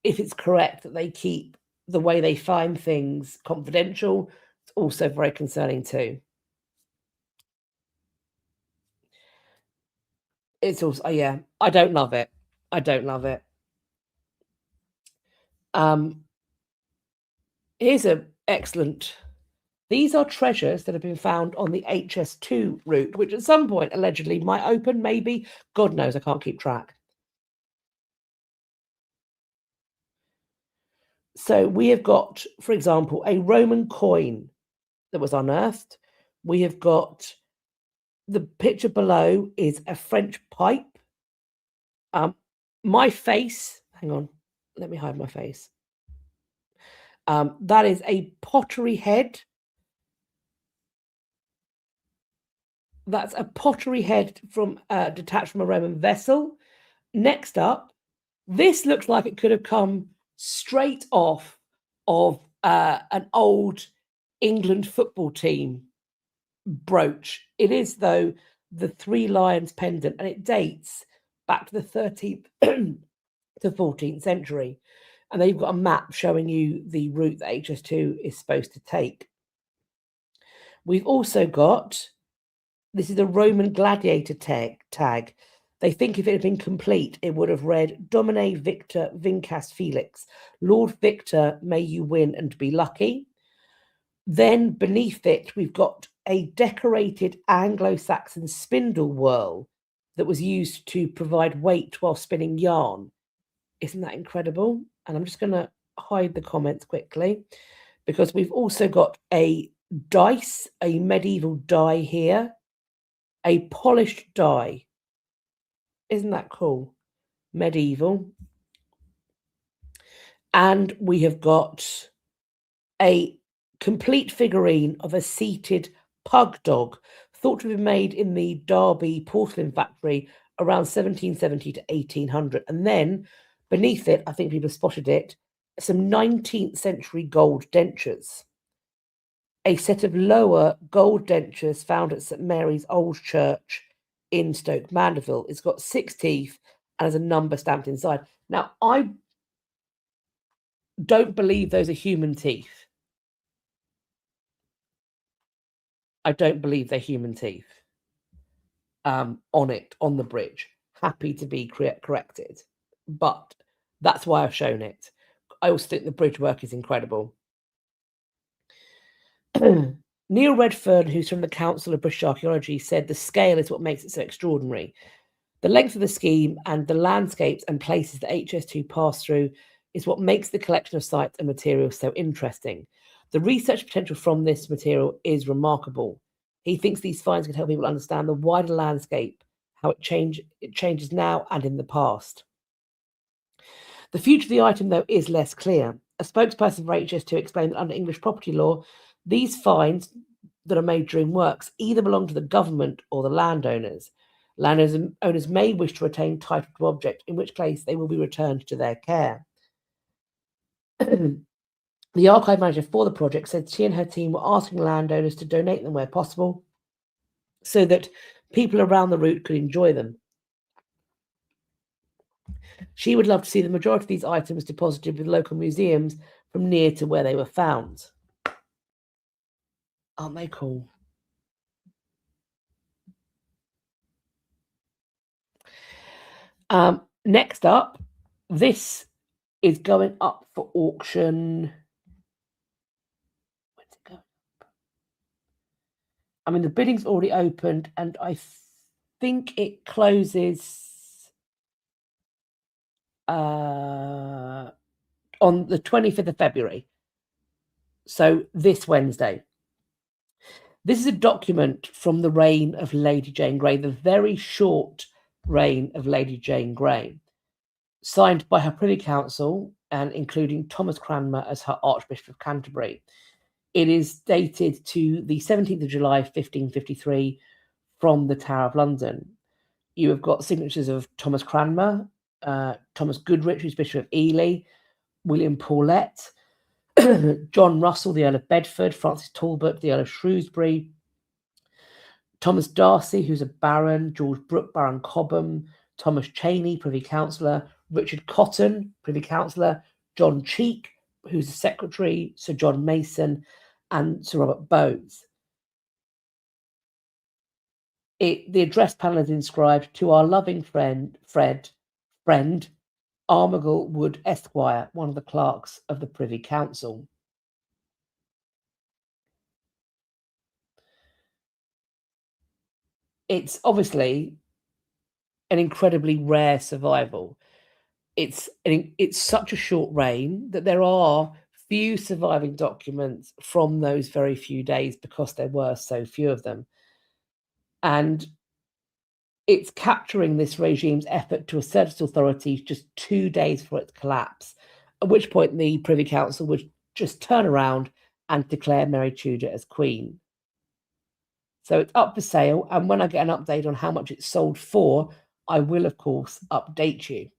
A: it's correct that they keep the way they find things confidential, it's also very concerning too. It's also, yeah, I don't love it. I don't love it. Here's an excellent. These are treasures that have been found on the HS2 route, which at some point allegedly might open, maybe. God knows, I can't keep track. So we have got, for example, a Roman coin that was unearthed. We have got the picture below is a French pipe. My face, hang on, let me hide my face. That is a pottery head. That's a pottery head detached from a Roman vessel. Next up, this looks like it could have come straight off of an old England football team brooch. It is, though, the Three Lions pendant, and it dates back to the 13th to 14th century. And they've got a map showing you the route that HS2 is supposed to take. We've also got, this is a Roman gladiator tag. They think if it had been complete, it would have read, Domine Victor Vincas Felix. Lord Victor, may you win and be lucky. Then beneath it, we've got a decorated Anglo-Saxon spindle whirl that was used to provide weight while spinning yarn. Isn't that incredible? And I'm just going to hide the comments quickly because we've also got a dice, a medieval die here, a polished die. Isn't that cool? Medieval. And we have got a complete figurine of a seated pug dog, thought to have been made in the Derby porcelain factory around 1770 to 1800. And then beneath it, I think people spotted it, some 19th century gold dentures. A set of lower gold dentures found at St Mary's Old Church in Stoke Mandeville. It's got 6 teeth and has a number stamped inside. Now, I don't believe those are human teeth. I don't believe they're human teeth on the bridge. Happy to be corrected. But that's why I've shown it. I also think the bridge work is incredible. Neil Redfern, who's from the Council of British Archaeology, said the scale is what makes it so extraordinary. The length of the scheme and the landscapes and places that HS2 passed through is what makes the collection of sites and materials so interesting. The research potential from this material is remarkable. He thinks these finds can help people understand the wider landscape, how it changes now and in the past. The future of the item, though, is less clear. A spokesperson for HS2 explained that under English property law, these finds that are made during works either belong to the government or the landowners. Landowners may wish to retain title to object, in which case they will be returned to their care. The archive manager for the project said she and her team were asking landowners to donate them where possible so that people around the route could enjoy them. She would love to see the majority of these items deposited with local museums from near to where they were found. Aren't they cool? Next up, this is going up for auction. When's it going up? I mean, the bidding's already opened, and I think it closes on the 25th of February. So this Wednesday. This is a document from the reign of Lady Jane Grey, the very short reign of Lady Jane Grey, signed by her Privy Council and including Thomas Cranmer as her Archbishop of Canterbury. It is dated to the 17th of July, 1553, from the Tower of London. You have got signatures of Thomas Cranmer, Thomas Goodrich, who's Bishop of Ely, William Paulet, John Russell, the Earl of Bedford, Francis Talbot, the Earl of Shrewsbury, Thomas Darcy, who's a baron, George Brooke, Baron Cobham, Thomas Cheney, Privy Councillor, Richard Cotton, Privy Councillor, John Cheek, who's a secretary, Sir John Mason, and Sir Robert Bowes. The address panel is inscribed to our loving friend, Armagall Wood Esquire, one of the clerks of the Privy Council. It's obviously an incredibly rare survival. It's such a short reign that there are few surviving documents from those very few days because there were so few of them. And it's capturing this regime's effort to assert its authority just 2 days before its collapse, at which point the Privy Council would just turn around and declare Mary Tudor as Queen. So it's up for sale, and when I get an update on how much it's sold for, I will, of course, update you.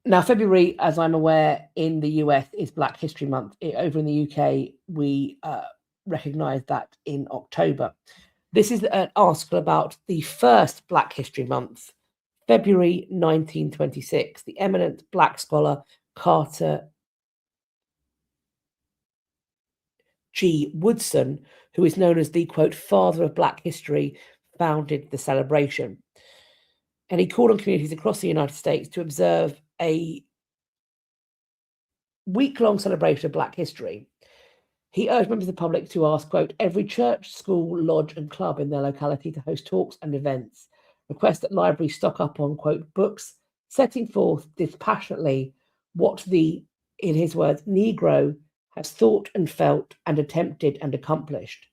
A: Now, February, as I'm aware, in the US is Black History Month. Over in the UK, we recognise that in October. This is an article about the first Black History Month, February 1926. The eminent Black scholar Carter G. Woodson, who is known as the, quote, father of Black history, founded the celebration. And he called on communities across the United States to observe a week-long celebration of Black history. He urged members of the public to ask, quote, every church, school, lodge and club in their locality to host talks and events. Request that libraries stock up on, quote, books, setting forth dispassionately what the, in his words, Negro has thought and felt and attempted and accomplished.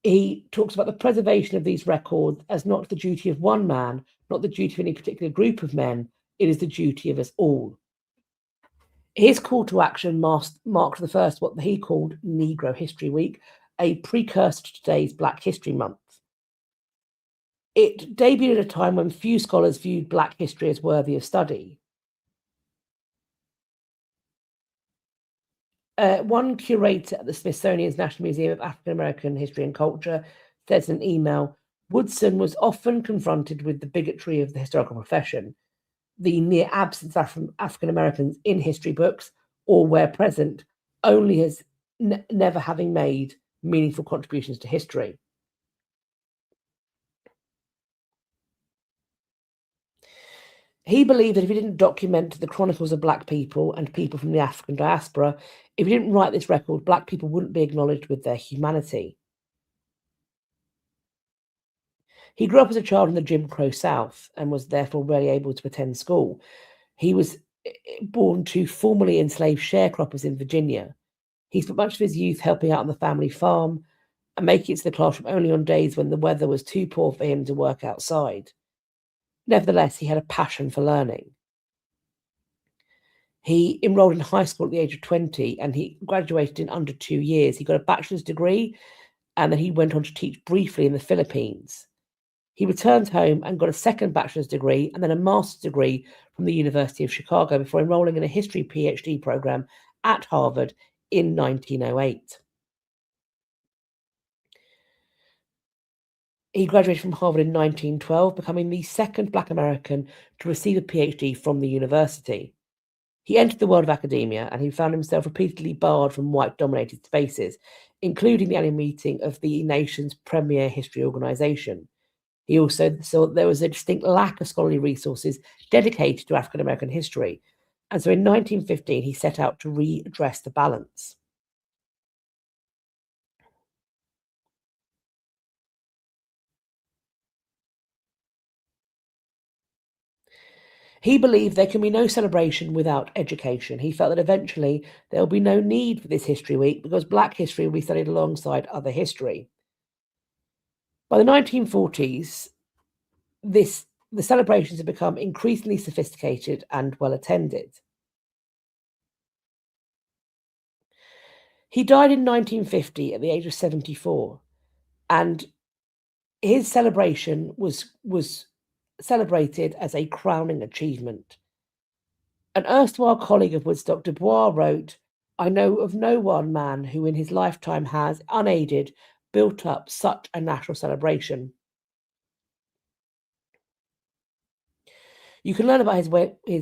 A: He talks about the preservation of these records as not the duty of one man, not the duty of any particular group of men. It is the duty of us all. His call to action marked the first, what he called Negro History Week, a precursor to today's Black History Month. It debuted at a time when few scholars viewed Black history as worthy of study. One curator at the Smithsonian's National Museum of African American History and Culture says in an email, Woodson was often confronted with the bigotry of the historical profession, the near absence of African Americans in history books, or where present, only as never having made meaningful contributions to history. He believed that if he didn't document the chronicles of Black people and people from the African diaspora, if he didn't write this record, Black people wouldn't be acknowledged with their humanity. He grew up as a child in the Jim Crow South and was therefore rarely able to attend school. He was born to formerly enslaved sharecroppers in Virginia. He spent much of his youth helping out on the family farm and making it to the classroom only on days when the weather was too poor for him to work outside. Nevertheless, he had a passion for learning. He enrolled in high school at the age of 20 and he graduated in under 2 years. He got a bachelor's degree and then he went on to teach briefly in the Philippines. He returned home and got a second bachelor's degree and then a master's degree from the University of Chicago before enrolling in a history PhD program at Harvard in 1908. He graduated from Harvard in 1912, becoming the second Black American to receive a PhD from the university. He entered the world of academia and he found himself repeatedly barred from white-dominated spaces, including the annual meeting of the nation's premier history organization. He also saw there was a distinct lack of scholarly resources dedicated to African American history. And so in 1915, he set out to readdress the balance. He believed there can be no celebration without education. He felt that eventually there will be no need for this History Week because Black history will be studied alongside other history. By the 1940s, the celebrations have become increasingly sophisticated and well attended. He died in 1950 at the age of 74, and his celebration was celebrated as a crowning achievement. An erstwhile colleague of Woodstock, Du Bois, wrote, "I know of no one man who in his lifetime has, unaided, built up such a national celebration." You can learn about his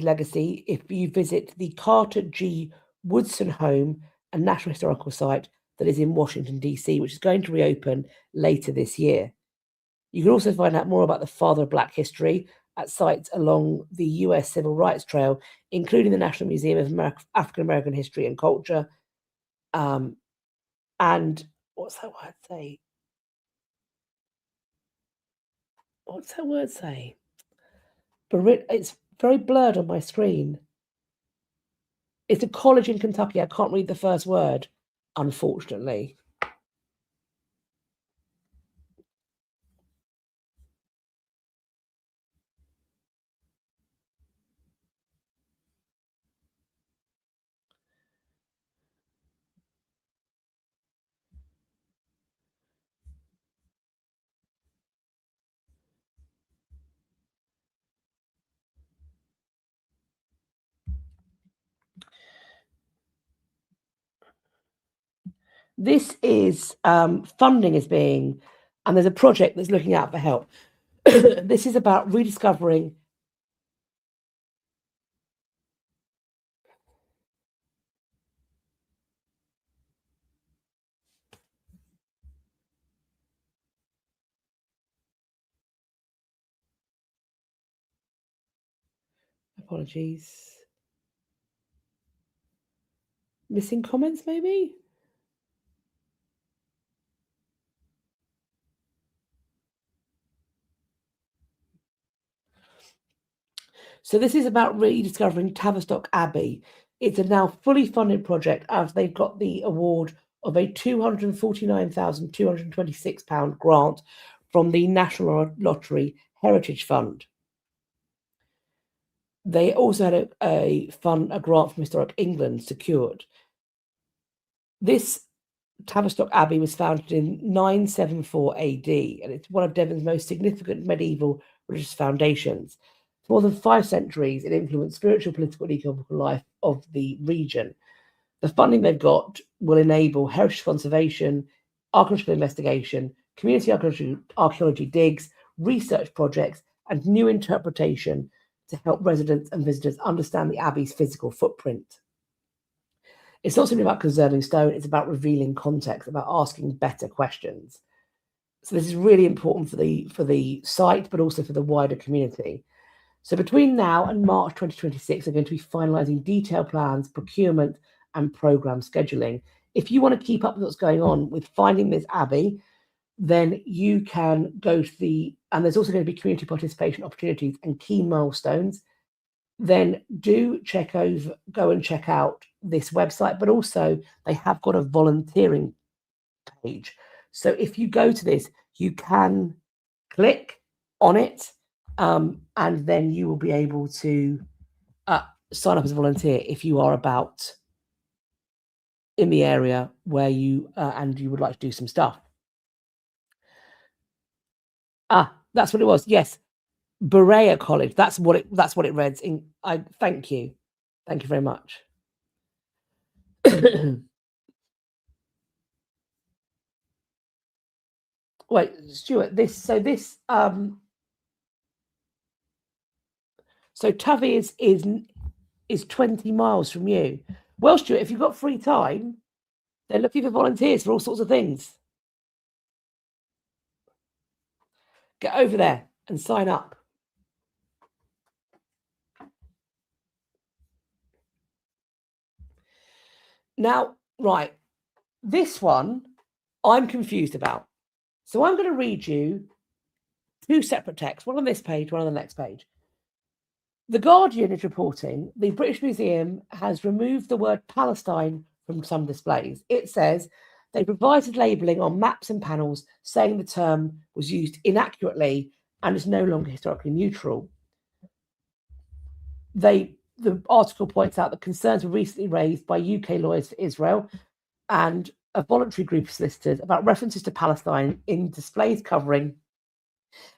A: legacy if you visit the Carter G. Woodson Home, a National Historical Site that is in Washington, D.C., which is going to reopen later this year. You can also find out more about the father of Black history at sites along the US Civil Rights Trail, including the National Museum of African American History and Culture. And what's that word say? What's that word say? It's very blurred on my screen. It's a college in Kentucky. I can't read the first word, unfortunately. This is funding is being, and there's a project that's looking out for help. This is about rediscovering. Apologies. Missing comments, maybe? So this is about rediscovering Tavistock Abbey. It's a now fully funded project as they've got the award of a £249,226 grant from the National Lottery Heritage Fund. They also had a grant from Historic England secured. This Tavistock Abbey was founded in 974 AD, and it's one of Devon's most significant medieval religious foundations. For more than 5 centuries, it influenced spiritual, political, and economic life of the region. The funding they've got will enable heritage conservation, archaeological investigation, community archaeology digs, research projects, and new interpretation to help residents and visitors understand the Abbey's physical footprint. It's not simply about conserving stone, it's about revealing context, about asking better questions. So this is really important for the site, but also for the wider community. So between now and March 2026, they're going to be finalising detailed plans, procurement, and programme scheduling. If you want to keep up with what's going on with finding this abbey, then you can go to and there's also going to be community participation opportunities and key milestones. Then do go and check out this website, but also they have got a volunteering page. So if you go to this, you can click on it, and then you will be able to sign up as a volunteer if you are about in the area where you and you would like to do some stuff. That's what it was. Yes, Berea College. That's what it reads. Thank you very much. Wait, Stuart. So Tavi is 20 miles from you. Well, Stuart, if you've got free time, they're looking for volunteers for all sorts of things. Get over there and sign up. Now, right, this one I'm confused about. So I'm going to read you 2 separate texts, one on this page, one on the next page. The Guardian is reporting the British Museum has removed the word Palestine from some displays. It says they provided labelling on maps and panels saying the term was used inaccurately and is no longer historically neutral. The article points out that concerns were recently raised by UK lawyers for Israel and a voluntary group of solicitors about references to Palestine in displays covering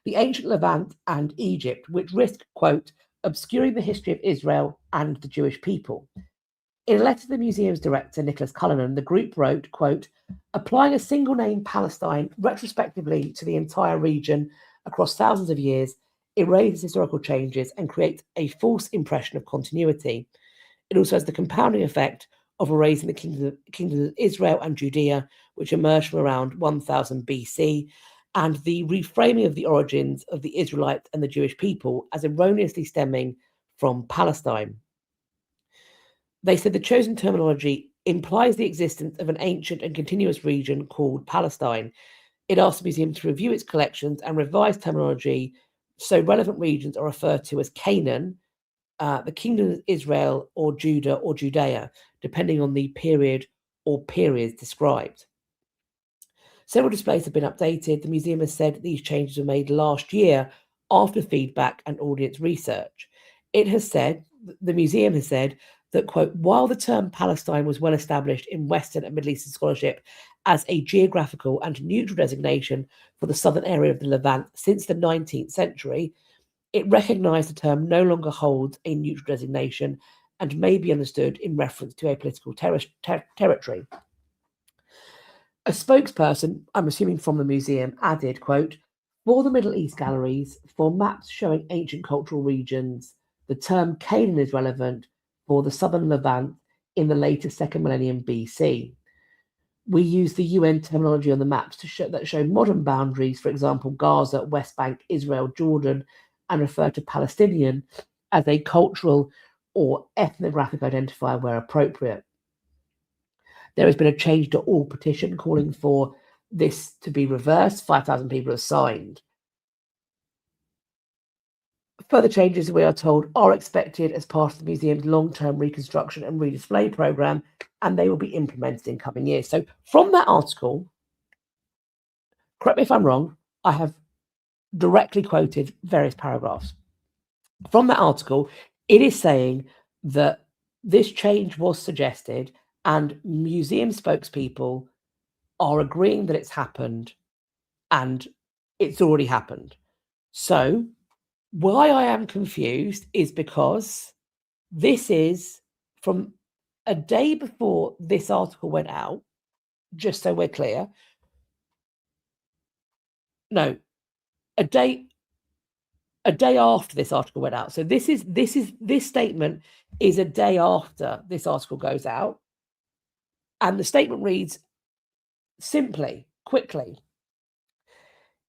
A: the ancient Levant and Egypt, which risk, quote, obscuring the history of Israel and the Jewish people. In a letter to the museum's director, Nicholas Cullinan, the group wrote, quote, applying a single name Palestine retrospectively to the entire region across thousands of years erases historical changes and creates a false impression of continuity. It also has the compounding effect of erasing the kingdoms of Israel and Judea, which emerged from around 1000 BC, and the reframing of the origins of the Israelites and the Jewish people as erroneously stemming from Palestine. They said the chosen terminology implies the existence of an ancient and continuous region called Palestine. It asked the museum to review its collections and revise terminology so relevant regions are referred to as Canaan, the kingdom of Israel, or Judah or Judea, depending on the period or periods described. Several displays have been updated. The museum has said these changes were made last year after feedback and audience research. The museum has said that, quote, while the term Palestine was well established in Western and Middle Eastern scholarship as a geographical and neutral designation for the southern area of the Levant since the 19th century, it recognised the term no longer holds a neutral designation and may be understood in reference to a political territory. A spokesperson, I'm assuming from the museum, added, quote, for the Middle East galleries, for maps showing ancient cultural regions, the term Canaan is relevant for the southern Levant in the later second millennium BC. We use the UN terminology on the maps to show modern boundaries, for example, Gaza, West Bank, Israel, Jordan, and refer to Palestinian as a cultural or ethnographic identifier where appropriate. There has been a change.org petition calling for this to be reversed. 5,000 people have signed. Further changes, we are told, are expected as part of the museum's long-term reconstruction and redisplay programme, and they will be implemented in coming years. So from that article, correct me if I'm wrong, I have directly quoted various paragraphs. From that article, it is saying that this change was suggested and museum spokespeople are agreeing that it's happened and it's already happened. So why I am confused is because this is from a day before this article went out, just so we're clear. No, a day after this article went out. So this statement is a day after this article goes out. And the statement reads simply, quickly,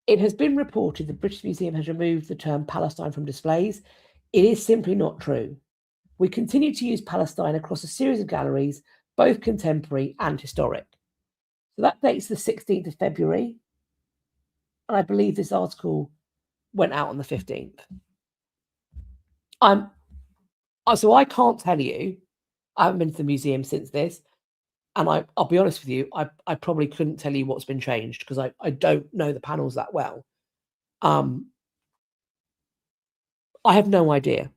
A: it has been reported the British Museum has removed the term Palestine from displays. It is simply not true. We continue to use Palestine across a series of galleries, both contemporary and historic. So that dates the 16th of February. And I believe this article went out on the 15th. So I can't tell you, I haven't been to the museum since this, and I'll be honest with you, I probably couldn't tell you what's been changed because I don't know the panels that well. I have no idea.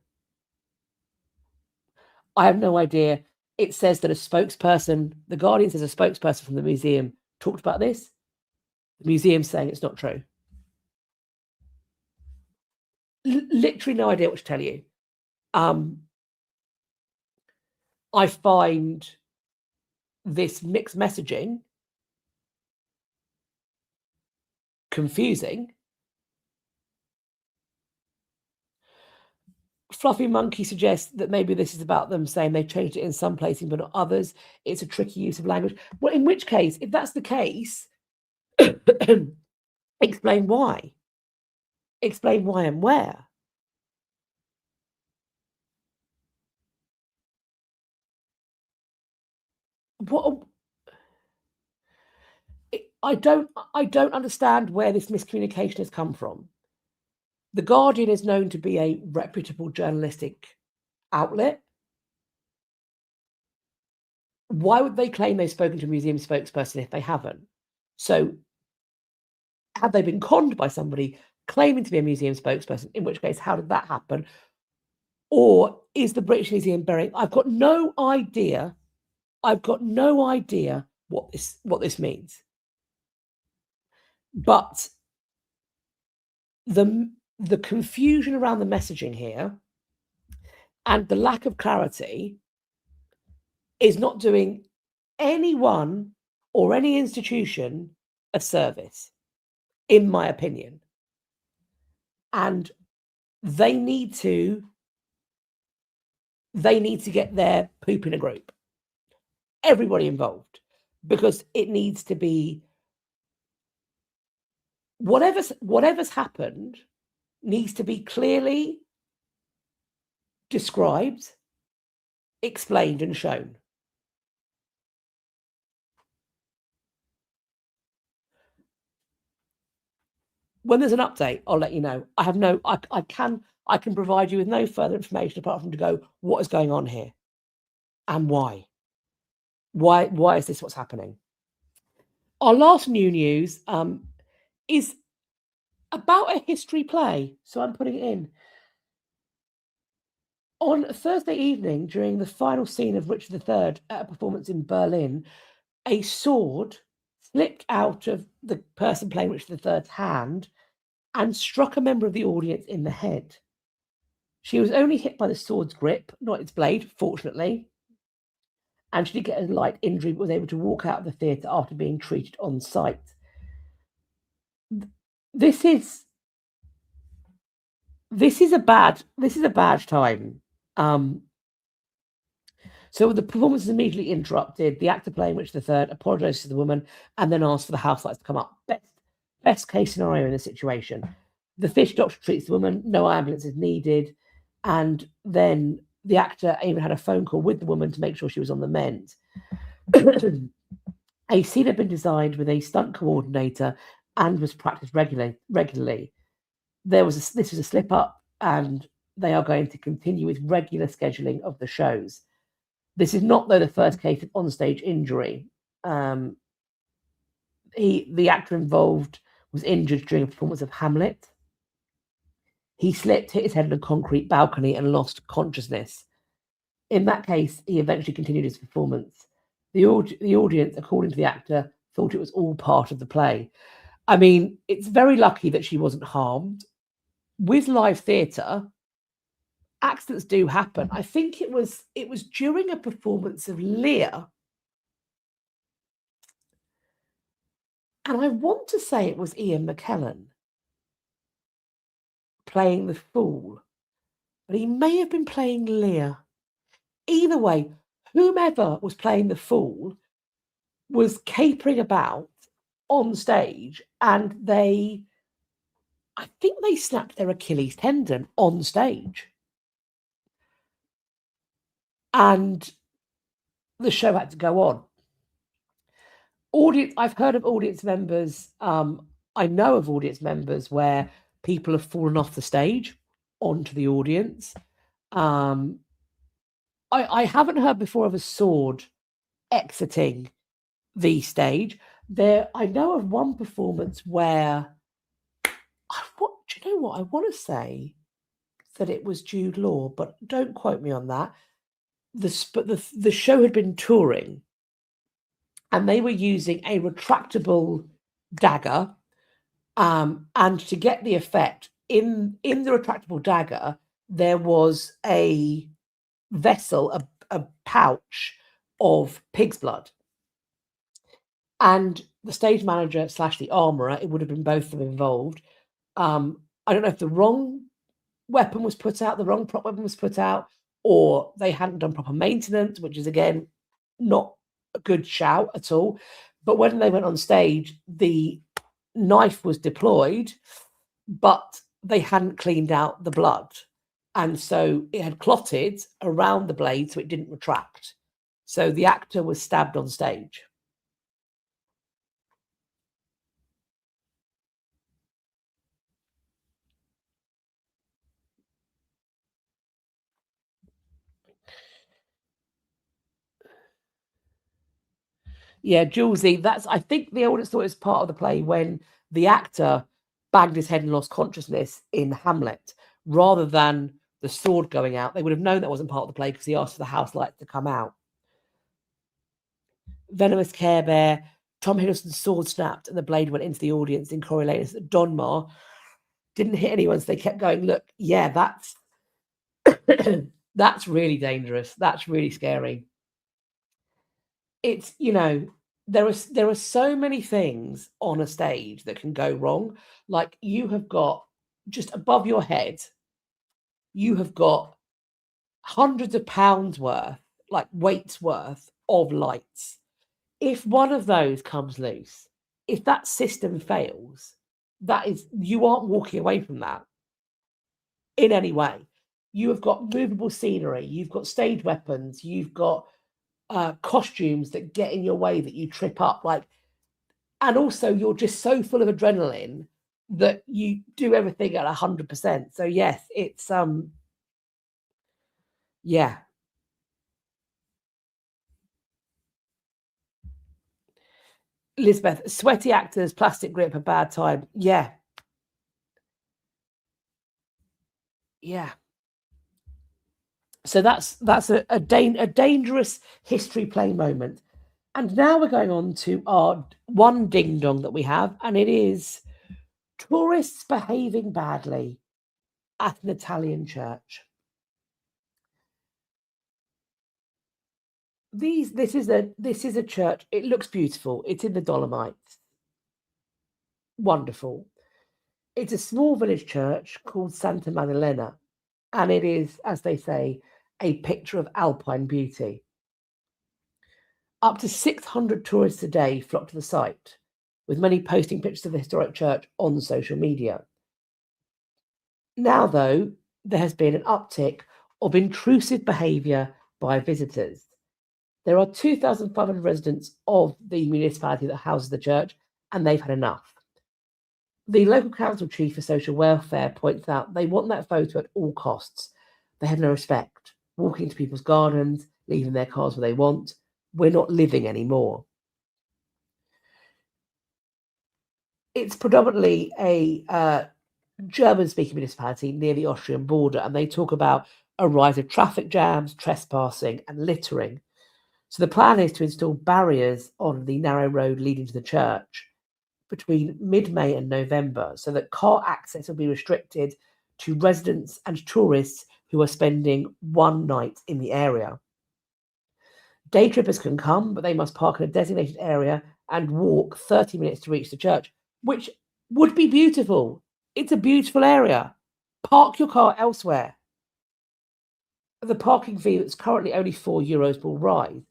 A: It says that a spokesperson, the Guardian says a spokesperson from the museum talked about this. The museum's saying it's not true. Literally no idea what to tell you. I find this mixed messaging confusing. Fluffy Monkey suggests that maybe this is about them saying they changed it in some places but not others. It's a tricky use of language. Well, in which case, if that's the case, explain why. Explain why and where. What? I don't understand where this miscommunication has come from. The Guardian is known to be a reputable journalistic outlet. Why would they claim they've spoken to a museum spokesperson if they haven't? So have they been conned by somebody claiming to be a museum spokesperson? In which case, how did that happen? Or is the British Museum burying? I've got no idea. I've got no idea what this means. But the confusion around the messaging here and the lack of clarity is not doing anyone or any institution a service, in my opinion. And they need to get their poop in a group. Everybody involved, because it needs to be whatever's happened needs to be clearly described, explained, and shown. When there's an update, I'll let you know. I can provide you with no further information apart from to go, what is going on here and why? Why is this what's happening? Our last new news is about a history play, so I'm putting it in. On Thursday evening, during the final scene of Richard III at a performance in Berlin, a sword slipped out of the person playing Richard III's hand and struck a member of the audience in the head. She was only hit by the sword's grip, not its blade, fortunately, and she did get a light injury, but was able to walk out of the theatre after being treated on site. This is a bad time. So the performance is immediately interrupted. The actor playing Richard III apologised to the woman and then asked for the house lights to come up. Best case scenario in this situation. The fish doctor treats the woman, no ambulance is needed, and then the actor even had a phone call with the woman to make sure she was on the mend. A scene had been designed with a stunt coordinator and was practiced regularly. This was a slip up, and they are going to continue with regular scheduling of the shows. This is not, though, the first case of onstage injury. The actor involved was injured during a performance of Hamlet. He slipped, hit his head on a concrete balcony, and lost consciousness. In that case, he eventually continued his performance. The audience, according to the actor, thought it was all part of the play. I mean, it's very lucky that she wasn't harmed. With live theatre, accidents do happen. I think it was during a performance of Lear, and I want to say it was Ian McKellen playing the fool, but he may have been playing Lear. Either way, whomever was playing the fool was capering about on stage, and I think they snapped their Achilles tendon on stage. And the show had to go on. I've heard of audience members, I know of audience members where people have fallen off the stage onto the audience. I haven't heard before of a sword exiting the stage. I know of one performance where do you know what? I want to say that it was Jude Law, but don't quote me on that. The show had been touring, and they were using a retractable dagger, and to get the effect in the retractable dagger, there was a vessel, a pouch of pig's blood. And the stage manager / the armourer, it would have been both of them involved. I don't know if the wrong weapon was put out, the wrong prop weapon was put out, or they hadn't done proper maintenance, which is, again, not a good shout at all. But when they went on stage, the knife was deployed, but they hadn't cleaned out the blood. And so it had clotted around the blade, so it didn't retract. So the actor was stabbed on stage. Yeah, Julesy, I think the audience thought it was part of the play when the actor banged his head and lost consciousness in Hamlet, rather than the sword going out. They would have known that wasn't part of the play because he asked for the house lights to come out. Venomous Care Bear, Tom Hiddleston's sword snapped and the blade went into the audience in Coriolanus at Donmar. Didn't hit anyone, so they kept going, look, yeah, that's that's really dangerous. That's really scary. It's, there are so many things on a stage that can go wrong. Like, you have got, just above your head, you have got hundreds of pounds worth, like weights worth of lights. If one of those comes loose, if that system fails, you aren't walking away from that in any way. You have got movable scenery, you've got stage weapons, you've got costumes that get in your way that you trip up, and also you're just so full of adrenaline that you do everything at 100%. So yes, it's yeah. Elizabeth, sweaty actors, plastic grip, a bad time. Yeah. So that's a dangerous history play moment. And now we're going on to our one ding dong that we have, and it is tourists behaving badly at an Italian church. This is a church. It looks beautiful. It's in the Dolomites. Wonderful. It's a small village church called Santa Maddalena, and it is, as they say, a picture of alpine beauty. Up to 600 tourists a day flock to the site, with many posting pictures of the historic church on social media. Now, though, there has been an uptick of intrusive behaviour by visitors. There are 2,500 residents of the municipality that houses the church, and they've had enough. The local council chief for social welfare points out they want that photo at all costs. They have no respect, walking into people's gardens, leaving their cars where they want. We're not living anymore. It's predominantly a German-speaking municipality near the Austrian border, and they talk about a rise of traffic jams, trespassing, and littering. So the plan is to install barriers on the narrow road leading to the church between mid-May and November, so that car access will be restricted to residents and tourists who are spending one night in the area. Day trippers can come, but they must park in a designated area and walk 30 minutes to reach the church, which would be beautiful. It's a beautiful area. Park your car elsewhere. The parking fee that's currently only €4 will rise,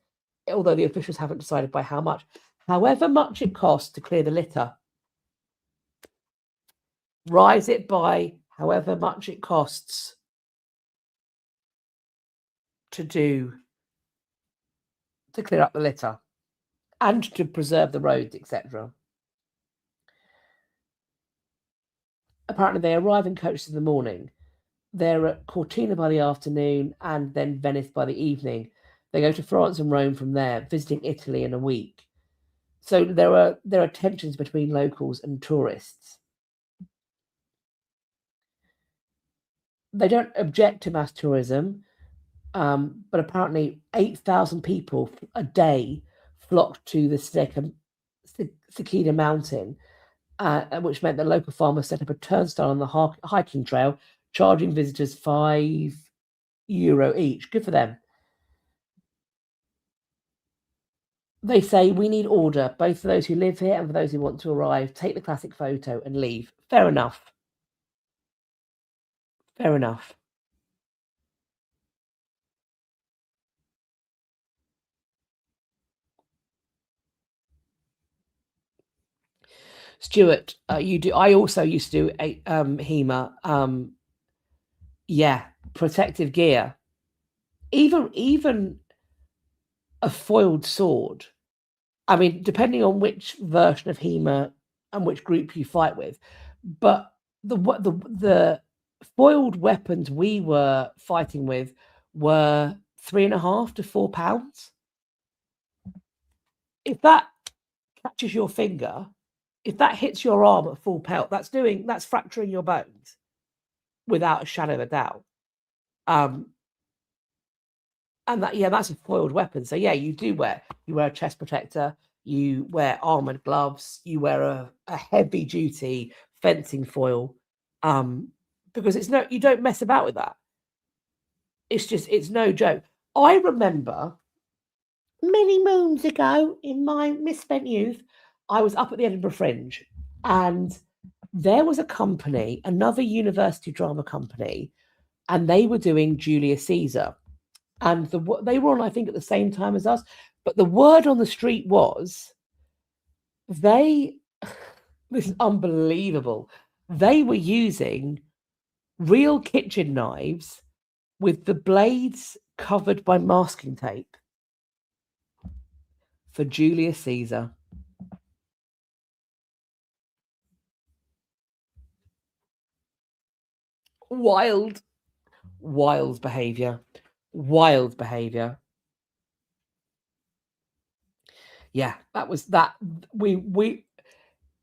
A: although the officials haven't decided by how much. However much it costs to clear the litter, rise it by however much it costs to clear up the litter and to preserve the roads, etc. Apparently, they arrive in coaches in the morning. They're at Cortina by the afternoon and then Venice by the evening. They go to France and Rome from there, visiting Italy in a week. So there are tensions between locals and tourists. They don't object to mass tourism, but apparently 8,000 people a day flocked to the Cicada Mountain, which meant that local farmers set up a turnstile on the hiking trail, charging visitors €5 each. Good for them. They say, we need order, both for those who live here and for those who want to arrive. Take the classic photo and leave. Fair enough. Fair enough. Stuart, you do. I also used to do a HEMA. Yeah, protective gear. Even a foiled sword. I mean, depending on which version of HEMA and which group you fight with, but the foiled weapons we were fighting with were £3.5 to £4. if that catches your finger, if that hits your arm at full pelt, that's fracturing your bones without a shadow of a doubt. And that's a foiled weapon. So you wear a chest protector, you wear armored gloves, you wear a heavy duty fencing foil, because you don't mess about with that. It's no joke. I remember many moons ago in my misspent youth, I was up at the Edinburgh Fringe, and there was a company, another university drama company, and they were doing Julius Caesar. And they were on, I think, at the same time as us. But the word on the street was this is unbelievable. They were using real kitchen knives with the blades covered by masking tape for Julius Caesar. Wild behavior. Wild behavior. Yeah, that was that. We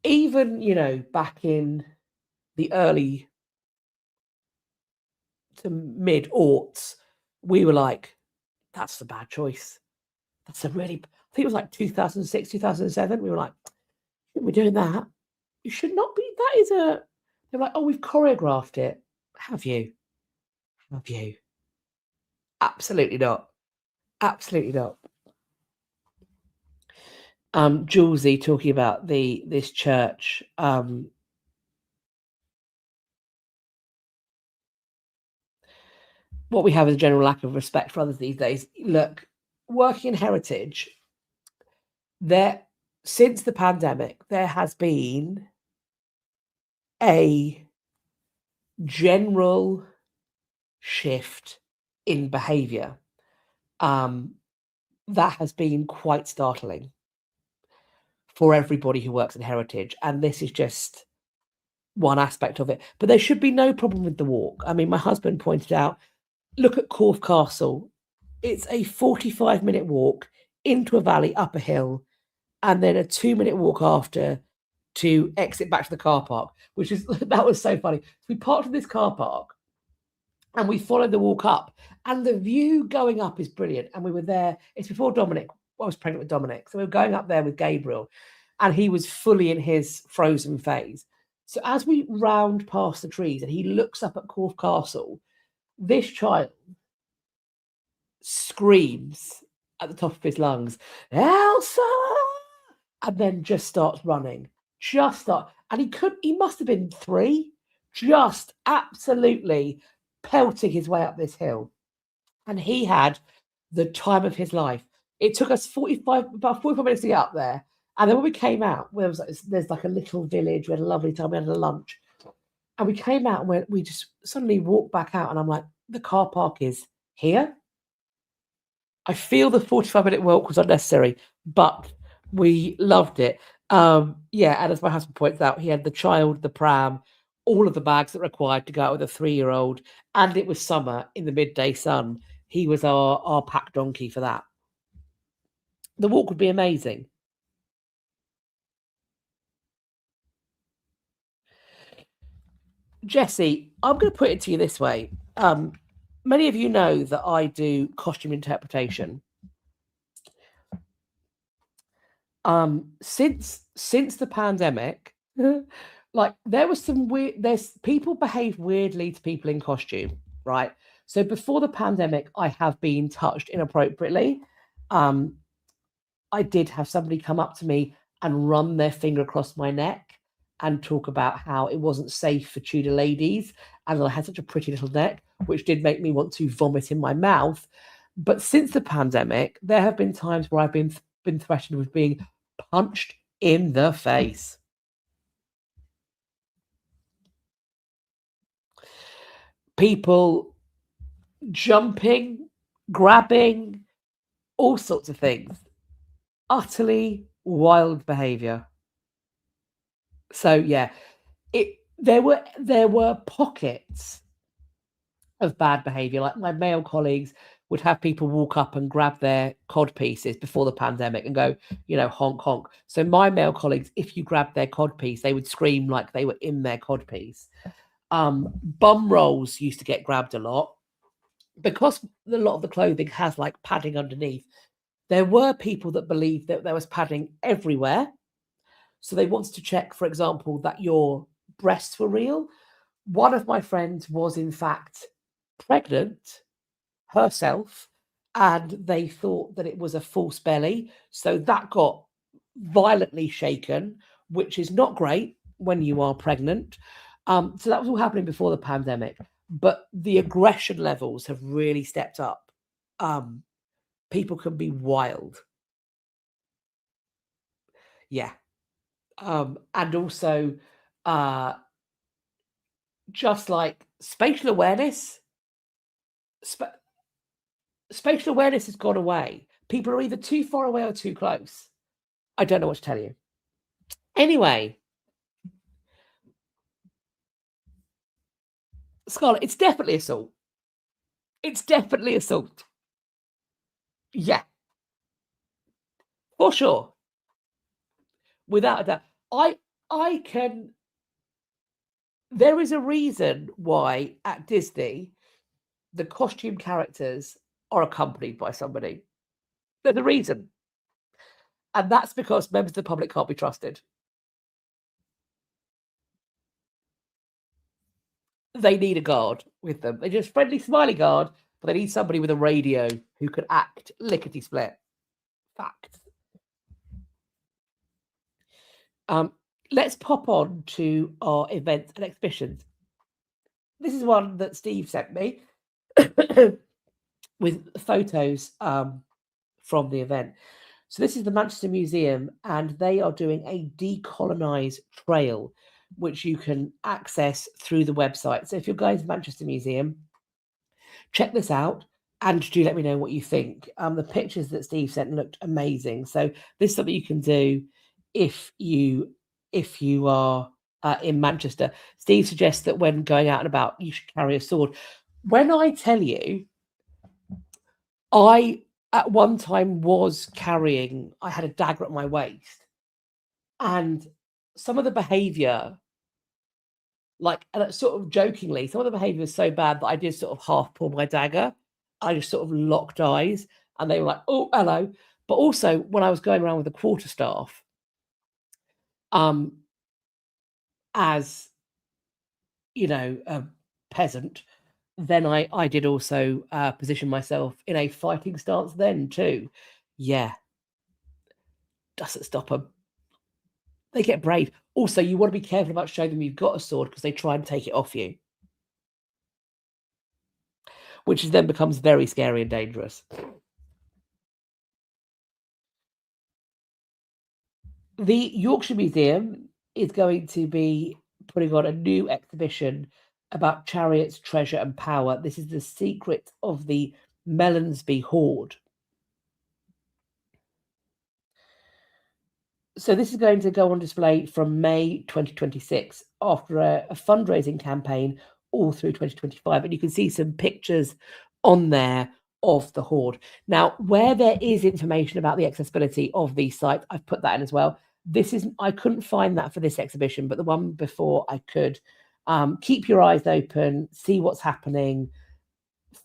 A: even, back in the early to mid-aughts, we were like, that's a bad choice. That's I think it was like 2006, 2007. We were like, we're doing that. You should not be. They're like, oh, we've choreographed it. Have you? Have you? Absolutely not. Absolutely not. Julesy talking about this church. What we have is a general lack of respect for others these days. Look, working in heritage, since the pandemic, there has been a general shift in behavior that has been quite startling for everybody who works in heritage. And this is just one aspect of it. But there should be no problem with the walk. I mean, my husband pointed out, look at Corfe Castle. It's a 45-minute walk into a valley, up a hill, and then a 2-minute walk after to exit back to the car park, that was so funny. We parked in this car park and we followed the walk up, and the view going up is brilliant. And we were there, it's before Dominic, I was pregnant with Dominic. So we were going up there with Gabriel, and he was fully in his frozen phase. So as we round past the trees and he looks up at Corfe Castle, this child screams at the top of his lungs, Elsa! And then just starts running. And he must have been 3, just absolutely pelting his way up this hill. And he had the time of his life. It took us about 45 minutes to get up there. And then when we came out, there's like a little village. We had a lovely time. We had a lunch. And we came out and we just suddenly walked back out. And I'm like, the car park is here. I feel the 45-minute walk was unnecessary, but we loved it. And as my husband points out, he had the child, the pram, all of the bags that were required to go out with a 3-year-old, and it was summer in the midday sun. He was our pack donkey for that. The walk would be amazing. Jessie, I'm going to put it to you this way. Many of you know that I do costume interpretation. Since the pandemic, like there was people behave weirdly to people in costume, right? So before the pandemic, I have been touched inappropriately. I did have somebody come up to me and run their finger across my neck and talk about how it wasn't safe for Tudor ladies, and I had such a pretty little neck, which did make me want to vomit in my mouth. But since the pandemic, there have been times where I've been threatened with being punched in the face. People jumping, grabbing, all sorts of things. Utterly wild behavior. So there were pockets of bad behavior. Like my male colleagues would have people walk up and grab their cod pieces before the pandemic and go, honk, honk. So my male colleagues, if you grabbed their cod piece, they would scream like they were in their cod piece. Bum rolls used to get grabbed a lot. Because a lot of the clothing has like padding underneath, there were people that believed that there was padding everywhere. So they wanted to check, for example, that your breasts were real. One of my friends was, in fact, pregnant herself, and they thought that it was a false belly. So that got violently shaken, which is not great when you are pregnant. So that was all happening before the pandemic. But the aggression levels have really stepped up. People can be wild. Yeah. And also, just like spatial awareness, spatial awareness has gone away. People are either too far away or too close. I don't know what to tell you. Anyway, Scarlett, it's definitely assault. It's definitely assault. Yeah, for sure. Without a doubt. I can. There is a reason why at Disney the costume characters are accompanied by somebody. There's a reason. And that's because members of the public can't be trusted. They need a guard with them. They just friendly, smiley guard, but they need somebody with a radio who can act lickety split. Fact. Let's pop on to our events and exhibitions. This is one that Steve sent me with photos from the event. So this is the Manchester Museum, and they are doing a decolonise trail, which you can access through the website. So if you're going to the Manchester Museum, check this out and do let me know what you think. The pictures that Steve sent looked amazing. So this is something you can do if you are in Manchester. Steve suggests that when going out and about, you should carry a sword. When I tell you, I at one time I had a dagger at my waist, and some of the behavior, like sort of jokingly, some of the behavior was so bad that I did sort of half pull my dagger. I just sort of locked eyes, and they were like, "Oh, hello." But also, when I was going around with the quarterstaff, as a peasant, then I did also position myself in a fighting stance then too. Yeah, doesn't stop them. They get brave. Also, you want to be careful about showing them you've got a sword because they try and take it off you, which then becomes very scary and dangerous. The Yorkshire Museum is going to be putting on a new exhibition about chariots, treasure, and power. This is the secret of the Melonsby Hoard. So this is going to go on display from May 2026 after a fundraising campaign all through 2025. And you can see some pictures on there of the hoard. Now, where there is information about the accessibility of these sites, I've put that in as well. I couldn't find that for this exhibition, but the one before I could. Keep your eyes open, see what's happening,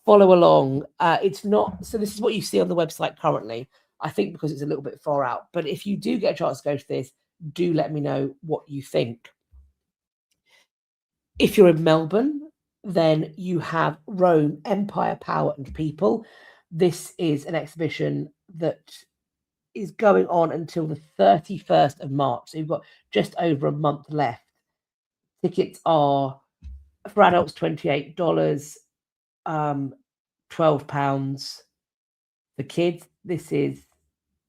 A: follow along. This is what you see on the website currently. I think because it's a little bit far out. But if you do get a chance to go to this, do let me know what you think. If you're in Melbourne, then you have Rome, Empire, Power and People. This is an exhibition that is going on until the 31st of March. So you've got just over a month left. Tickets are, for adults, $28, £12. For kids, this is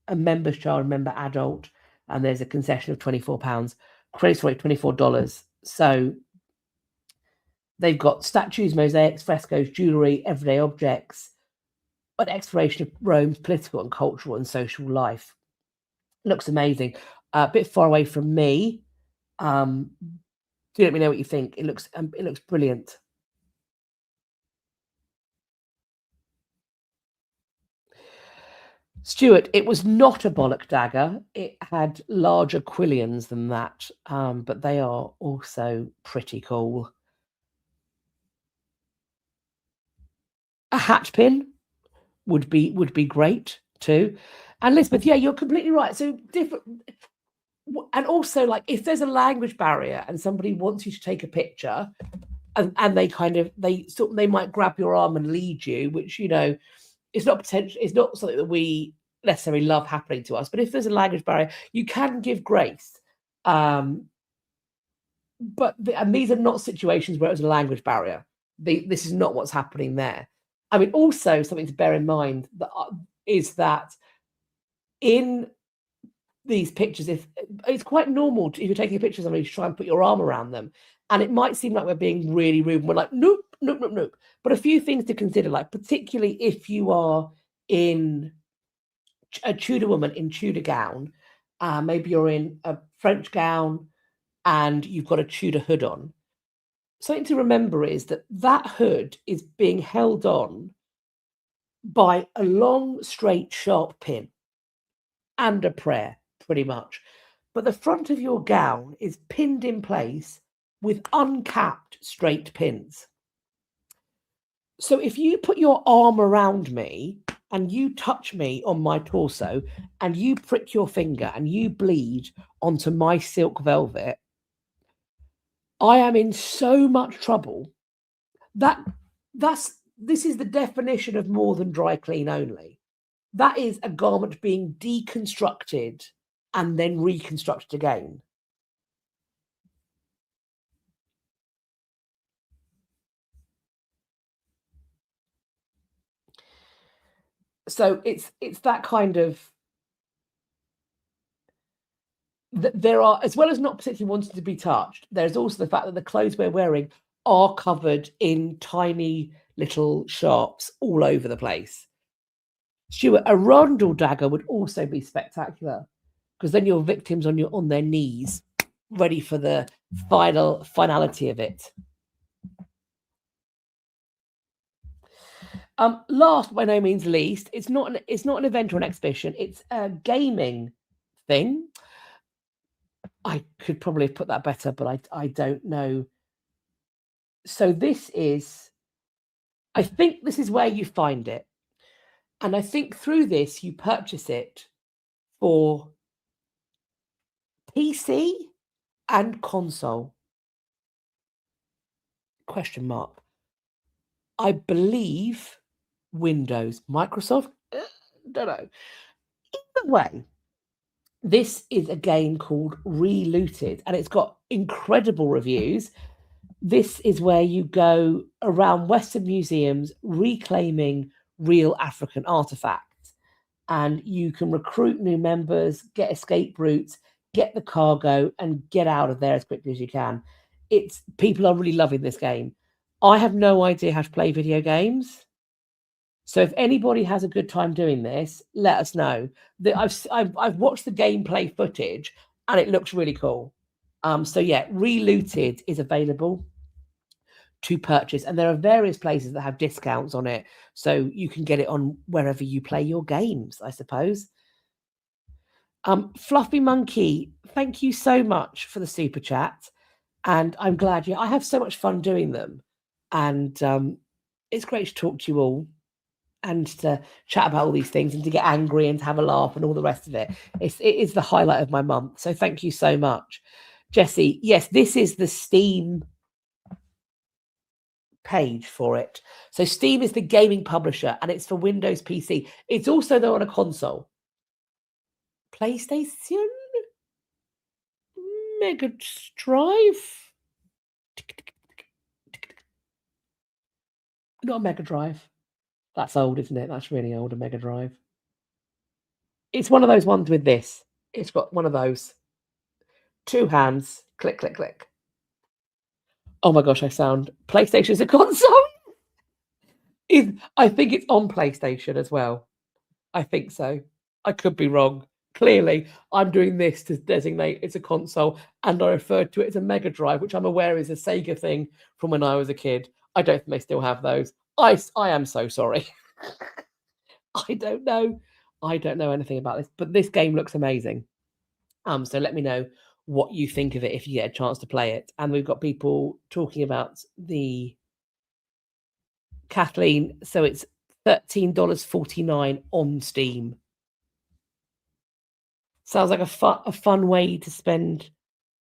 A: a member's child, a member adult, and there's a concession of £24. Credits rate $24. So they've got statues, mosaics, frescoes, jewellery, everyday objects, an exploration of Rome's political and cultural and social life. Looks amazing. A bit far away from me. Do let me know what you think. It looks brilliant. Stuart, it was not a bollock dagger. It had larger quillions than that, but they are also pretty cool. A hat pin would be great too. And Elizabeth, yeah, you're completely right. So different, and also like if there's a language barrier and somebody wants you to take a picture, and they might grab your arm and lead you, which it's not something that we necessarily love happening to us. But if there's a language barrier, you can give grace. But these are not situations where it was a language barrier. This is not what's happening there. I mean, also something to bear in mind is that in these pictures, if it's quite normal if you're taking a picture of somebody to try and put your arm around them, and it might seem like we're being really rude. We're like, nope, nope, nope, nope. But a few things to consider, like particularly if you are in a Tudor woman in Tudor gown, maybe you're in a French gown and you've got a Tudor hood on. Something to remember is that hood is being held on by a long, straight, sharp pin and a prayer, pretty much. But the front of your gown is pinned in place with uncapped straight pins. So if you put your arm around me and you touch me on my torso and you prick your finger and you bleed onto my silk velvet, I am in so much trouble. This is the definition of more than dry clean only. That is a garment being deconstructed and then reconstructed again. So it's that kind of, there are, as well as not particularly wanting to be touched, there's also the fact that the clothes we're wearing are covered in tiny little sharps all over the place. Stuart, a rondel dagger would also be spectacular, because then your victims on their knees, ready for the finality of it. Last, by no means least, it's not an event or an exhibition. It's a gaming thing. I could probably have put that better, but I don't know. So I think this is where you find it. And I think through this, you purchase it for PC and console. Question mark. I believe Windows. Microsoft? Don't know. Either way, this is a game called Relooted, and it's got incredible reviews. This is where you go around Western museums reclaiming real African artifacts, and you can recruit new members, get escape routes, get the cargo, and get out of there as quickly as you can. People are really loving this game. I have no idea how to play video games. So if anybody has a good time doing this, let us know. I've watched the gameplay footage and it looks really cool. So yeah, Relooted is available to purchase, and there are various places that have discounts on it, so you can get it on wherever you play your games, I suppose. Fluffy Monkey, thank you so much for the super chat, and I'm glad I have so much fun doing them, and it's great to talk to you all and to chat about all these things and to get angry and to have a laugh and all the rest of it. It is the highlight of my month, so thank you so much. Jessie, yes, this is the Steam page for it. So Steam is the gaming publisher and it's for Windows PC. It's also though on a console. PlayStation? Mega Drive? Not a Mega Drive. That's old, isn't it? That's really old, a Mega Drive. It's one of those ones with this. It's got one of those. Two hands. Click, click, click. Oh my gosh, I sound... PlayStation is a console? I think it's on PlayStation as well. I think so. I could be wrong. Clearly, I'm doing this to designate it's a console, and I referred to it as a Mega Drive, which I'm aware is a Sega thing from when I was a kid. I don't think they still have those. I am so sorry. I don't know. I don't know anything about this, but this game looks amazing. So let me know what you think of it if you get a chance to play it. And we've got people talking about the Kathleen. So it's $13.49 on Steam. Sounds like a fun way to spend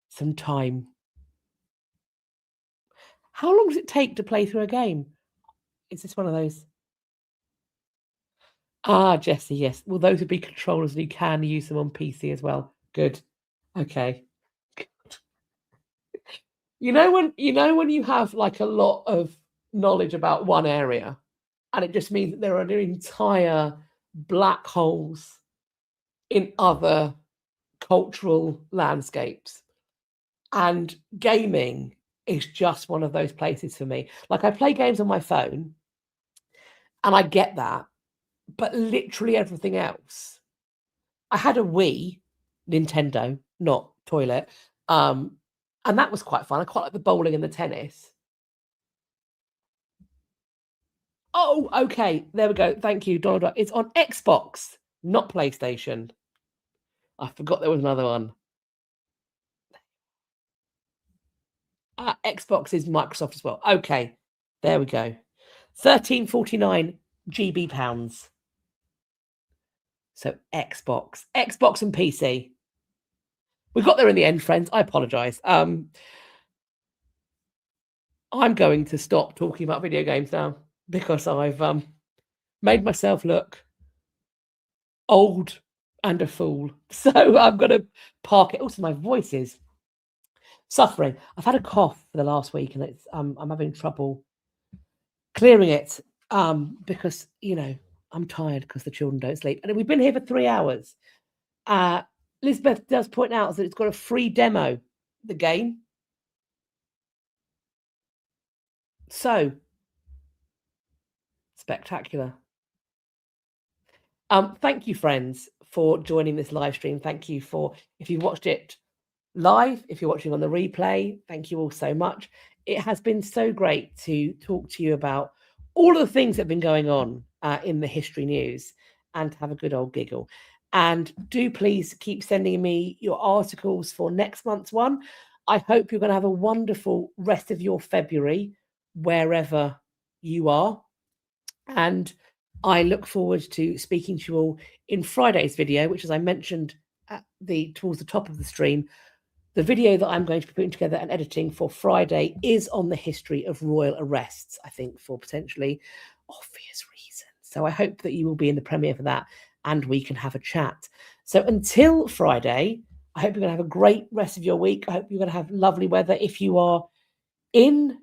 A: some time. How long does it take to play through a game? Is this one of those? Ah, Jessie, yes. Well, those would be controllers, and you can use them on PC as well. Good. Okay. You know when you have like a lot of knowledge about one area, and it just means that there are entire black holes in other cultural landscapes. And gaming is just one of those places for me. Like, I play games on my phone, and I get that, but literally everything else. I had a Wii, Nintendo, not toilet, and that was quite fun. I quite like the bowling and the tennis. Oh, okay. There we go. Thank you, Donald. It's on Xbox, not PlayStation. I forgot there was another one. Xbox is Microsoft as well. Okay, there we go. 13.49 GB pounds. So Xbox and PC. We got there in the end, friends. I apologise. I'm going to stop talking about video games now because I've made myself look old and a fool. So I'm going to park it. Also, my voice is suffering. I've had a cough for the last week, and it's I'm having trouble clearing it because I'm tired because the children don't sleep, and we've been here for 3 hours. Elizabeth does point out that it's got a free demo, the game. So spectacular. Thank you, friends, for joining this live stream. Thank you if you watched it live, if you're watching on the replay, thank you all so much. It has been so great to talk to you about all of the things that have been going on in the history news and to have a good old giggle. And do please keep sending me your articles for next month's one. I hope you're going to have a wonderful rest of your February, wherever you are. And I look forward to speaking to you all in Friday's video, which, as I mentioned towards the top of the stream, the video that I'm going to be putting together and editing for Friday is on the history of royal arrests, I think, for potentially obvious reasons. So I hope that you will be in the premiere for that and we can have a chat. So until Friday, I hope you're going to have a great rest of your week. I hope you're going to have lovely weather. If you are in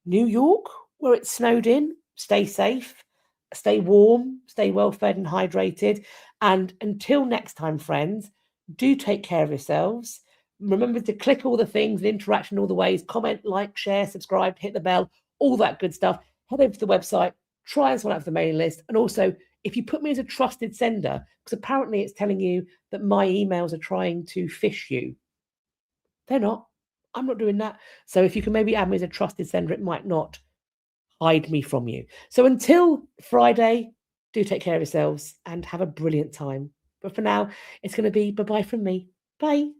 A: New York, where it's snowed in, stay safe, stay warm, stay well fed and hydrated. And until next time, friends, do take care of yourselves. Remember to click all the things, interaction all the ways, comment, like, share, subscribe, hit the bell, all that good stuff. Head over to the website, try and sign up for the mailing list. And also, if you put me as a trusted sender, because apparently it's telling you that my emails are trying to phish you. They're not. I'm not doing that. So if you can maybe add me as a trusted sender, it might not hide me from you. So until Friday, do take care of yourselves and have a brilliant time. But for now, it's going to be bye-bye from me. Bye.